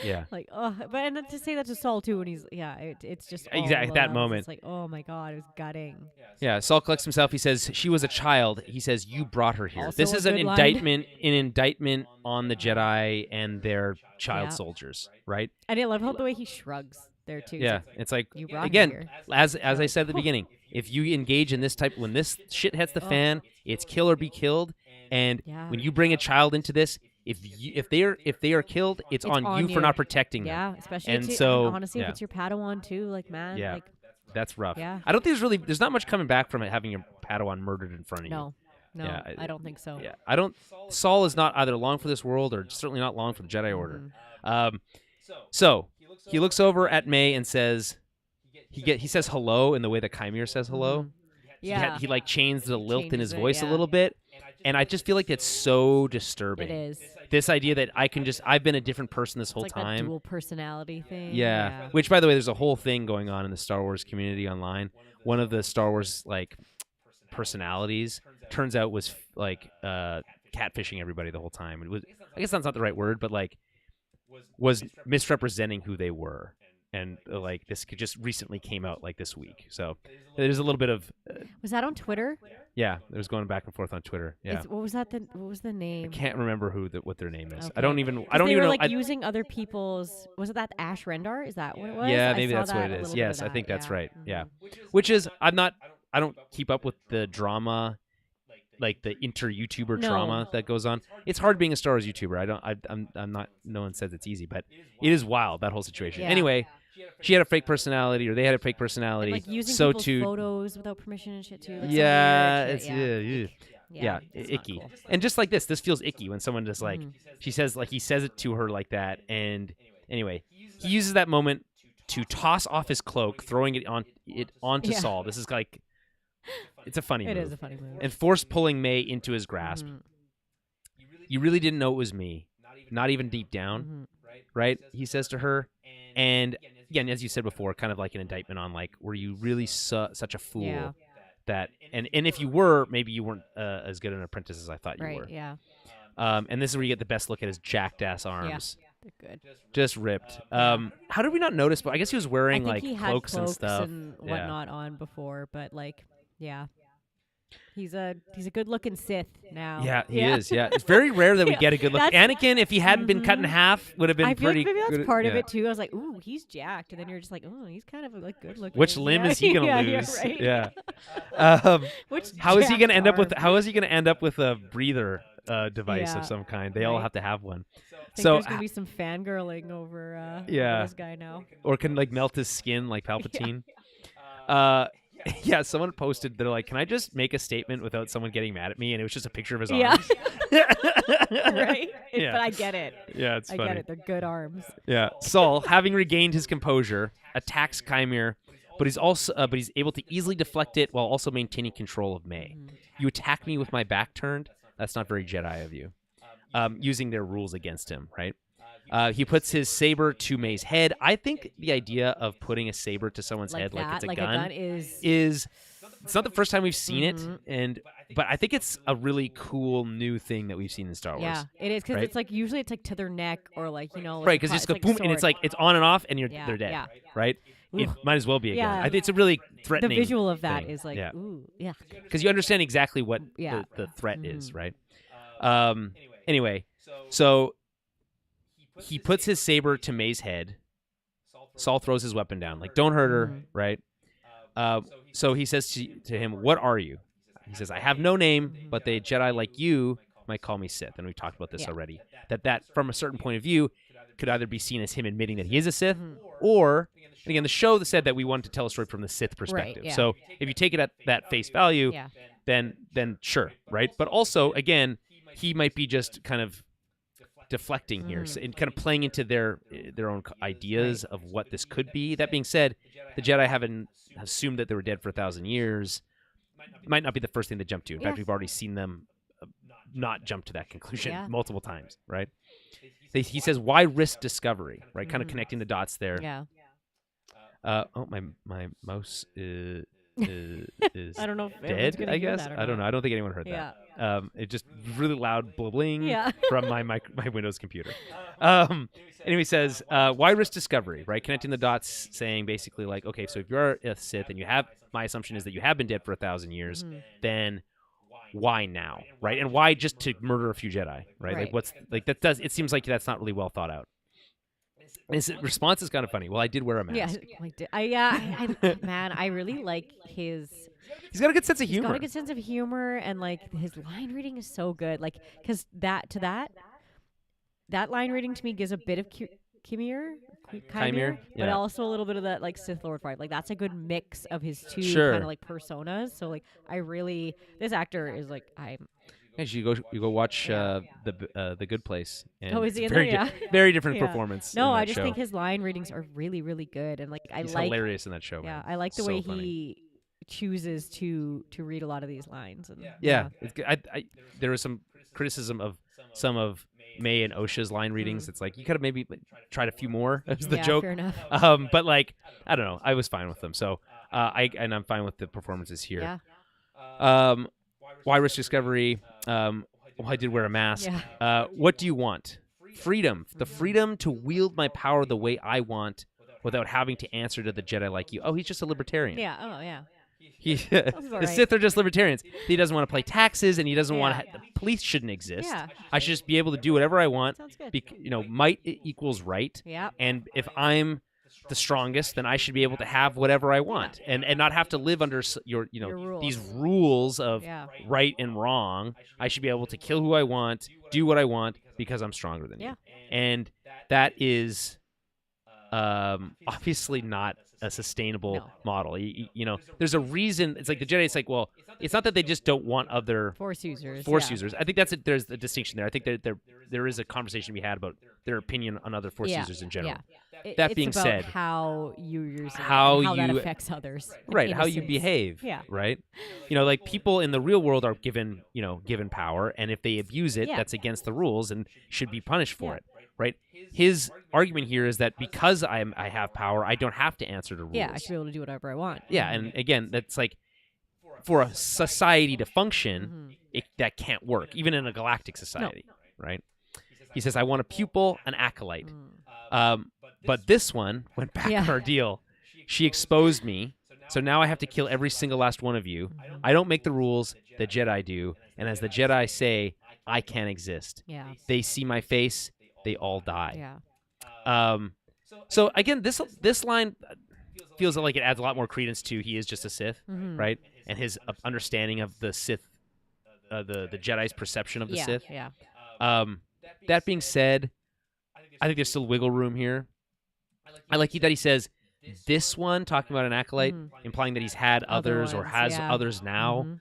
Yeah. Like, but and then to say that to Saul too, when he's it's just all Exactly, that love. moment. It's like, oh my god, it was gutting. Yeah, Saul collects himself. He says, she was a child. He says, you brought her here. Also This a is an good line. indictment on the Jedi and their child Yeah. soldiers, right? And I love how the way he shrugs there too. It's Yeah, like, it's like, You brought me again, here. as I said at the beginning, if you engage in this type, when this shit hits the fan, it's kill or be killed. And Yeah. when you bring a child into this, if they are killed, it's on you for not protecting them. Yeah, especially And too, so, honestly, yeah. if it's your Padawan too, like man, Yeah. like That's rough. Yeah. I don't think there's not much coming back from it having your Padawan murdered in front of you. no, Yeah, I don't think so. Yeah, Saul is not either long for this world or certainly not long for the Jedi Order. So he looks over at May and says, he says hello in the way that Kymir says hello. Mhm. Yeah, He like changed the lilt in Changes his it, voice a yeah. little bit, and I just feel like it's so disturbing. it is. This idea that I've been a different person this It's whole like that time. dual personality thing. Yeah. Which, by the way, there's a whole thing going on in the Star Wars community online. One of the Star Wars like personalities turns out was like catfishing everybody the whole time. It was, I guess that's not the right word, but like was misrepresenting who they were. And like this just recently came out like this week. So there's a little bit of Was that on Twitter? yeah, it was going back and forth on Twitter. Yeah. What was the name? I can't remember what their name is. Okay. I don't even 'Cause they know. were like using other people's. Was it that Ash Rendar? Is that what it was? Yeah, I maybe saw that's that, what a it is. little bit Yes, of I think that, that's yeah. right. Yeah. Mhm. Which is I don't keep up with the drama, like the inter-YouTuber No. drama that goes on. It's hard being a Star Wars YouTuber. I'm not. No one says it's easy, but it is wild, that whole situation. Yeah. Anyway, she had a fake personality, or they had a fake And, personality. like using so people's too. photos without permission and shit too. Like, some Yeah, weird it's shit, yeah. it's not Icky. cool. And just like this feels icky when someone just like Mhm. he says it to her like that, and Anyway, he uses that moment to toss off his cloak, throwing it onto Yeah. Saul. This is like, it's a funny move. It is a funny move. And force pulling May into his grasp. Mhm. You really didn't know it was me, not even deep down, Mhm. right? He says to her, and again, as you said before, kind of like an indictment on like, were you really such a fool Yeah. that, and if you were, maybe you weren't as good an apprentice as I thought you Right. were. Yeah. And this is where you get the best look at his jacked ass arms. They're good. Just ripped. Yeah. How did we not notice? But I guess he was I wearing think like he had cloaks and stuff. and whatnot on before, but like, yeah. He's a good looking Sith now. Yeah, he is. Yeah, it's very rare that we Yeah, get a good look. that's- Anakin, if he hadn't been cut in half, would have been I feel pretty. like maybe that's good. part of Yeah. it too. I was like, ooh, he's jacked, and then you're just like, oh, he's kind of like good looking. Which limb is he gonna Yeah, lose? right. Yeah. Which How is he gonna jacked end up with? arm? How is he gonna end up with a breather device Yeah, of some kind? They all right. have to have one. I think So there's gonna be some fangirling over Yeah. this guy now. or can like melt his skin like Palpatine. Yeah, someone posted. They're like, "Can I just make a statement without someone getting mad at me?" And it was just a picture of his Yeah. arms. Right? Yeah. But I get it. Yeah, it's I funny. get it. They're good arms. Yeah, Saul, having regained his composure, attacks Chimere, but he's able to easily deflect it while also maintaining control of May. You attack me with my back turned. That's not very Jedi of you. Using their rules against him, right? He puts his saber to May's head. I think the idea of putting a saber to someone's head like it's a like gun, a gun is it's not the first time we've seen Mhm. it, but I think it's a really cool new thing that we've seen in Star Wars. yeah, it is because right? it's like usually it's like to their neck or like like Right, because it's like like boom, and it's sword. like it's on and off, and Yeah, they're dead. yeah. Right? It Ooh. might as well be a gun. Yeah. I think it's a really The threatening. visual of that thing. is like Yeah. ooh yeah Because you understand exactly what Yeah. the threat is, Mhm. right? Anyway, so he puts his saber to May's head. Saul throws his weapon down, like, don't hurt her, Mhm. right? So he says to him, "What are you?" He says, "I have no name, but the Jedi like you might call me Sith." And we talked about this Yeah. already. That from a certain point of view could either be seen as him admitting that he is a Sith, Mhm. or, and again, the show said that we wanted to tell a story from the Sith perspective. yeah. So if you take it at that face value, yeah then sure, right? But also, again, he might be just kind of deflecting here and kind of playing into their own ideas of what this could be. That being said, the Jedi haven't assumed that they were dead for 1,000 years. Might not be the first thing they jump to. In fact, Yeah. we've already seen them not jump to that conclusion Yeah. multiple times, right? He says, "Why risk discovery?" Right, kind of Mhm. connecting the dots there. yeah. My mouse is I don't know if everyone's dead. gonna I hear guess that or I don't know. not. I don't think anyone heard Yeah. that. It just really loud bubbling Yeah. from my Windows computer. Anyway, he says, "Why risk discovery?" Right, connecting the dots, saying basically like, okay, so if you're a Sith and you have, my assumption is that you have been dead for 1,000 years, Mhm. then why now, right? And why just to murder a few Jedi, right? Right. Like what's like that does it seems like that's not really well thought out. And his response is kind of funny. Well, I did wear a mask. Man, I really like his. He's got a good sense of He's humor. got a good sense of humor, and like his line reading is so good. Like, because that line reading to me gives a bit of Chimere, Chimere, but yeah. also a little bit of that like Sith Lord vibe. Like that's a good mix of his two Sure. kind of like personas. So like this actor is like Hey, you go watch the Good Place. And Oh, is he it's in very there? di- very different Yeah. performance. No, in I that just show. think his line readings are really, really good, and like He's I like hilarious in that show. yeah, Man. I like the So way funny. he chooses to read a lot of these lines. And Yeah, it's good. There was some criticism of some of May and Osha's line readings. It's like you could have maybe tried a few more. That's the yeah, joke. fair enough. But like I don't know, I was fine with them. So I'm fine with the performances here. Yeah, Why risk discovery? I did wear a mask. Yeah. What do you want? Freedom. The freedom to wield my power the way I want without having to answer to the Jedi like you. Oh, he's just a libertarian. yeah. Oh, yeah. The alright. Sith are just libertarians. He doesn't want to pay taxes, and he doesn't want Yeah. to. The police shouldn't exist. Yeah. I should just be able to do whatever I want. Sounds good. Might equals right. Yeah. And if I'm the strongest, then I should be able to have whatever I want, and not have to live under your rules. these rules of Yeah. right and wrong. I should be able to kill who I want, do what I want because I'm stronger than Yeah. you. And that is obviously not a sustainable No. model. There's a reason. It's like the Jedi. It's like, well, it's not that they just don't want other Force users. Force yeah. users. I think there's a distinction there. I think that there is a conversation to be had about their opinion on other Force yeah. users in general. Yeah. That it's being about said, how you use it how and how that you- affects others. and right? How you innocence. behave. Yeah. Right. Like people in the real world are given power, and if they abuse it, Yeah. that's against the rules and should be punished for Yeah. it. Right. His argument here is that because I have power, I don't have to answer to rules. Yeah, I should be able to do whatever I want. Yeah, and again, that's like for a society to function, that can't work, even in a galactic society, right? He says, I want a pupil, an acolyte. But this one went back on our deal. She exposed me, so now I have to kill every single last one of you. I don't make the rules, the Jedi do, and as the Jedi say, I can't exist. Yeah. They see my face, they all die. Yeah. So again, this line feels like it adds a lot more credence to he is just a Sith, right? And his understanding of the Sith, the Jedi's perception of the Sith. Yeah. That being said, I think there's still wiggle room here. I like that he says this one, talking about an acolyte, implying that he's had others or ones, has yeah. others now.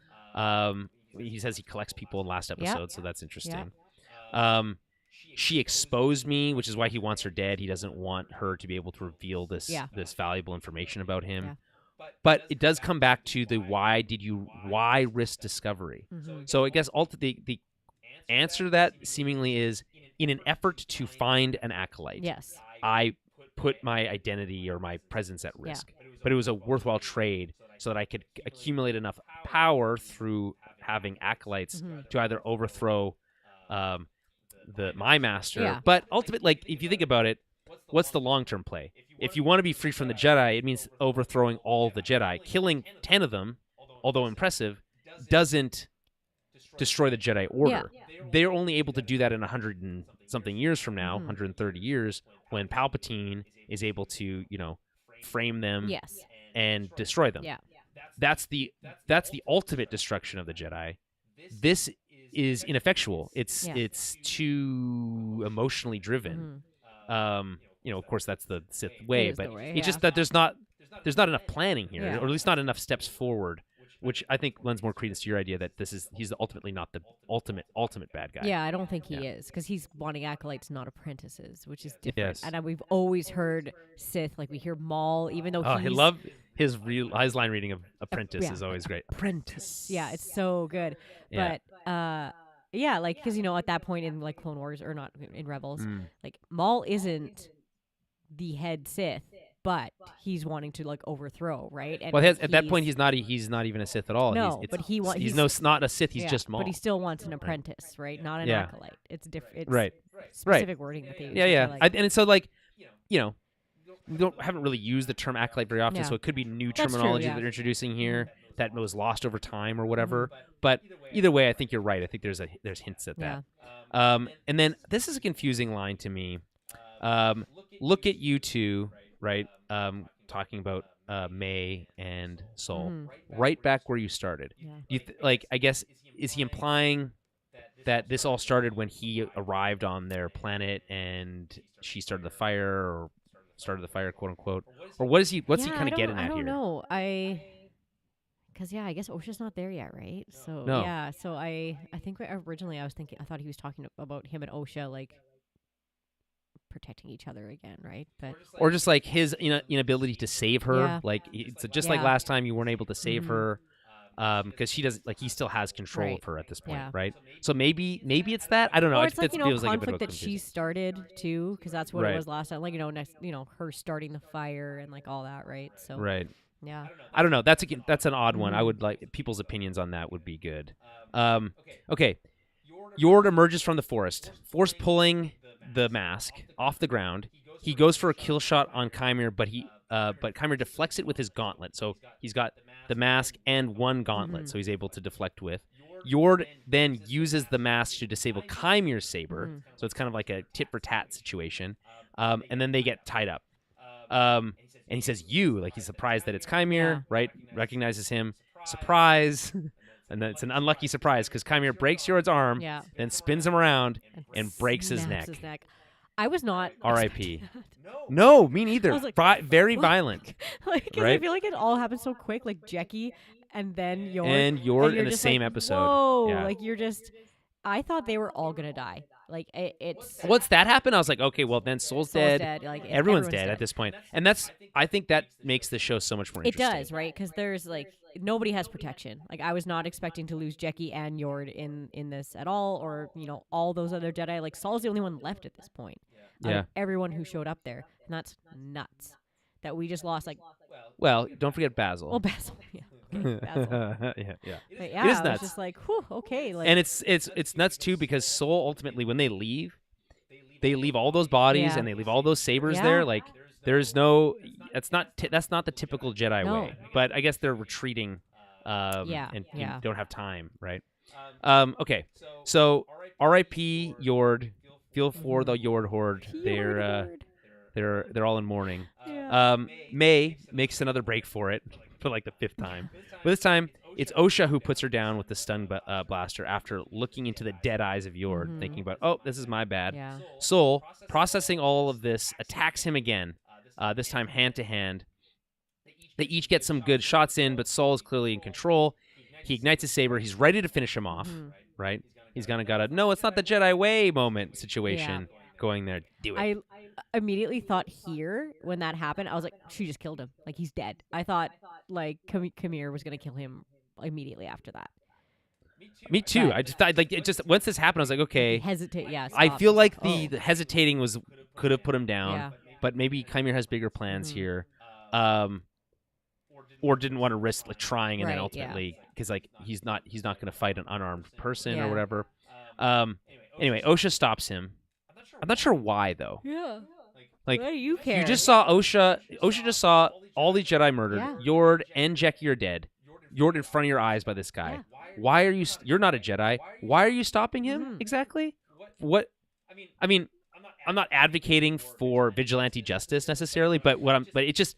He says he collects people in last episode, so that's interesting. She exposed me, which is why he wants her dead. He doesn't want her to be able to reveal this valuable information about him. Yeah. But it does come back to the why risk discovery? So I guess the answer to that seemingly is in an effort to find an acolyte. Yes. I put my identity or my presence at risk. But it was a worthwhile trade so that I could accumulate enough power through having acolytes to either overthrow my master. Yeah. But ultimately, like, if you think about it, what's the long-term play? If you want to be free from the Jedi, it means overthrowing all the Jedi. Killing 10 of them, although impressive, doesn't destroy the Jedi Order. They're only able to do that in 100 and something years from now, 130 years, when Palpatine is able to, frame them and destroy them. Yeah. That's the ultimate destruction of the Jedi. This is ineffectual. It's too emotionally driven. Of course that's the Sith way, but it's just that there's not enough planning here, or at least not enough steps forward, which I think lends more credence to your idea that he's ultimately not the ultimate bad guy. Yeah, I don't think he is, because he's wanting acolytes, not apprentices, which is different. Yes. And we've always heard Sith, like we hear Maul, even though I he's love his line reading of apprentice is always great. Apprentice. Yeah, it's so good. Yeah. But like, because at that point in like Clone Wars, or not in Rebels, like Maul isn't the head Sith, but he's wanting to like overthrow, right? And at that point he's not even a Sith at all. No, he's but he's not a Sith. He's just Maul. But he still wants an apprentice, right? Not an acolyte. It's different. It's right. specific wording that they use. Yeah. Like, And so like, we haven't really used the term acolyte very often, so it could be new terminology that they're introducing here that was lost over time or whatever. But either way, I think you're right. I think there's hints at that. And then this is a confusing line to me. Look at you two, right? Talking about May and Sol, right back where you started. Yeah. I guess, is he implying that this all started when he arrived on their planet and she started the fire, quote unquote, or what's he kind of getting at here? I don't know. Because I guess Osha's not there yet, right? So No. yeah. So I think originally I thought he was talking about him and Osha like protecting each other again, right? But or just like his inability to save her. Yeah. Like it's just like last time you weren't able to save her. Because she doesn't, like, he still has control of her at this point, right? So maybe it's that. I don't know. Or it's like feels conflict like a bit of a that she started too, because that's what it was last time. Like her starting the fire and like all that, right? So right. Yeah. I don't know. That's an odd one. I would like people's opinions on that would be good. Okay. Yord emerges from the forest, force pulling the mask off the ground. He goes for a kill shot on Chimera, but Chimera deflects it with his gauntlet. So he's got the mask and one gauntlet, so he's able to deflect with. Yord then uses the mask to disable Chimera's saber, so it's kind of like a tit for tat situation. And then they get tied up. And he says, "You," like he's surprised that it's Chimera, right? Recognizes him. Surprise. And then it's an unlucky surprise because Chimera breaks Yord's arm, then spins him around and breaks his neck. I was not R.I.P. No, me I neither. was like, Very what? violent, Like, 'cause I right? feel like it all happened so quick. Like Jackie, and then Yord, And and you're you're in the just same like, episode. whoa! Yeah. Like you're just. I thought they were all gonna die. Like it's Once that happened, I was like, okay, well then Soul's Soul's dead. Like Everyone's dead at this point, and I think that makes the show so much more It interesting. does, right? Because there's like nobody has protection. Like I was not expecting to lose Jackie and Yord in this at all, or all those other Jedi. Like Saul's the only one left at this point. Out Yeah. of everyone who showed up there, and that's nuts. That we just lost like Well, don't forget Basil. Basil, yeah, okay, Basil. Yeah. But It yeah, is I was nuts. just like, whew, okay, like, And it's nuts too because Soul ultimately when they leave all those bodies Yeah. and they leave all those sabers Yeah. there. Like there's no that's not the typical Jedi No. way. But I guess they're retreating, Yeah, and yeah. don't have time, right? Okay, so R.I.P. Yord. Feel for the Yord horde. They're all in mourning. Yeah. May makes another break for it for like the 5th time. But this time, it's Osha who puts her down with the stun blaster after looking into the dead eyes of Yord, thinking about, oh, this is my bad. Yeah. Soul, processing all of this, attacks him again, this time hand to hand. They each get some good shots in, but Soul is clearly in control. He ignites his saber. He's ready to finish him off, right? He's got a, no, it's not the Jedi way moment situation going there. Do it. I immediately thought here when that happened, I was like, she just killed him. Like he's dead. I thought like Kamir was gonna kill him immediately after that. Me too. But- I just thought, like, it just once this happened, I was like, okay. Hesitate. Yeah. I stop. feel like Oh. the hesitating could have put him down, Yeah. but maybe Chimere has bigger plans here, or didn't want to risk like trying and then Right, ultimately because like he's not going to fight an unarmed person Yeah. or whatever. Anyway, Osha stops him. I'm not sure why though. Yeah. Like What do you care? you just saw Osha. Osha just saw all these Jedi murdered. Yeah. Yord and Jackie are dead. Yord in front of your eyes by this guy. Yeah. Why are you? You're not a Jedi. Why are you stopping him exactly? What? I mean, I'm not advocating for vigilante justice necessarily, but it just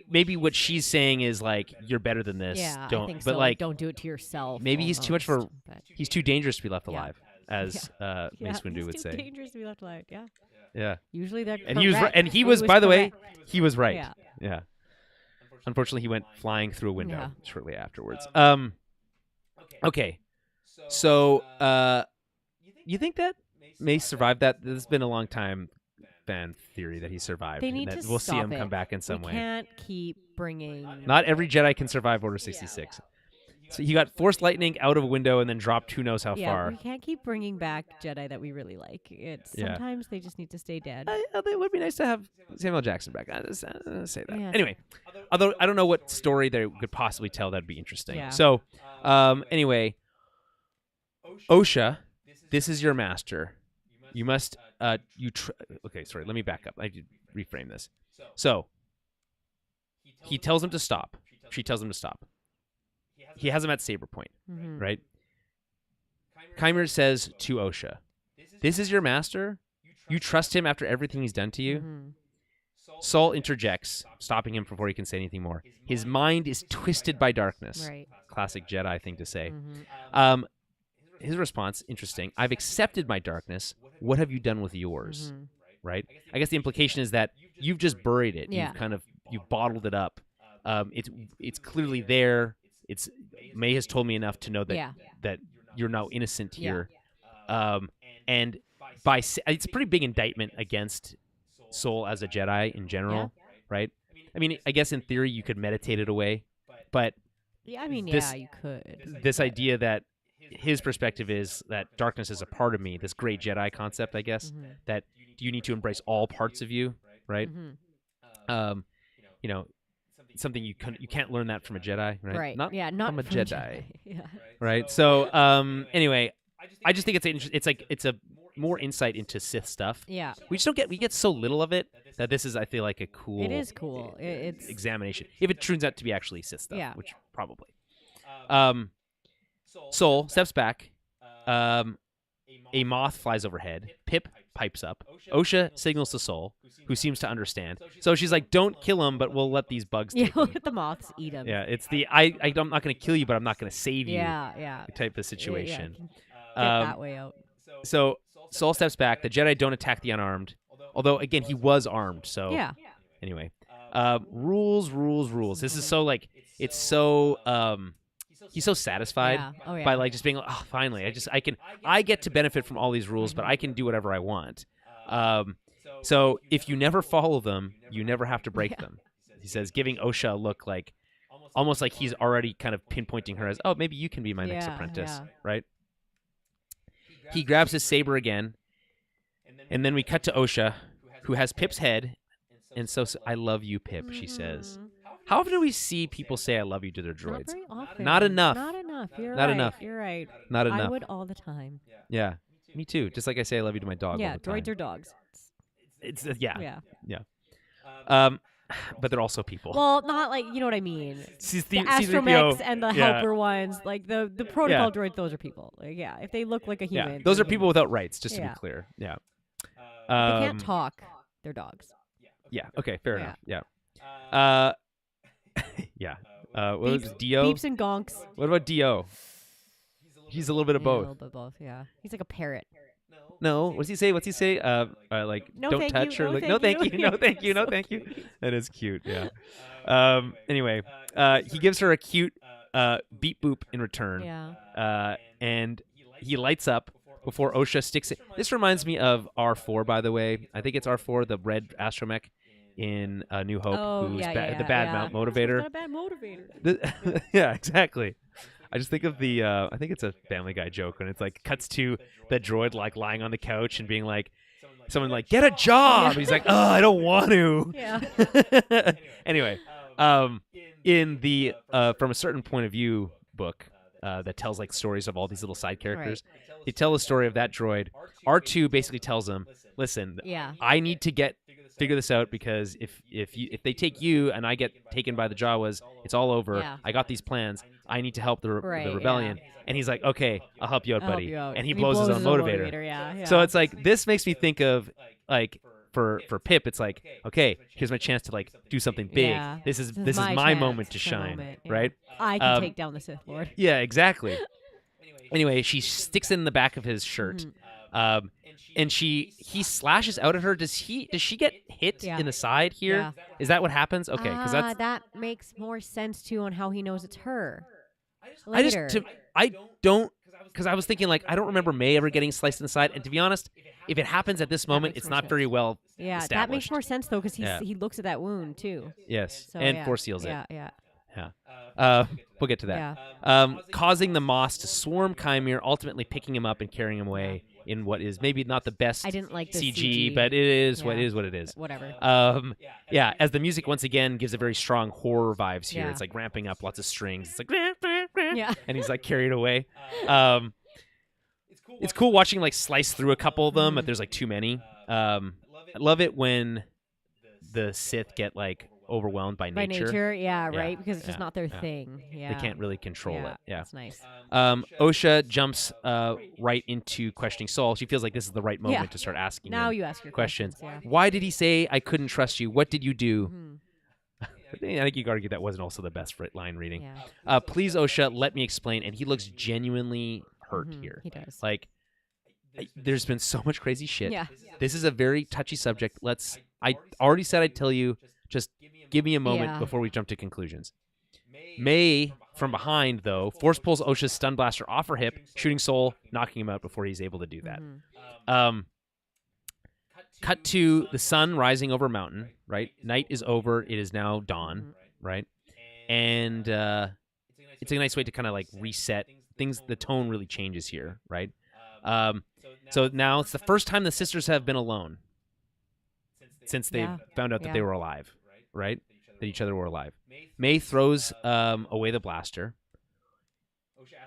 maybe what she's saying is like you're better than this. Yeah, Don't. I think but so. like don't do it to yourself. maybe he's too much for. almost, but- He's too dangerous to be left Yeah. alive, as Yeah, Mace Windu he's would too say. dangerous to be left alive. Yeah. Yeah. Usually they're And he was right. correct. And he was, by the way, correct. he was right. Yeah. Yeah. Unfortunately, he went flying through a window Yeah. shortly afterwards. Okay. So, you think that Mace survived that? This has been a long time fan theory that he survived. They and need that to we'll see stop him it. come back in some we way. can't keep bringing. Not every Jedi can survive Order 66. So he got forced lightning out of a window and then dropped who knows how Yeah, far. we can't keep bringing back Jedi that we really like. It's Yeah. sometimes they just need to stay dead. It would be nice to have Samuel Jackson back. I just say that. Yeah. Anyway, although I don't know what story they could possibly tell that'd be interesting. Yeah. So, anyway, Osha, this is your master. You must okay, sorry, let me back up. I need to reframe this. So, he tells him to stop. She tells him to stop. He has him at saber point, Mhm. right? Chimere says to Osha, "This is your master? You trust him after everything he's done to you?" Mhm. Saul interjects, stopping him before he can say anything more. His mind is twisted by darkness. Right. Classic Jedi thing to say. Mhm. His response, interesting. I've accepted my darkness. What have you done with yours? Mhm. Right? I guess the implication is that you've just buried it. Yeah. You've bottled it up. It's clearly there. May has told me enough to know that Yeah. that you're now innocent Yeah. here. And it's a pretty big indictment against Soul as a Jedi in general, right? I mean, I guess in theory you could meditate it away, but Yeah, I mean, this- yeah, you could. this idea that his perspective is that darkness is a part of me, this great Jedi concept, I guess, Mhm. that you need to embrace all parts of you, right? Mhm. Something you can't learn that from a Jedi, right? Right. Not yeah, not from a from Jedi. Yeah. right? So, anyway, I just think it's a more insight into Sith stuff. Yeah. We get so little of it that this is, I feel like, a cool. It is cool. It's examination if it turns out to be actually Sith stuff, Yeah. which probably. Soul steps back. A moth flies overhead. Pip pipes up. Osha signals to Soul, who seems to understand. So she's like, "Don't kill him, but we'll let these bugs yeah. take him." Let the moths eat them. Yeah, it's the I'm not going to kill you, but I'm not going to save you Yeah. type of situation. Get that way out. So Soul steps back. The Jedi don't attack the unarmed, Although again, he was armed. So Yeah. anyway, rules. This is so like it's so he's so satisfied Yeah. Oh yeah. by like just being like, oh, finally, I get to benefit from all these rules, but I can do whatever I want. So if you never follow them, you never have to break them. He says, giving Osha a look like almost like he's already kind of pinpointing her as, oh, maybe you can be my next apprentice, right? He grabs his saber again, and then we cut to Osha, who has Pip's head, and so I love you, Pip, she says. How often do we see people say I love you to their Not droids? very often. Not enough. Not enough. You're Not right. enough. You're right. Not enough. I would all the time. Yeah, me too. Just like I say I love you to my dog Yeah, all the time. droids are dogs. It's yeah. Yeah. But they're also people. Well, not like, you know what I mean. The C3PO, astromechs and the yeah. helper ones, like the protocol droids, those are people. Like, yeah, if they look like a Yeah, human. those are they're people humans. without rights, just to be Yeah. clear. Yeah. They can't talk. They're dogs. Yeah. Okay. Fair Yeah. enough. Yeah. Yeah. What was it, Dio? Beeps and gonks. What about Dio? He's a little bit of Yeah, a both. little bit of both, yeah. He's like a parrot. No. What does he say? What's he say? Like No, don't thank touch you. or No, like thank no thank you. you, no thank you, no So thank you. cute. That is cute. Yeah. Anyway, he gives her a cute beep boop in return. Yeah. And he lights up before Osha sticks it. This reminds me of R4, by the way. I think it's R4, the red astromech in New Hope, Oh, who's yeah, the bad yeah. motivator. Not a bad motivator. Yeah, exactly. I just think of the I think it's a Family Guy joke when it's like cuts to the droid like lying on the couch and being like, someone like, get a job. Yeah. He's like, oh, I don't want to. Yeah. Anyway, in the From a Certain Point of View book that tells like stories of all these little side characters, they tell the story of that droid. R2 basically tells him, listen, Yeah. I need to figure this out because if they take you and I get taken by the Jawas, it's all over. Yeah. I got these plans. I need to help the Right, rebellion. yeah. And he's like, okay, I'll help you out, I'll help buddy. you out. And he blows his own motivator. Yeah. So it's like this makes me think of like for Pip, it's like, okay, here's my chance to like do something big. Yeah. This is my my chance, moment to my shine, moment, yeah. right? I can Um, take down the Sith Lord. Yeah, exactly. Anyway, she sticks it in the back of his shirt, and he slashes out at her. Does she get hit Yeah. in the side here? Yeah. Is that what happens? Okay, because that's that makes more sense too on how he knows it's her. I Later. don't because I was thinking like I don't remember May ever getting sliced in the side, and to be honest, if it happens at this moment, makes it's more not sense. very well Yeah, established. that makes more sense though, because Yeah. he looks at that wound too. Yes, So, and yeah. Force seals it. Yeah, yeah. Yeah. We'll get to that. Yeah. Causing the Moss to swarm Chimere, ultimately picking him up and carrying him away in what is maybe not the best I didn't like the CG, CG. but it is what Yeah. it is. What it is. Whatever. Yeah. As the music once again gives a very strong horror vibes here. Yeah. It's like ramping up, lots of strings. It's like Yeah. and he's like carried away. It's cool watching like slice through a couple of them, but there's like too many. I love it when the Sith get like overwhelmed by By nature, yeah, Yeah, right? Because it's just yeah, not their yeah. thing. Yeah. They can't really control it. Yeah. That's nice. Osha jumps right into questioning Saul. She feels like this is the right moment Yeah. to start asking Now him you ask your questions. Yeah. Why did he say I couldn't trust you? What did you do? Mhm. I think you could argue that wasn't also the best line reading. Yeah. Please, Osha, let me explain. And he looks genuinely hurt Mhm, here. He does. Like, there's been so much crazy shit. Yeah. This is a very touchy subject. I already said I'd tell you. Just give me a moment Yeah. before we jump to conclusions. May, from behind, though, force pulls Osha's stun blaster off her hip, shooting Soul, knocking him out before he's able to do that. Mhm. Cut to the sun rising over a mountain, right? Night is over. It is now dawn, right? And it's a nice way to kind of like reset things. The tone really changes here, right? So now it's the first time the sisters have been alone since they found out that they were alive, right? That each other were alive. May throws away the blaster.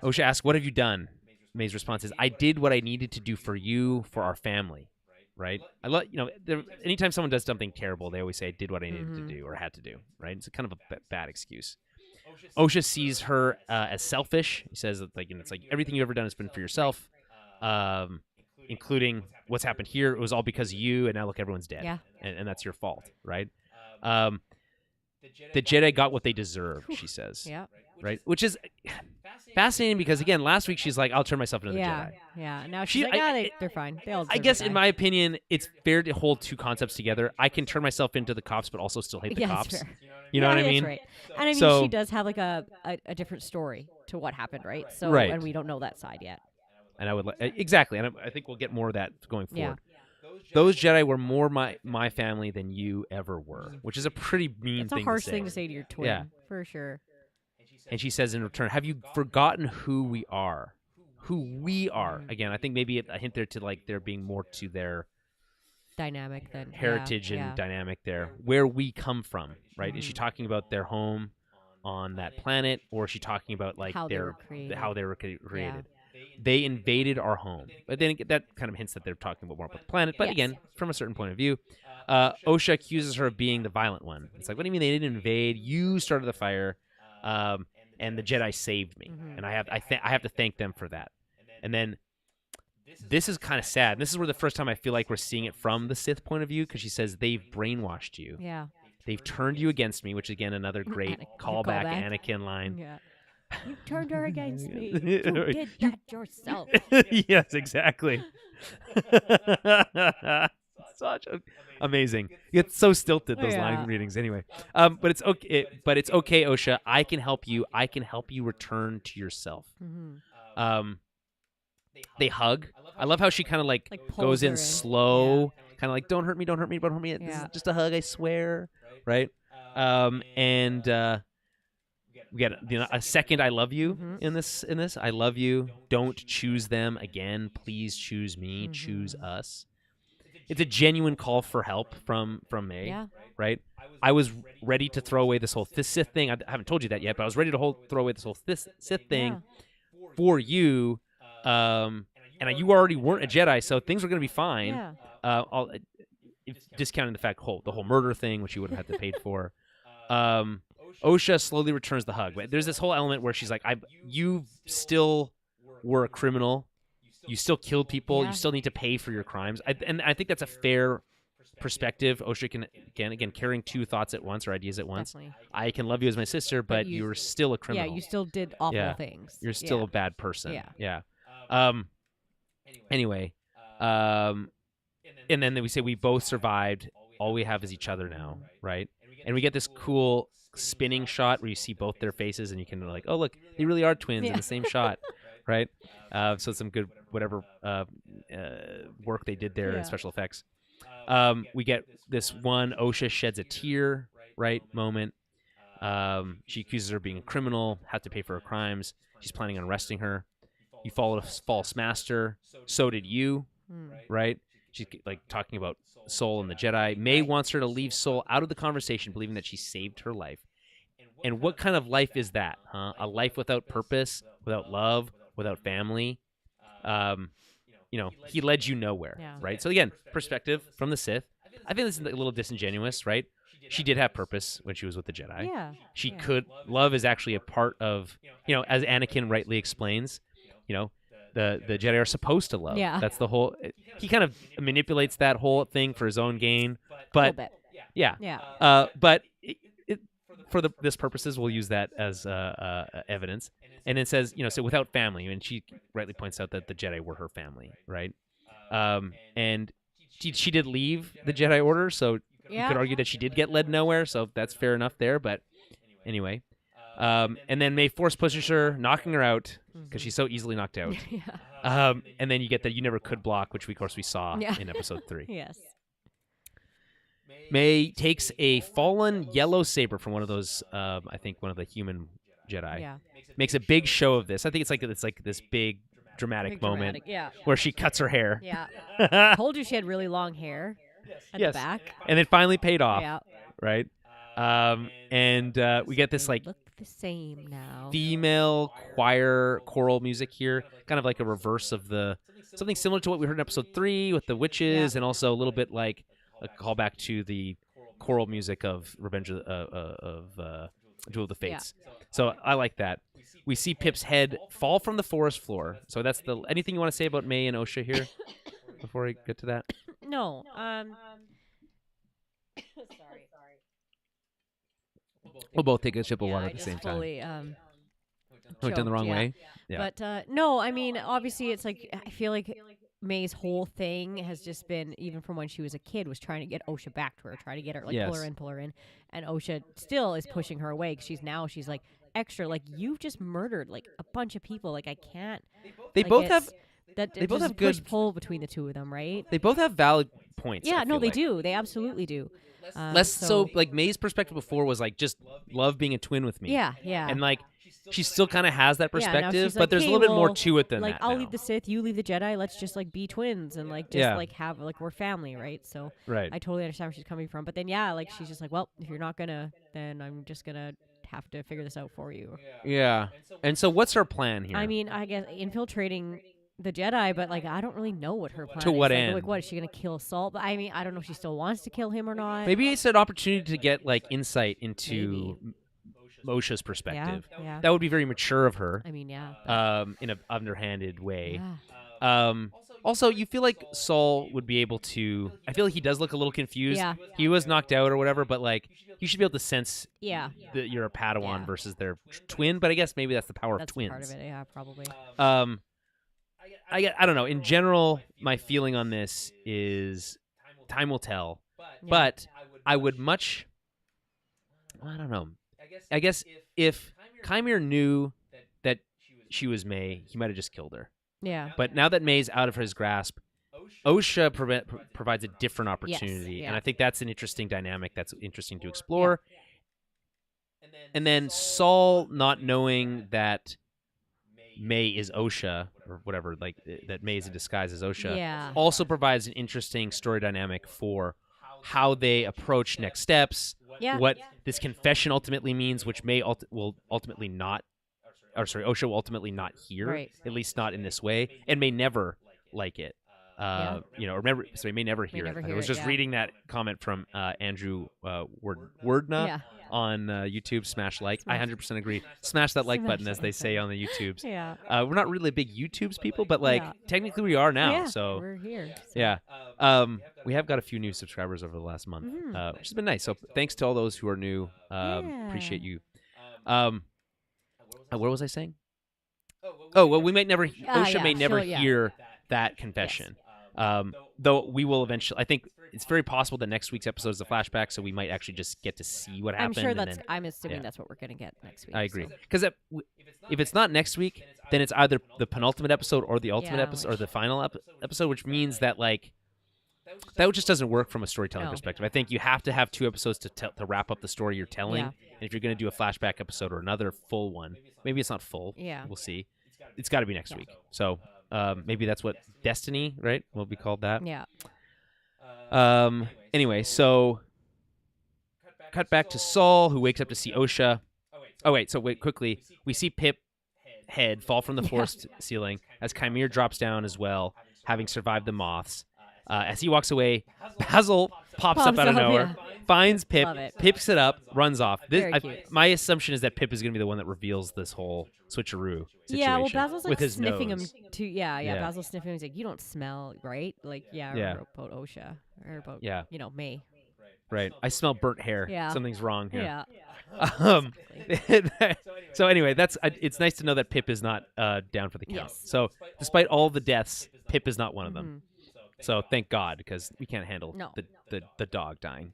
Osha asks, "What have you done?" May's response is, "I did what I needed to do for you, for our family." Right? I love, anytime someone does something terrible, they always say, "I did what I needed to do or had to do." Right? It's kind of a bad excuse. Osha sees her as selfish. He says that it's like everything you've ever done has been for yourself, including what's happened here. It was all because of you, and now look, everyone's dead, Yeah. and that's your fault, right? the Jedi got what they deserved, she says. Yeah. Right? Which is fascinating because, again, last week she's like, I'll turn myself into the Yeah. Jedi. Yeah. Now she's like, they're fine. They all I deserve guess, to in die. my opinion, it's fair to hold two concepts together. I can turn myself into the cops, but also still hate the Yeah, cops. that's fair. You know what I mean? That's right. And I mean, So- she does have like a different story to what happened, right? So, Right. and we don't know that side yet. And I would exactly, and I think we'll get more of that going Yeah. forward. Those Jedi were more my family than you ever were, which is a pretty mean It's a thing harsh to say. thing to say to your twin, Yeah. for sure. And she says in return, have you forgotten who we are? Who we are. Again, I think maybe a hint there to like there being more to their Dynamic then. heritage yeah. and dynamic there, where we come from, right? Is she talking about their home on that planet, or is she talking about like How they were created. how they were created? They invaded our home, but then that kind of hints that they're talking about more about the planet. But Yes. again, from a certain point of view, Osha accuses her of being the violent one. It's like, what do you mean they didn't invade? You started the fire, and the Jedi saved me, and I have to thank them for that. And then this is kind of sad. This is where the first time I feel like we're seeing it from the Sith point of view, because she says they've brainwashed you. Yeah. They've turned you against me, which again another great callback Anakin line. Yeah. You turned her against me. You did that yourself. Yes, exactly. Such amazing. It's so stilted, those line readings. Anyway, but it's okay. But it's okay, Osha. I can help you. I can help you return to yourself. They hug. I love how she kind of like goes in slow, kind of like, don't hurt me, don't hurt me, don't hurt me. This is just a hug, I swear. Right? And we get a second I love you in this. I love you. Don't choose them again. Please choose me. Choose us. It's a genuine call for help from May, right? I was ready to throw away this whole Sith thing. I haven't told you that yet, but I was ready to throw away this whole Sith thing for you. And you already weren't a Jedi, so things were going to be fine. Yeah. Discounting the fact the whole murder thing, which you wouldn't have to paid for. Osha slowly returns the hug. But there's this whole element where she's like, you still were a criminal. You still killed people. Yeah. You still need to pay for your crimes. And I think that's a fair perspective. Osha can, again, carrying two thoughts at once or ideas at once. Definitely. I can love you as my sister, but you're still a criminal. Yeah, you still did awful things. You're still a bad person. Yeah. Anyway. And then we say we both survived. All we have is each other now, right? And we get this cool spinning shot where you see both their faces, and you can like, oh look, they really are twins in the same shot, right? So some good whatever work they did there in special effects. We get this one Osha sheds a tear, right? Moment. She accuses her of being a criminal, had to pay for her crimes. She's planning on arresting her. You followed a false master. So did you, right? She's like talking about Soul and the Jedi. May wants her to leave Soul out of the conversation, believing that she saved her life. And what kind of life is that, huh? A life without purpose, without love, without family. He led you nowhere, right? So again, perspective from the Sith. I think this is a little disingenuous, right? She did have purpose when she was with the Jedi. Yeah. She could. Love is actually a part of, as Anakin rightly explains, the Jedi are supposed to love. Yeah. That's the whole. He kind of manipulates that whole thing for his own gain, but yeah. But for this purposes, we'll use that as evidence. And it says, so without family, and she rightly points out that the Jedi were her family, right? And she did leave the Jedi Order, so you could argue that she did get led nowhere. So that's fair enough there. But anyway. And then May force pushes her, knocking her out because she's so easily knocked out. And then you get that you never could block, which of course we saw in episode 3. Yes. May takes a fallen yellow saber from one of those, I think one of the human Jedi. Yeah. Makes a big show of this. I think it's like this big dramatic moment where she cuts her hair. Yeah. Told you she had really long hair at the back. And it finally paid off. Yeah. Right? And we get this like look the same now. Female choral music here, kind of like a reverse of something similar to what we heard in episode 3 with the witches, and also a little bit like a callback to the choral music of Revenge of Duel of the Fates. So I like that. We see Pip's head fall from the forest floor. So that's anything you want to say about May and Osha here before we get to that? No. Sorry. We'll both take a sip of Yeah, water I at the just same time. fully Went down the choked, wrong yeah. way. Yeah. But no, I mean, obviously, it's like I feel like May's whole thing has just been, even from when she was a kid, was trying to get OSHA back to her, trying to get her, like, Yes. pull her in. And OSHA still is pushing her away because she's like, extra, like, you've just murdered, like, a bunch of people. Like, I can't. They like, both have. That They both there's have a good. push-pull between the two of them, right? They both have valid points. Yeah, I no, feel they like. do. They absolutely do. Less so, like May's perspective before was like just love being a twin with me. Yeah, yeah. And like she still kind of has that Yeah, now perspective, she's but like, there's "Hey, a little bit more well, to it than like, that. I'll now. leave the Sith, you leave the Jedi. Let's just like be twins and like just Yeah. like have like we're family, right?" So Right. I totally understand where she's coming from. But then yeah, like she's just like, "Well, if you're not gonna, then I'm just gonna have to figure this out for you." Yeah. And so what's her plan here? I mean, I guess infiltrating the Jedi, but like I don't really know what her plan To is. what Like, end? Like, what is she gonna kill Saul? But I mean, I don't know if she still wants to kill him or not. Maybe it's an opportunity to get like insight into Moshe's perspective. Yeah. That would be very mature of her. I mean, yeah. In an underhanded way. Yeah. Also, you feel like Saul would be able to. I feel like he does look a little confused. Yeah. He was knocked out or whatever, but like you should be able to sense Yeah. that you're a Padawan Yeah. versus their twin. But I guess maybe that's the power That's of twins. part of it. Yeah, probably. I don't know. In general, my feeling on this is time will tell. Yeah. But I would much. I don't know. I guess if Chimere knew that she was May, he might have just killed her. Yeah. But now that May's out of his grasp, OSHA provides a different opportunity, yeah. and I think that's an interesting dynamic that's interesting to explore. And then Saul not knowing that May is OSHA or whatever, like that May is in disguise as OSHA, Yeah. also provides an interesting story dynamic for how they approach next steps, Yeah. what this confession ultimately means, which May will ultimately not, or sorry, OSHA will ultimately not hear, Right. at least not in this way, and may never like it. Or remember, so he may never hear never it. hear I was it, just yeah. reading that comment from Andrew Wordna Yeah. on YouTube. Smash like. I 100% agree. Smash that like Smash button, that as they like say on the YouTubes. Yeah. We're not really big YouTubes people, but like Yeah. technically we are now. Yeah, So we're here. So. yeah. We have got a few new subscribers over the last month, Mhm. which has been nice. So thanks to all those who are new. Yeah. Appreciate you. What was I saying? Oh, well, we might never. OSHA may never hear that confession. Though we will eventually. I think it's very possible that next week's episode is a flashback, so we might actually just get to see what I'm happened. sure and that's. then- I'm assuming yeah. that's what we're gonna get next week. I agree. so. Because if it's not next week, then it's either the penultimate episode or the ultimate Yeah, episode or which- the final episode, which means that like that just doesn't work from a storytelling No. perspective. I think you have to have two episodes to wrap up the story you're telling. Yeah. And if you're going to do a flashback episode or another full one, maybe it's not full. Yeah. We'll see. It's got to be next week. So maybe that's what Destiny, right, will be called that. Yeah. Anyway, so cut back to Saul, who wakes up to see OSHA. Oh, wait, quickly. We see Pip head fall from the forest ceiling as Chimere drops down as well, having survived the moths. As he walks away, Basil pops up out of nowhere, finds Pip, Love it. picks it up, runs off. Very cute. My assumption is that Pip is going to be the one that reveals this whole switcheroo situation. Yeah, well, Basil's like with his sniffing nose. him too. Yeah. Yeah. Basil's sniffing him. He's like, "You don't smell right." Like, yeah, Yeah. or about OSHA or about Yeah. May. Right. I smell burnt hair. Yeah. Something's wrong here. Yeah. So anyway, it's nice to know that Pip is not down for the count. Yes. So despite all the deaths, Pip is not one of them. Mhm. So thank God, because we can't handle No. the dog dying.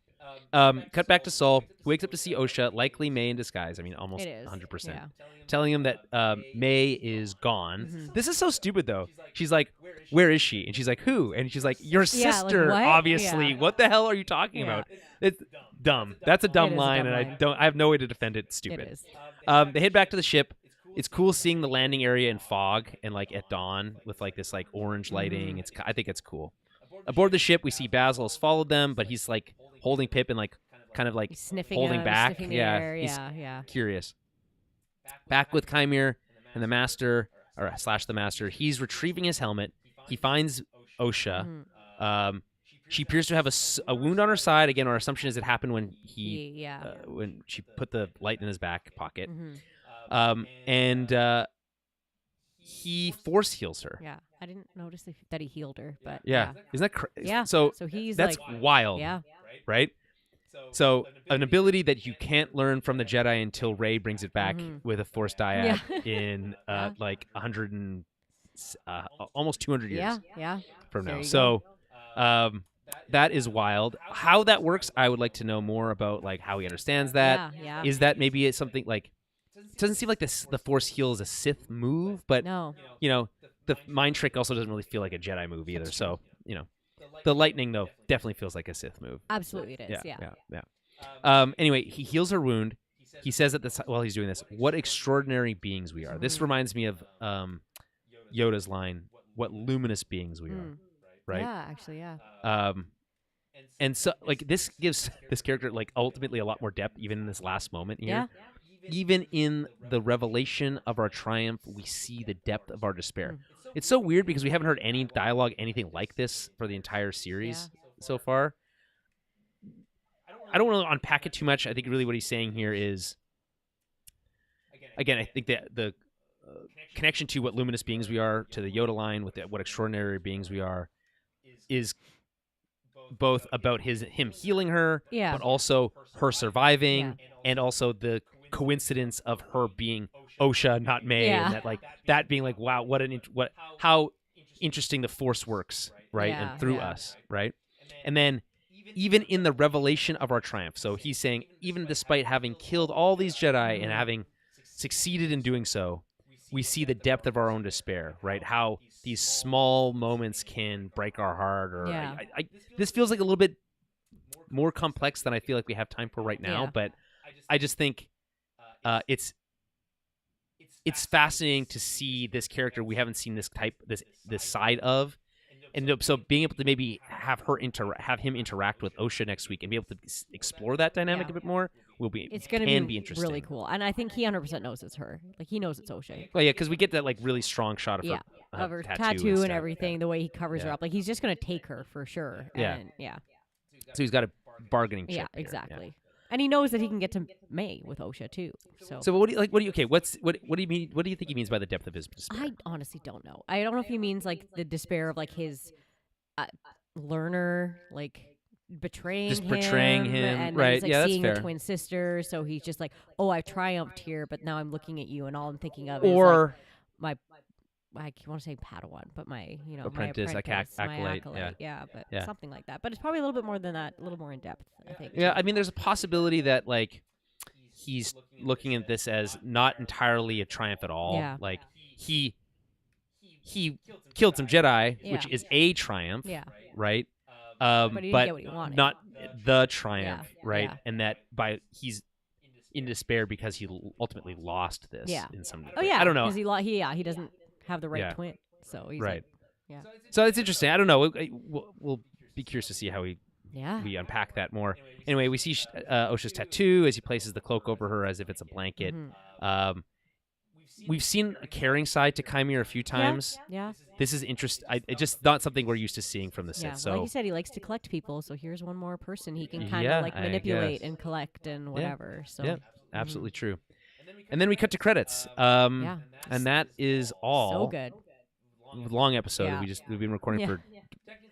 Cut back to Saul, who wakes up to see OSHA, likely May in disguise. I mean, almost It is. 100%. Yeah. Telling him that May is gone. Mhm. This is so stupid, though. She's like, "Where is she?" And she's like, "Who?" And she's like, "Your Yeah, like, sister, what? obviously. Yeah. What the hell are you talking Yeah. about?" It's dumb. That's a dumb It is a line, dumb and line. I have no way to defend it. It's stupid. It is. They head back to the ship. It's cool seeing the landing area in fog and like at dawn with like this like orange lighting. Mm-hmm. I think it's cool. Aboard the ship, we see Basil has followed them, but he's like holding Pip and like kind of like He's sniffing holding him, back. sniffing the Yeah, air. he's Yeah. curious. Back with Chimere and the Master, or / the Master. He's retrieving his helmet. He finds OSHA. Mhm. She appears to have a wound on her side. Again, our assumption is it happened when Yeah. when she put the light in his back pocket. Mhm. And he force heals her. Yeah. I didn't notice that he healed her, but Yeah. Isn't that crazy? Yeah. So So he's that's like, wild. yeah. Right? So an ability that you can't learn from the Jedi until Rey brings it back with a Force dyad in Yeah. like 100 and almost 200 years Yeah. from There now. you So that is wild. How that works, I would like to know more about, like how he understands that. Yeah. Is that maybe it's something like, it doesn't seem like the Force heal is a Sith move, but No. The mind trick also doesn't really feel like a Jedi move either. That's So the lightning though definitely feels like a Sith move. Absolutely it is. Yeah. Anyway, he heals her wound. He says at this while he's doing this, "What extraordinary beings we are." This reminds me of Yoda's line, "What luminous beings we are." Right? Yeah, actually, yeah. And so like this gives this character like ultimately a lot more depth, even in this last moment here. Yeah. Even in the revelation of our triumph, we see the depth of our despair. It's so weird because we haven't heard any dialogue, anything like this for the entire series so far. I don't want to unpack it too much. I think really what he's saying here is, again, I think that the connection to what luminous beings we are, to the Yoda line with what extraordinary beings we are, is both about him healing her, but also her surviving, and also the coincidence of her being Osha, not May, and that like that being like, wow, how interesting the Force works, right, and through us, right, and then even in the revelation of our triumph. So he's saying, even despite having killed all these Jedi and having succeeded in doing so, we see the depth of our own despair, right? How these small moments can break our heart. Or this feels like a little bit more complex than I feel like we have time for right now. But I just think it's fascinating to see this character we haven't seen this side of. And so being able to maybe have him interact with Osha next week and be able to explore that dynamic a bit more it's going to be interesting. Really cool. And I think he 100% knows it's her. Like he knows it's Osha. Well, yeah, because we get that like really strong shot of her tattoo and everything. The way he covers her up, like he's just going to take her for sure. And, So he's got a bargaining chip. Yeah, exactly. And he knows that he can get to May with Osha too. So what do you what do you mean? What do you think he means by the depth of his despair? I honestly don't know. I don't know if he means like the despair of like his learner like betraying him, and right? he's, like, yeah, seeing that's fair. her twin sister. So he's just like, oh, I've triumphed here, but now I'm looking at you, and all I'm thinking of is like I want to say Padawan, but my apprentice, my acolyte, but something like that. But it's probably a little bit more than that, a little more in depth, I think. Yeah, I mean, there's a possibility that like he's looking at this as not entirely a triumph at all. Yeah. Like he killed some Jedi, which is a triumph, right? But he didn't get what he wanted. Not the triumph, right? Yeah. And that he's in despair because he ultimately lost this in some degree. Oh yeah, I don't know. Because he doesn't have the right twin, so he's right. Like, So it's interesting. I don't know. We'll be curious to see how we unpack that more. Anyway, we see Osha's tattoo as he places the cloak over her as if it's a blanket. We've seen a caring side to Chimera a few times. Yeah. This is interesting. It's just not something we're used to seeing from the Sith. So, like you said, he likes to collect people. So here's one more person he can kind of like manipulate and collect and whatever. So yeah, absolutely true. And then we cut to credits. And that is all. So good. Long episode. Yeah. We've been recording for.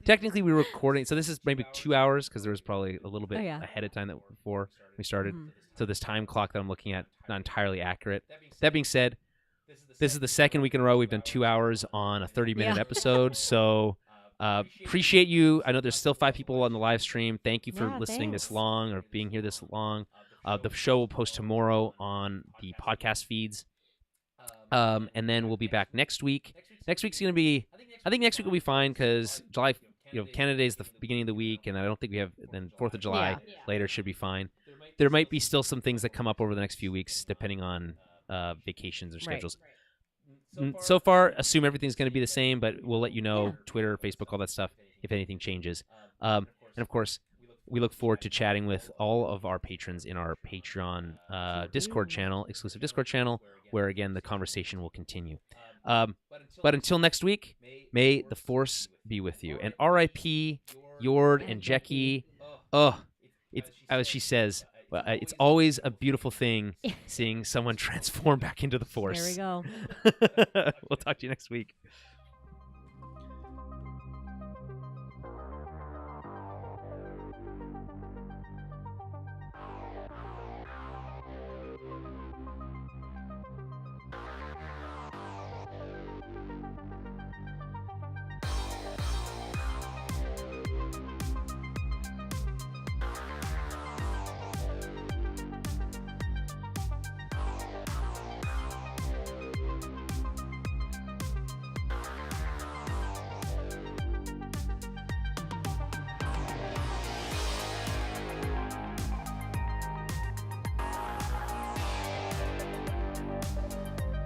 Technically, we were recording. So this is maybe 2 hours because there was probably a little bit ahead of time before we started. So this time clock that I'm looking at not entirely accurate. That being said, this is the second week in a row we've done 2 hours on a 30-minute episode. So appreciate you. I know there's still 5 people on the live stream. Thank you for listening this long or being here this long. The show will post tomorrow on the podcast feeds. And then we'll be back next week. Next week's going to be, I think next week will be fine because July, Canada Day is the beginning of the week, and I don't think we have, then 4th of July later should be fine. There might be still some things that come up over the next few weeks depending on vacations or schedules. So far, assume everything's going to be the same, but we'll let you know, Twitter, Facebook, all that stuff, if anything changes. And of course, we look forward to chatting with all of our patrons in our Patreon Discord channel, exclusive Discord channel, where, again, the conversation will continue. But until next week, may the Force be with you. And R.I.P. Yord and Jecki. It's, as she says, it's always a beautiful thing seeing someone transform back into the Force. There we go. We'll talk to you next week.